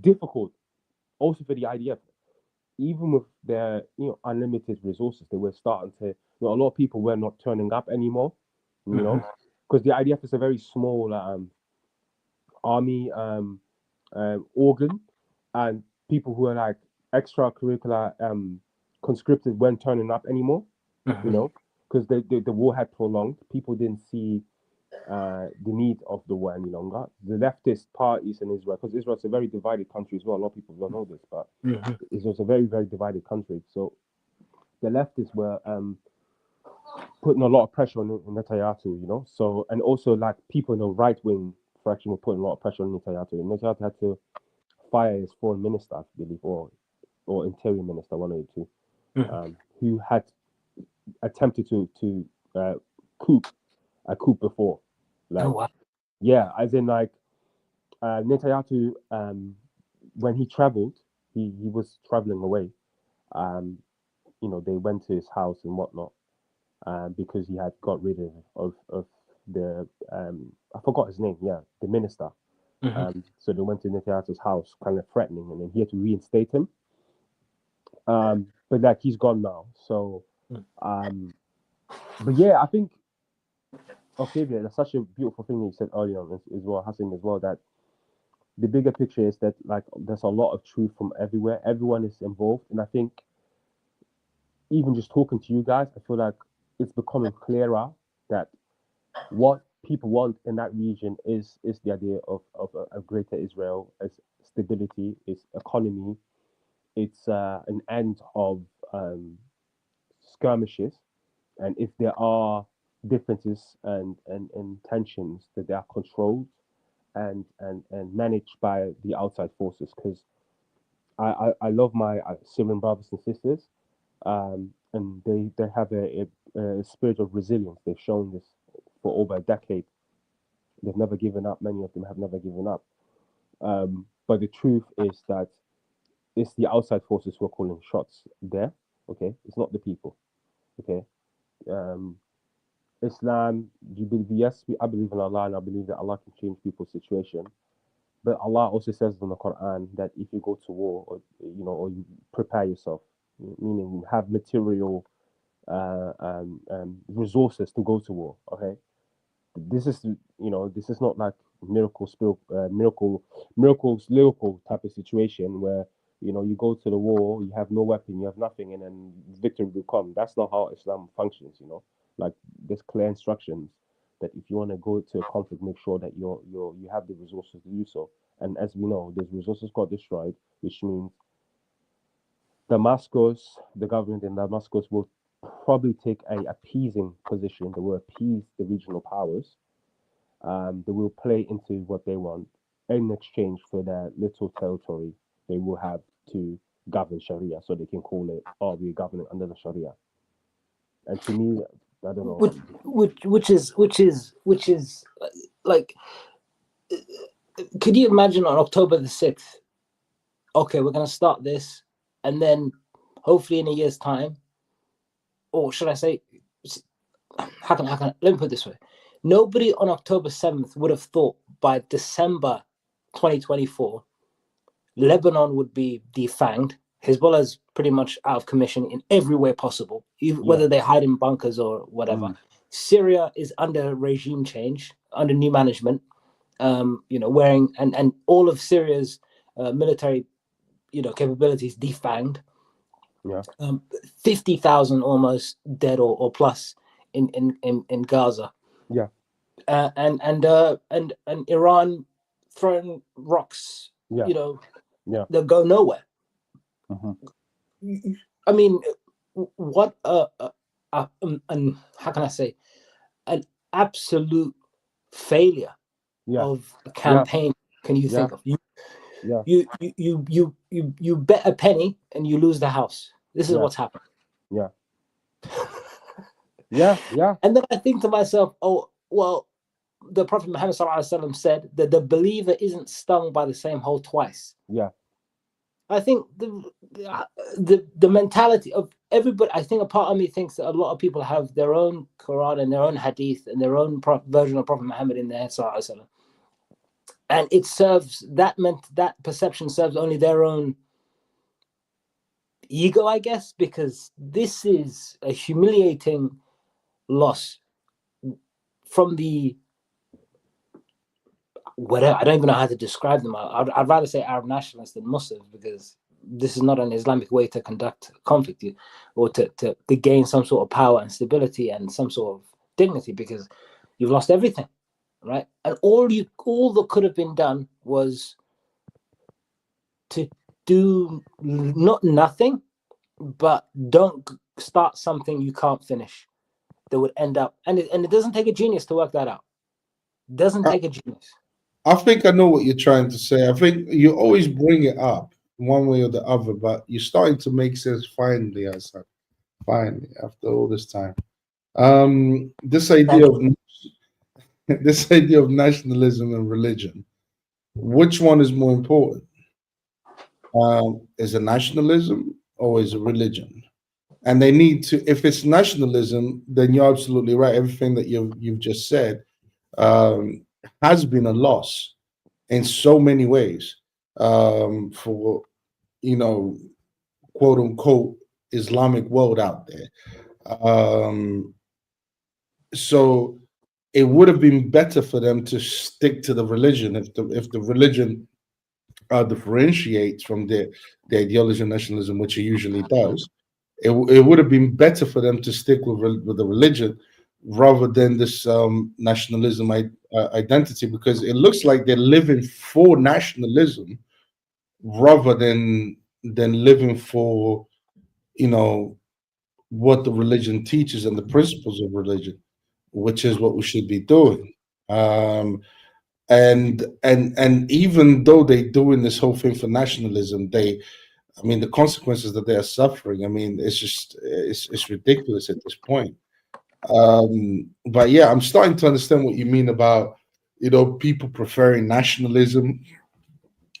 difficult also for the IDF, even with their unlimited resources. They were starting to, a lot of people were not turning up anymore. Because the IDF is a very small army organ, and people who are like extracurricular conscripted weren't turning up anymore. Because the war had prolonged. People didn't see the need of the war any longer. The leftist parties in Israel, because Israel's a very divided country as well. A lot of people don't know this, but Israel's a very, very divided country. So the leftists were putting a lot of pressure on Netanyahu, So, and also like people in the right wing fraction were putting a lot of pressure on Netanyahu. Netanyahu had to fire his foreign minister, I believe, or interior minister, one of the two, who had attempted to coup before. Like, Oh, wow. yeah, as in like Netanyahu, when he traveled, he was traveling away. They went to his house and whatnot, because he had got rid of the I forgot his name. Yeah, the minister. So they went to Netanyahu's house, kind of threatening, and then he had to reinstate him. But like he's gone now, so But yeah, I think Octavia, that's such a beautiful thing that you said earlier on as well, Hassan, as well, that the bigger picture is that like there's a lot of truth from everywhere. Everyone is involved, and I think even just talking to you guys, I feel like it's becoming clearer that what people want in that region is the idea of a greater Israel as stability, its economy, it's an end of skirmishes, and if there are differences and tensions, that they are controlled and managed by the outside forces. Because I love my Syrian brothers and sisters, and they have a spirit of resilience. They've shown this for over a decade. They've never given up. Many of them have never given up. But the truth is that it's the outside forces who are calling shots there. Okay, it's not the people. Okay, um, Islam. You believe? Yes, I believe in Allah, and I believe that Allah can change people's situation. But Allah also says in the Quran that if you go to war, or or you prepare yourself, meaning you have material resources to go to war. Okay, this is this is not like miracles lyrical type of situation where you go to the war, you have no weapon, you have nothing, and then victory will come. That's not how Islam functions. Like there's clear instructions that if you want to go to a conflict, make sure that you have the resources to do so. And as we know, those resources got destroyed, which means Damascus, the government in Damascus will probably take a appeasing position. They will appease the regional powers. They will play into what they want in exchange for their little territory. They will have to govern Sharia, so they can call it, "Oh, we're governing under the Sharia." And to me, I don't know. Which is like, could you imagine on October the 6th? Okay, we're gonna start this, and then hopefully in a year's time, or should I say, how can let me put it this way: nobody on October 7th would have thought by December 2024, Lebanon would be defanged. Hezbollah's pretty much out of commission in every way possible, whether they hide in bunkers or whatever. Syria is under regime change, under new management. Wearing and all of Syria's military, capabilities defanged. 50,000 almost dead or plus in Gaza. Yeah. And Iran throwing rocks. Yeah. They'll go nowhere. I mean, what how can I say, an absolute failure of a campaign can you think of? You bet a penny and you lose the house. This is what's happened. Yeah. And then I think to myself, oh well, the Prophet Muhammad ﷺ said that the believer isn't stung by the same hole twice. Yeah. I think the mentality of everybody, I think a part of me thinks that a lot of people have their own Quran and their own Hadith and their own version of Prophet Muhammad in their head, and it serves that perception serves only their own ego, I guess, because this is a humiliating loss from the whatever. I don't even know how to describe them. I'd rather say Arab nationalists than Muslims, because this is not an Islamic way to conduct conflict or to gain some sort of power and stability and some sort of dignity, because you've lost everything, right? And all that could have been done was to do not nothing, but don't start something you can't finish that would end up, and it doesn't take a genius to work that out. It doesn't take a genius. I think I know what you're trying to say. I think you always bring it up one way or the other, but you're starting to make sense finally, Assad. Finally, after all this time. This idea of nationalism and religion, which one is more important? Is it nationalism or is it religion? And they need to, if it's nationalism, then you're absolutely right. Everything that you've just said has been a loss in so many ways for quote unquote Islamic world out there. So it would have been better for them to stick to the religion if the religion differentiates from the ideology of nationalism, which it usually does. It would have been better for them to stick with the religion rather than this nationalism identity, because it looks like they're living for nationalism rather than living for, you know, what the religion teaches and the principles of religion, which is what we should be doing. Um, and even though they're doing this whole thing for nationalism, I mean, the consequences that they are suffering, I mean, it's ridiculous at this point. But yeah, I'm starting to understand what you mean about, people preferring nationalism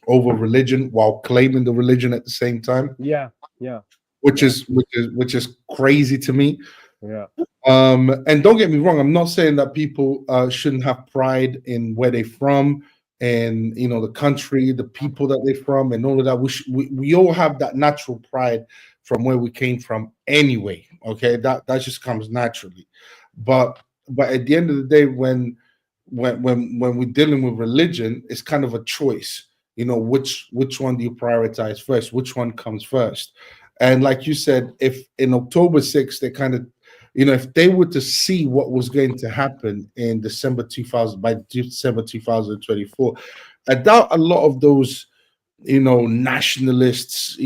over religion while claiming the religion at the same time, Yeah, yeah, which yeah, is which is crazy to me. yeah. And don't get me wrong, I'm not saying that people shouldn't have pride in where they're from and, the country, the people that they're from, and all of that. We all have that natural pride from where we came from anyway. Okay, that just comes naturally. But at the end of the day, when we're dealing with religion, it's kind of a choice. Which one do you prioritize first? Which one comes first? And like you said, if in October 6th they kind of, if they were to see what was going to happen in December 2000, by December 2024, I doubt a lot of those, nationalists,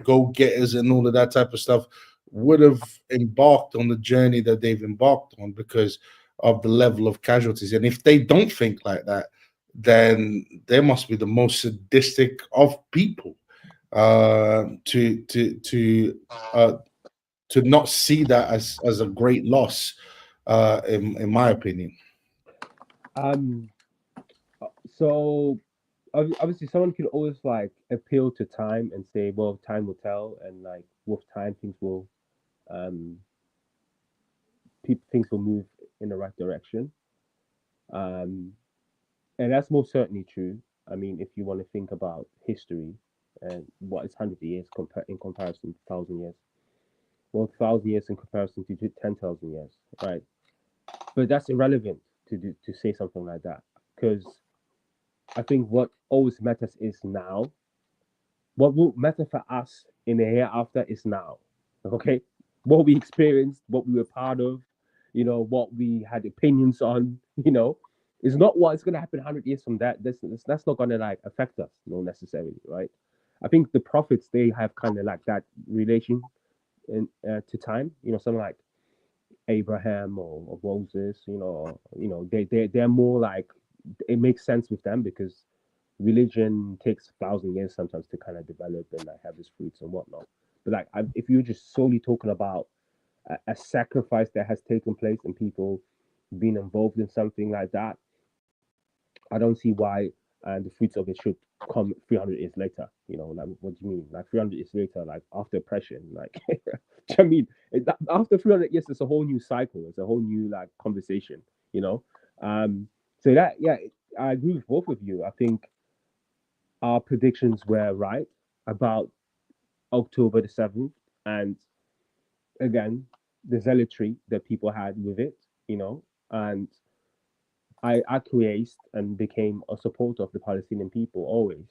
go getters and all of that type of stuff would have embarked on the journey that they've embarked on because of the level of casualties. And if they don't think like that, then they must be the most sadistic of people uh, to not see that as a great loss, in my opinion. Um. So obviously, someone could always like appeal to time and say, "Well, time will tell," and like with time, um, things will move in the right direction. Um, and that's most certainly true. I mean, if you want to think about history and what is 100 years in comparison to 1,000 years, well, 1,000 years in comparison to 10,000 years, right? But that's irrelevant to say something like that, because I think what always matters is now. What will matter for us in the hereafter is now. Okay, what we experienced, what we were part of, what we had opinions on, is not what's going to happen 100 years from that. That's not going to like affect us, no necessarily, right? I think the prophets, they have kind of like that relation to time. Something like Abraham or Moses. They're more like, it makes sense with them because religion takes 1,000 years sometimes to kind of develop and like have its fruits and whatnot. But like, if you're just solely talking about a sacrifice that has taken place and people being involved in something like that, I don't see why the fruits of it should come 300 years later. Like, what do you mean? Like 300 years later, like after oppression, like, do you know what I mean? After 300 years, it's a whole new cycle. It's a whole new like conversation, you know? Um, so that, yeah, I agree with both of you. I think our predictions were right about October the 7th. And again, the zealotry that people had with it, and I acquiesced and became a supporter of the Palestinian people always.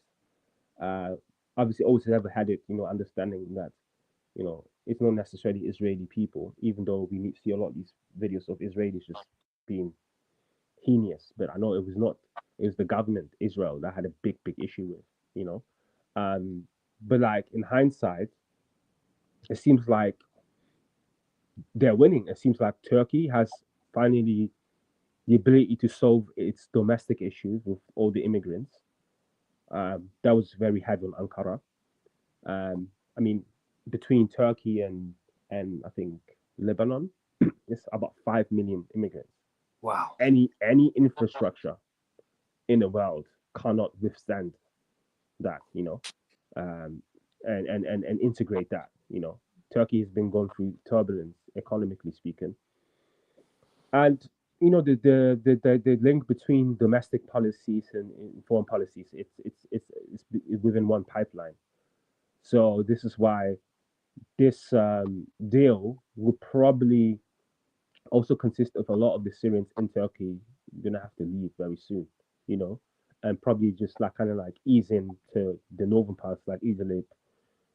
Uh, Obviously, always never had it, understanding that, it's not necessarily Israeli people, even though we see a lot of these videos of Israelis just being heinous. But I know it was not, it was the government, Israel, that had a big, big issue with, you know. Um, but like in hindsight, it seems like they're winning. It seems like Turkey has finally the ability to solve its domestic issues with all the immigrants. That was very heavy on Ankara. I mean, between Turkey and I think Lebanon, it's about 5 million immigrants. Wow. Any infrastructure in the world cannot withstand that, and integrate that. Turkey has been going through turbulence, economically speaking, and the link between domestic policies and foreign policies, it's within one pipeline. So this is why this deal would probably also consists of a lot of the Syrians in Turkey gonna have to leave very soon, you know, and probably just like kind of like ease into the northern parts like Idlib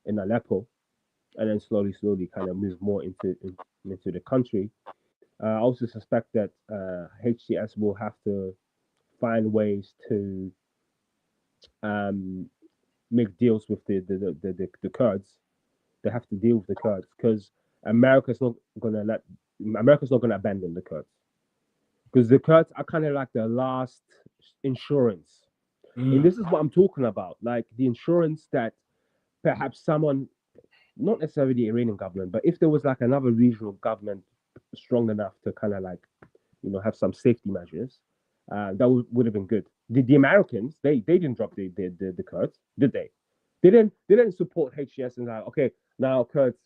and Aleppo, and then slowly kind of move more into the country. I also suspect that HCS will have to find ways to um, make deals with the Kurds. They have to deal with the Kurds because America's not gonna abandon the Kurds, because the Kurds are kind of like the last insurance. And this is what I'm talking about, like the insurance that perhaps someone, not necessarily the Iranian government, but if there was like another regional government strong enough to kind of like, have some safety measures, that would have been good. The Americans, they didn't drop the Kurds, did they? They didn't support HTS and like, okay, now Kurds,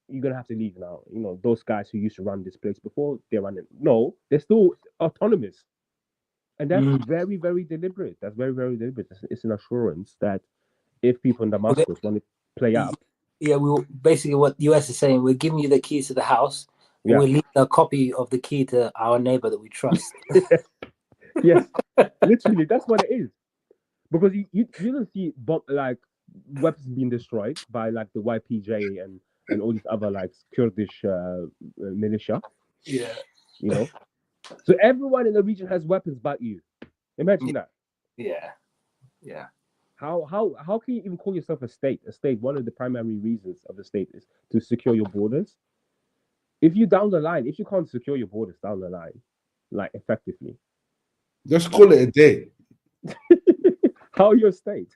you're gonna have to leave now. Those guys who used to run this place before, they're running. No, they're still autonomous. And that's very, very deliberate. That's very, very deliberate. It's an assurance that if people in Damascus want to play up, yeah, basically what US is saying, we're giving you the keys to the house. Yeah. We'll leave a copy of the key to our neighbor that we trust. yes, literally, that's what it is. Because you don't see weapons being destroyed by like the YPJ and all these other like Kurdish militia. Yeah. So everyone in the region has weapons but you. Imagine that. Yeah. Yeah. How can you even call yourself a state? A state, one of the primary reasons of a state is to secure your borders. If you can't secure your borders down the line, like effectively, Just call it a day. how are you a state?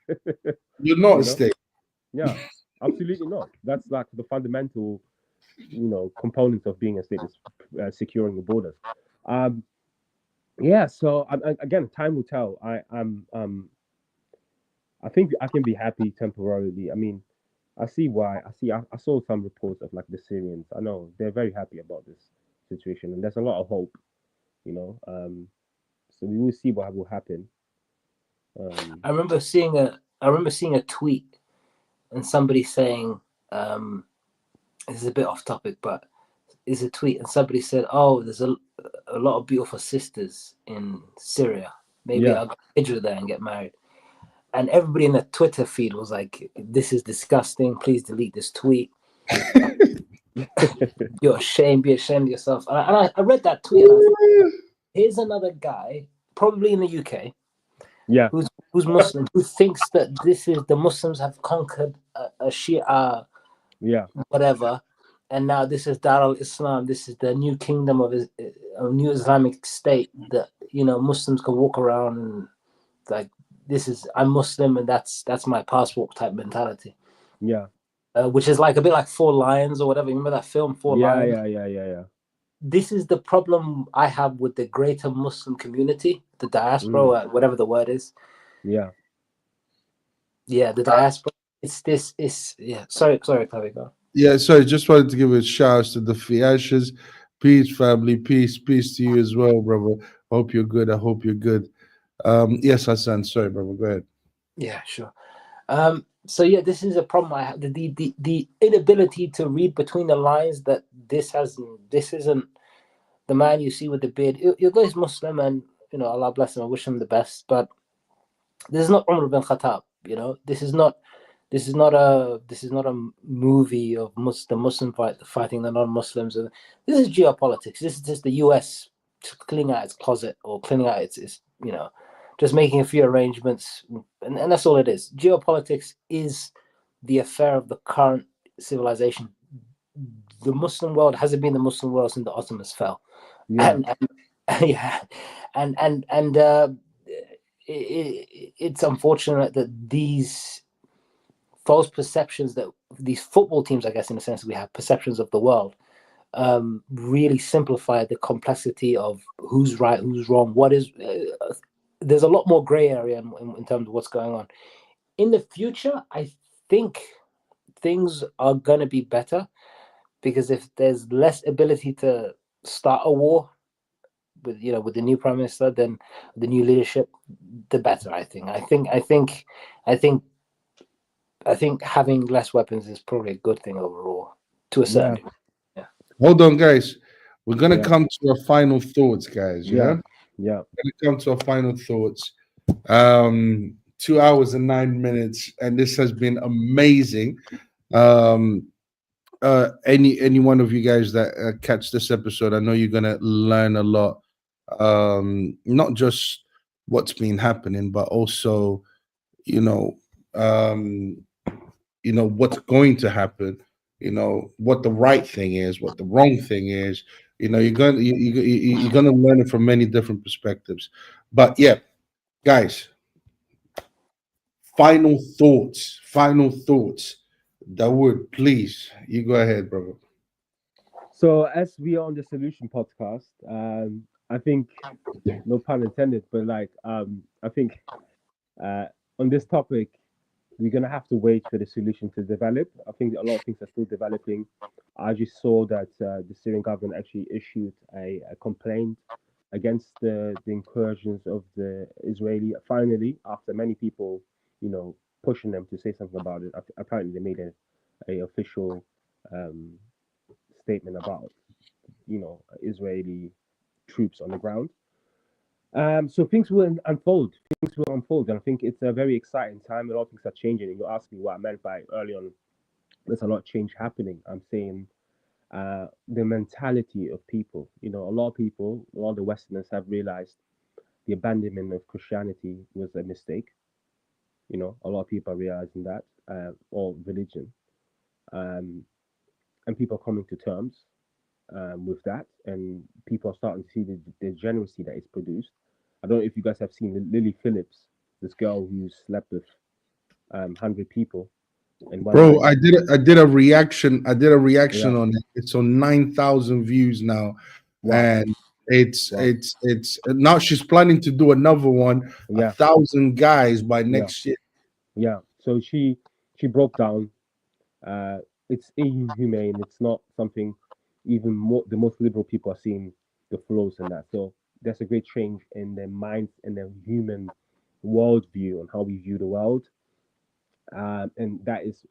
You're not a state. Yeah, absolutely not. That's like the fundamental, component of being a state is securing the borders. Yeah. So again, time will tell. I think I can be happy temporarily. I mean, I see why. I saw some reports of like the Syrians. I know they're very happy about this situation, and there's a lot of hope. So we will see what will happen. I remember seeing a tweet and somebody saying, this is a bit off topic, but it's a tweet and somebody said, "Oh, there's a lot of beautiful sisters in Syria. Maybe I'll go to Israel there and get married." And everybody in the Twitter feed was like, "This is disgusting. Please delete this tweet. You're ashamed. Be ashamed of yourself." And I read that tweet. And I thought, here's another guy, probably in the UK, who's Muslim, who thinks that this is the Muslims have conquered a Shia, whatever, and now this is Dar al-Islam. This is the new kingdom of a new Islamic state that Muslims can walk around and like. I'm Muslim and that's my passport type mentality. Yeah. Which is like a bit like Four Lions or whatever. Remember that film, Four Lions? Yeah. This is the problem I have with the greater Muslim community, the diaspora, whatever the word is. Yeah. Yeah, the diaspora. Sorry, Clavi, go. Yeah, sorry, just wanted to give a shout out to the Fiashes. Peace, family, peace to you as well, brother. Hope you're good. I hope you're good. Yes, Hassan. Sorry, brother. Go ahead. Yeah, sure. So yeah, this is a problem I have. The inability to read between the lines that this isn't the man you see with the beard. Your guy is Muslim, and Allah bless him. I wish him the best. But this is not Umar bin Khattab. This is not a movie of the Muslim fighting the non-Muslims. This is geopolitics. This is just the U.S. cleaning out its closet or cleaning out its just making a few arrangements, and that's all it is. Geopolitics is the affair of the current civilization. The Muslim world hasn't been the Muslim world since the Ottomans fell. Yeah. It's unfortunate that these false perceptions that these football teams, I guess, in a sense, we have perceptions of the world, really simplify the complexity of who's right, who's wrong, what is. There's a lot more gray area in terms of what's going on. In the future, I think things are going to be better because if there's less ability to start a war with the new prime minister, then the new leadership, the better. I think having less weapons is probably a good thing overall to a certain degree. Yeah. Hold on, guys. We're gonna Yeah. come to our final thoughts, guys. Yeah, Yeah. we're gonna come to our final thoughts. 2 hours and 9 minutes, and this has been amazing. Um, any one of you guys that catch this episode, I know you're gonna learn a lot. Not just what's been happening, but also, you know, um, what's going to happen. What the right thing is, what the wrong thing is. You're gonna learn it from many different perspectives. But yeah, guys, final thoughts. Final thoughts. Dawood, please, you go ahead, brother. So as we are on the Solution podcast, I think, no pun intended, but like I think uh, on this topic, we're gonna have to wait for the solution to develop. I think a lot of things are still developing. I just saw that the Syrian government actually issued a complaint against the incursions of the Israeli. Finally, after many people, pushing them to say something about it, apparently they made a official um, statement about Israeli troops on the ground. So things will unfold. Things will unfold, and I think it's a very exciting time. A lot of things are changing. And you asked me what I meant by early on. There's a lot of change happening. I'm saying the mentality of people. A lot of people, a lot of the Westerners have realized the abandonment of Christianity was a mistake. A lot of people are realizing that, or religion, um, and people are coming to terms with that, and people are starting to see the degeneracy that is produced. I don't know if you guys have seen Lily Phillips, this girl who slept with 100 people in one Bro, night. I did a reaction Yeah. on it. It's on 9,000 views now, Wow. and it's Wow. it's now she's planning to do another one, a Yeah. thousand guys by Yeah. next year. Yeah. So she broke down. It's inhumane. It's not something even more the most liberal people are seeing the flaws in that. So there's a great change in their minds and their human worldview on how we view the world. And that is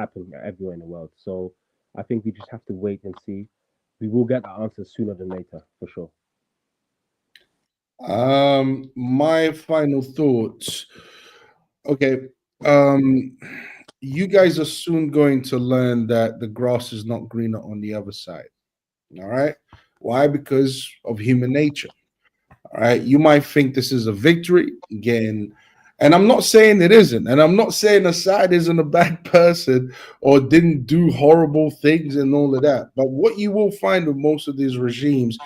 happening everywhere in the world. So I think we just have to wait and see. We will get the answer sooner than later, for sure. My final thoughts. Okay. Um, you guys are soon going to learn that the grass is not greener on the other side. All right. Why? Because of human nature. All right. You might think this is a victory again. And I'm not saying it isn't. And I'm not saying Assad isn't a bad person or didn't do horrible things and all of that. But what you will find with most of these regimes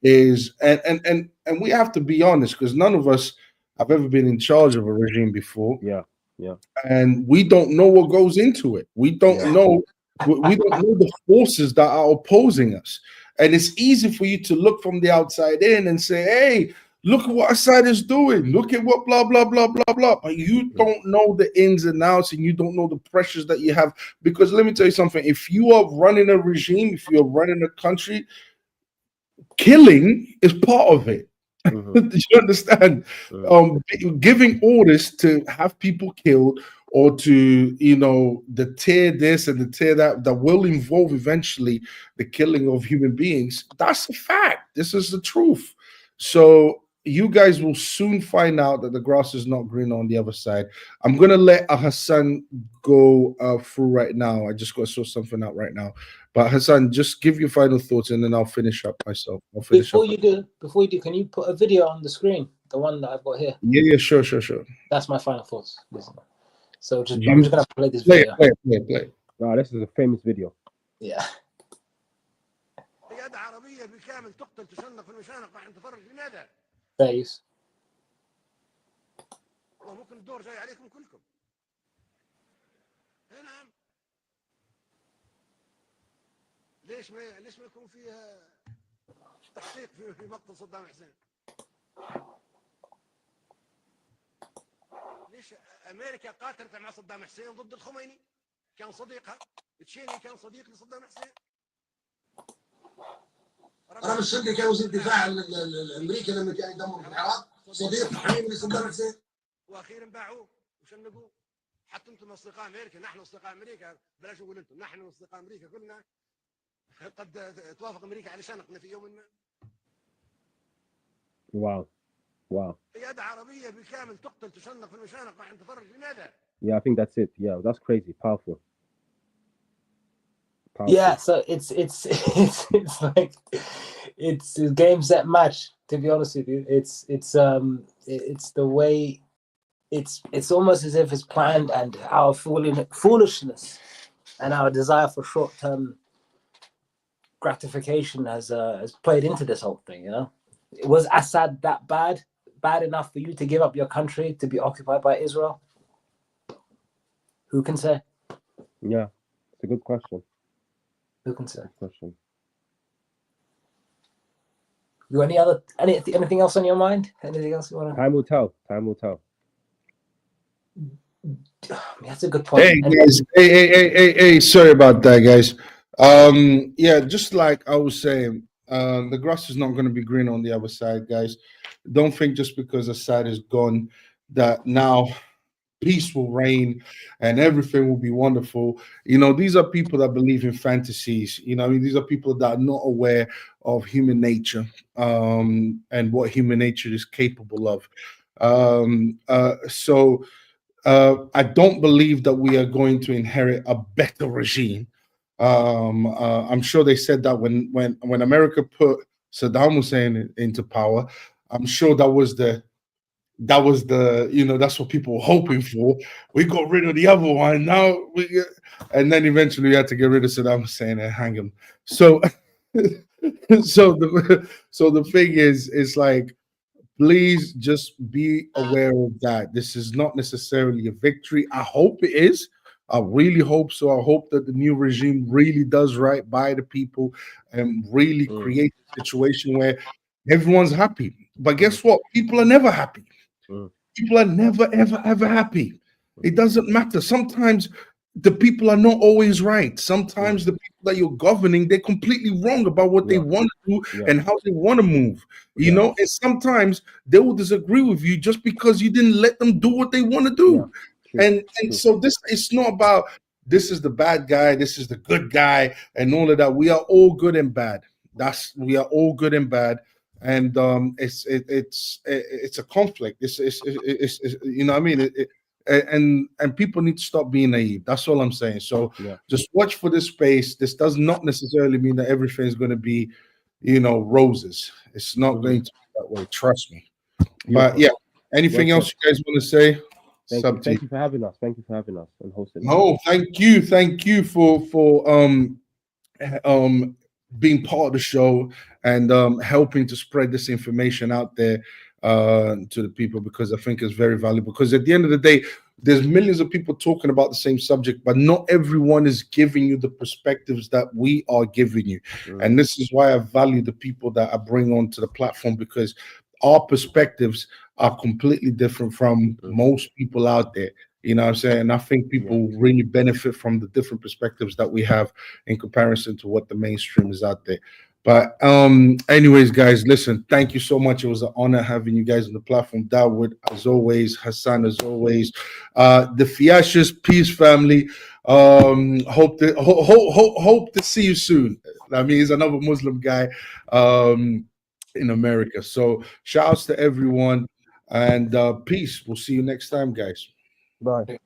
is, and we have to be honest, because none of us have ever been in charge of a regime before, Yeah, yeah, and we don't know what goes into it. We don't yeah, know. We don't know the forces that are opposing us, and it's easy for you to look from the outside in and say, "Hey, look at what Assad is doing. Look at what blah blah blah blah blah." But you don't know the ins and outs, and you don't know the pressures that you have. Because let me tell you something: if you are running a regime, if you're running a country, killing is part of it. hmm Do you understand? hmm Giving orders to have people killed or to, the tear this and the tear that will involve eventually the killing of human beings. That's a fact. This is the truth. So you guys will soon find out that the grass is not green on the other side. I'm gonna let Hassan go through right now. I just got to sort something out right now. But Hassan, just give your final thoughts and then I'll finish up myself. I'll finish up. Before you do, can you put a video on the screen? The one that I've got here. Yeah, sure. That's my final thoughts. So I'm You just gonna play this play video. it. Wow, this is a famous video. Yeah. قيادة عربية بالكامل تقتل تشنق في المشانق راح نتفرج لماذا؟ Face. وممكن الدور جاي عليكم كلكم. نعم. ليش ما يكون فيها تحقيق في مقتل صدام حسين؟ ليش امريكا قاتلت مع صدام حسين ضد الخميني؟ كان صديقها. تشيني كان صديق لصدام حسين. رامي الشرقي كان وزير الدفاع الامريكي لما كان يدمر في العراق صديق حميم لصدام حسين. واخيرا باعوه وشنقوه. حتى انتم اصدقاء امريكا، نحن اصدقاء امريكا، بلاش نقول انتم، نحن اصدقاء امريكا كلنا. قد توافق امريكا على شنقنا في يوم ما. Wow. Wow. قياده عربيه بالكامل تقتل تشنق في المشانق، راح نتفرج لماذا؟ Yeah, I think that's it. Yeah, that's crazy. Powerful. Yeah, so it's it's like it's a game set match, to be honest with you. It's the way it's almost as if it's planned, and our foolishness and our desire for short-term gratification has played into this whole thing, you know. Was Assad that bad enough for you to give up your country to be occupied by Israel? Who can say? Yeah, it's a good question. Who can say? Good question. You anything else on your mind? Anything else you want to? Time will tell. Time will tell. That's a good point. Hey guys, hey, sorry about that, guys. Yeah, just like I was saying, the grass is not going to be green on the other side, guys. Don't think just because Assad is gone that now peace will reign and everything will be wonderful. You know, these are people that believe in fantasies. You know, I mean, these are people that are not aware of human nature, and what human nature is capable of. So I don't believe that we are going to inherit a better regime. I'm sure they said that when America put Saddam Hussein into power. I'm sure that was the that's what people were hoping for. We got rid of the other one. And then eventually we had to get rid of Saddam Hussein and hang him. So, so the thing is, it's like, please just be aware of that. This is not necessarily a victory. I hope it is. I really hope so. I hope that the new regime really does right by the people and really create a situation where everyone's happy. But guess what? People are never happy. People are never, ever, ever happy. It doesn't matter. Sometimes the people are not always right. Sometimes the people that you're governing, they're completely wrong about what they want to do and how they want to move. You know, and sometimes they will disagree with you just because you didn't let them do what they want to do. And so this, it's not about this is the bad guy, this is the good guy, and all of that. We are all good and bad. We are all good and bad. And it's a conflict. It's you know what I mean. And people need to stop being naive. That's all I'm saying. So just watch for this space. This does not necessarily mean that everything is going to be, roses. It's not going to be that way. Trust me. But yeah, anything else you guys want to say? Thank you for having us. Thank you for having us and hosting. No, thank you for being part of the show and helping to spread this information out there to the people, because I think it's very valuable. Because at the end of the day, there's millions of people talking about the same subject, but not everyone is giving you the perspectives that we are giving you. And this is why I value the people that I bring onto the platform, because our perspectives are completely different from most people out there. You know what I'm saying? And I think people really benefit from the different perspectives that we have in comparison to what the mainstream is out there. But anyways, guys, listen, thank you so much. It was an honor having you guys on the platform. Dawood, as always, Hassan, as always. The Fiashes Peace family. Hope to see you soon. I mean, he's another Muslim guy in America. So shout outs to everyone and peace. We'll see you next time, guys. Bye.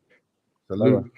Salute. Bye.